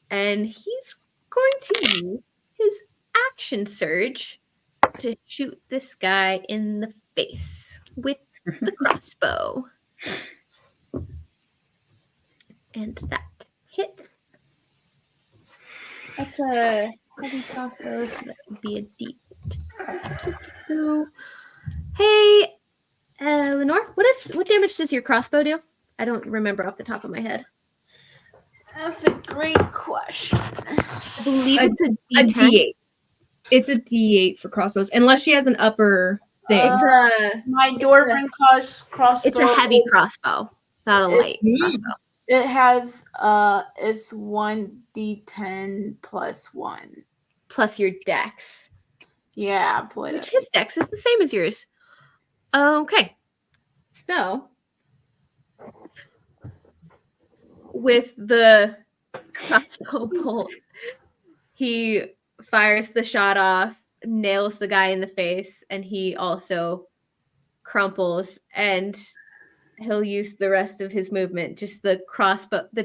and he's going to use his action surge to shoot this guy in the face with the crossbow. And that hits. That's a heavy crossbow, so that would be a D2. Hey, Lenore, what damage does your crossbow do? I don't remember off the top of my head. That's a great question. I believe it's a A D10. D8. It's a D8 for crossbows, unless she has an upper thing. It's a My dwarven crossbow. it's a heavy crossbow, not a light It's- crossbow. It has it's 1d10 plus 1. Plus your dex, Yeah, put which it. his dex is the same as yours. Okay, so with the crossbow bolt, he fires the shot off, nails the guy in the face, and he also crumples, and he'll use the rest of his movement, just the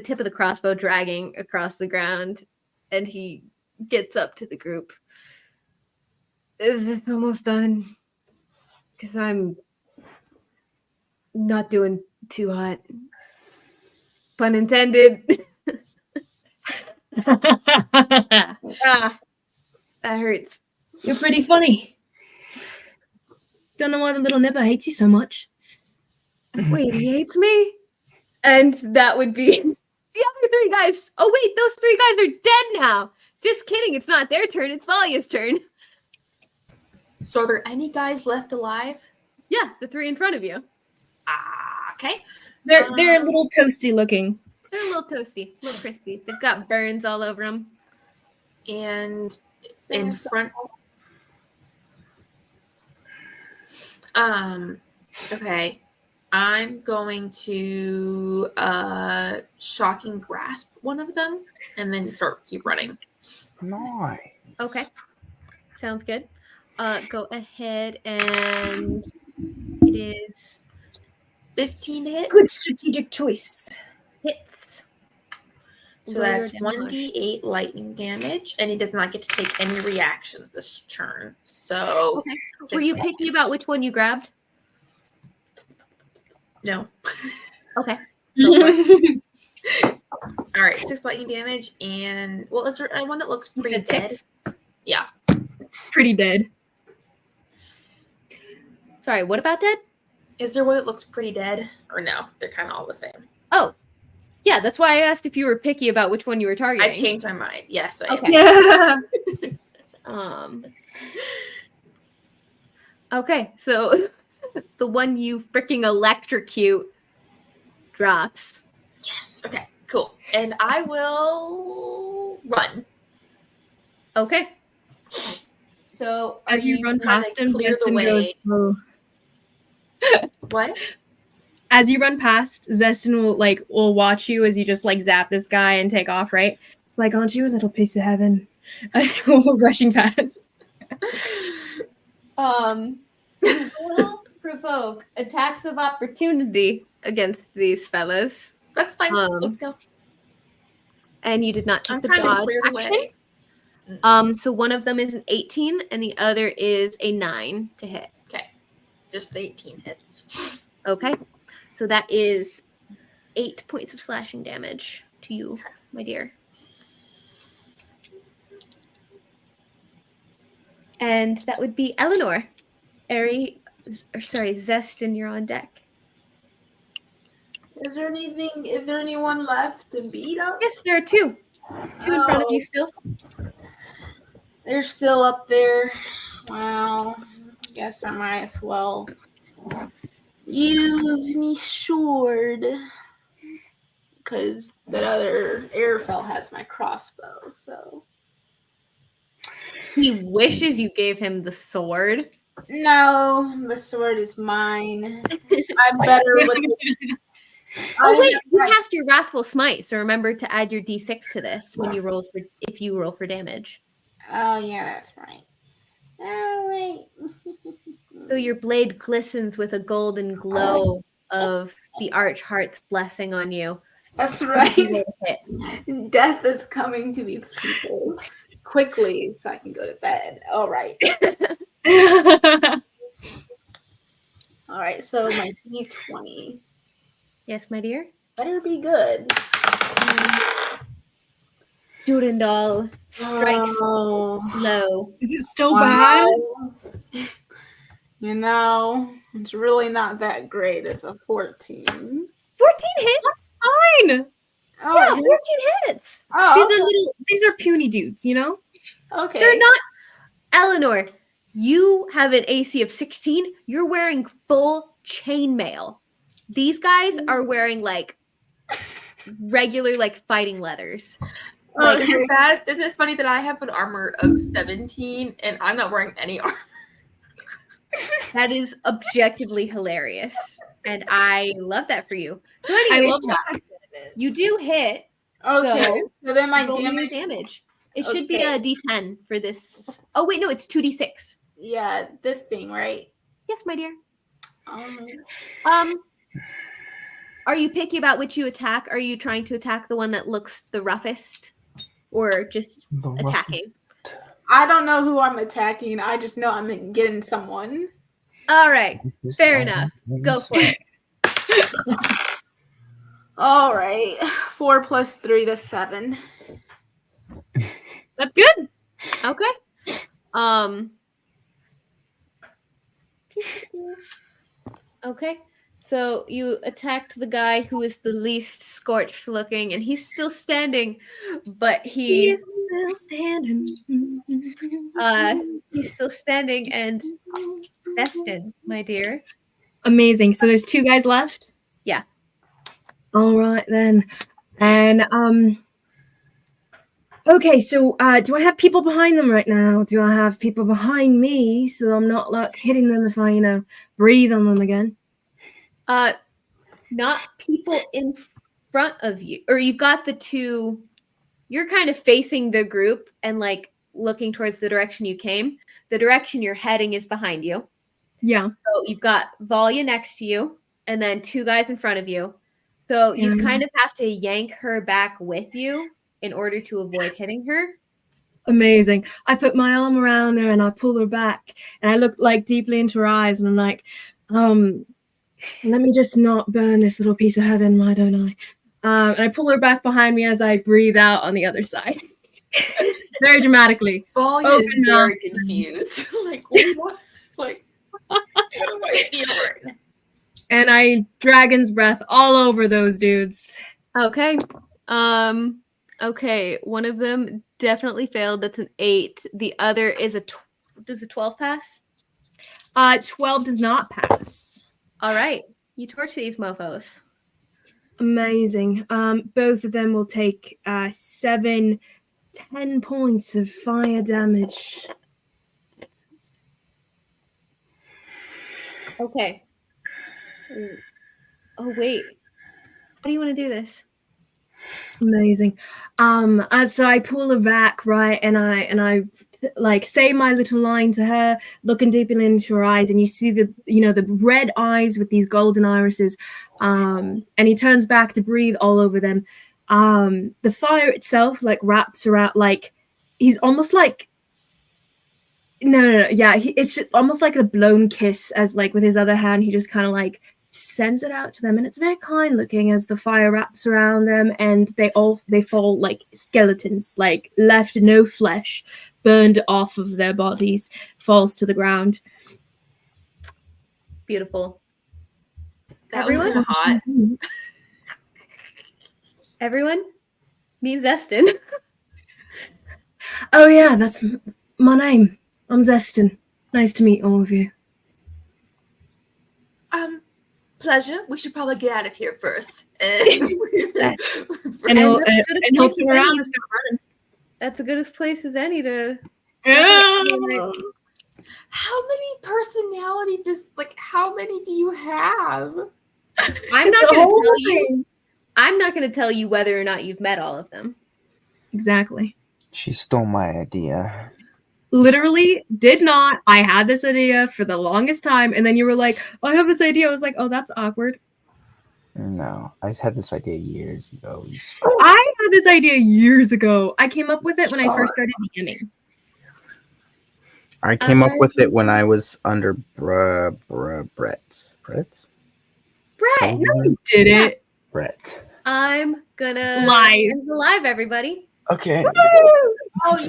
tip of the crossbow dragging across the ground, and he gets up to the group. Is it almost done? Because I'm not doing too hot. Pun intended. Ah, that hurts. You're pretty funny. Don't know why the little nipper hates you so much. Wait, he hates me? And that would be the other three guys. Oh, wait, those three guys are dead now. Just kidding. It's not their turn. It's Valia's turn. So are there any guys left alive? Yeah, the three in front of you. Okay. They're a little toasty looking. They're a little toasty, a little crispy. They've got burns all over them. And in front. Okay. I'm going to shocking grasp one of them and then keep running. Nice. Okay. Sounds good. Go ahead and it is 15 to hit. Good strategic choice. hits. So that's 1d8 lightning damage, and he does not get to take any reactions this turn. So Okay. Were you picky about which one you grabbed? no. Okay. All right, 6 lightning damage, and well, is there one that looks You pretty said dead? 6? Yeah. Pretty dead. Sorry, what about dead? Is there one that looks pretty dead, or no? They're kind of all the same. Oh, yeah, that's why I asked if you were picky about which one you were targeting. I've changed my mind. Yes, I am. Okay. Yeah. Okay, so the one you freaking electrocute drops. Yes. Okay. Cool. And I will run. Okay. So As you run trying past to him, clear the Zestin way? goes slow. What? As you run past, Zestin will watch you as you just zap this guy and take off, right? It's like, aren't you a little piece of heaven? Rushing past. will provoke attacks of opportunity against these fellows. That's fine. Um, Let's go. And you did not keep I'm the trying to dodge clear the action. way. So one of them is an 18 and the other is a 9 to hit. Okay. Just the 18 hits. Okay. So that is 8 points of slashing damage to you, my dear. And that would be Eleanor. Zestin, you're on deck. Is there anyone left to beat up? Yes, there are two. Two in front of you still. They're still up there. Wow. Guess I might as well use me sword. Because that other Airfell has my crossbow, so. He wishes you gave him the sword. No, the sword is mine. I'm better with it. Oh wait, you cast your Wrathful Smite, so remember to add your d6 to this when you roll for if you roll for damage. Oh yeah, that's right. Oh wait. So your blade glistens with a golden glow of the Archheart's blessing on you. That's right. Death is coming to these people quickly, so I can go to bed. All right. All right. So my D20 Yes, my dear. better be good. Durandal strikes low. Is it still bad? You know, it's really not that great. It's a 14. 14 hits. Fine. Oh, Yeah, 14 hits. oh, These are puny dudes, you know? okay. They're not. Eleanor, you have an AC of 16. You're wearing full chainmail. These guys are wearing like regular like fighting leathers. Like, is it funny that I have an armor of 17 and I'm not wearing any armor? That is objectively hilarious. And I love that for you. So I anyways, love that. you do hit. Okay, so then my roll your damage. It should be a d10 for this. Oh, wait, no, it's 2d6. Yeah, this thing, right? Yes, my dear. Are you picky about which you attack? Are you trying to attack the one that looks the roughest? Or just attacking? I don't know who I'm attacking. I just know I'm getting someone. All right. Fair enough. Go for it. All right. 4 + 3, that's 7. That's good. Okay. Okay. So you attacked the guy who is the least scorched looking, and he's still standing, but He's still standing. He's still standing and Vestin, my dear. Amazing. So there's 2 guys left? Yeah. All right then. And okay, so do I have people behind them right now? Do I have people behind me so I'm not like hitting them if I, breathe on them again? Not people in front of you, or you've got the 2. You're kind of facing the group and like looking towards the direction you came. The direction you're heading is behind you. Yeah. So you've got Valia next to you, and then 2 guys in front of you. So you kind of have to yank her back with you in order to avoid hitting her. Amazing. I put my arm around her and I pull her back, and I look like deeply into her eyes, and I'm like, let me just not burn this little piece of heaven, why don't I? And I pull her back behind me as I breathe out on the other side. Very dramatically. Valia is very confused. Like, what? Like, what am I feeling? And I dragon's breath all over those dudes. Okay. Okay. One of them definitely failed. That's an 8. The other is does a 12 pass? 12 does not pass. All right. You torch these mofos. Amazing. Both of them will take 10 points of fire damage. Okay. Oh wait. How do you want to do this? Amazing. So I pull her back, right, and I like say my little line to her, looking deeply into her eyes, and you see the red eyes with these golden irises. And he turns back to breathe all over them. The fire itself like wraps around, like he's almost like no, yeah, it's just almost like a blown kiss, as like with his other hand he just kind of like sends it out to them, and it's very kind looking as the fire wraps around them, and they fall like skeletons, like left no flesh, burned off of their bodies, falls to the ground. Beautiful. That was kind of hot. Everyone means Eston. Oh yeah, that's name. I'm Zeston. Nice to meet all of you. Pleasure. We should probably get out of here first. And he'll that's good as turn place as around any. and start running. That's as good as place as any to. how many personality how many do you have? I'm not going to tell you. I'm not going to tell you whether or not you've met all of them. Exactly. She stole my idea. Literally did not. I had this idea for the longest time, and then you were like, I have this idea. I was like, oh, that's awkward. No, I had this idea years ago. I had this idea years ago. I came up with it when I first started DMing. I came up with it when I was under Brett. Brett, What was his No, name? you did it. Brett. I'm gonna Lies. end the live, everybody. Okay. Oh, yeah.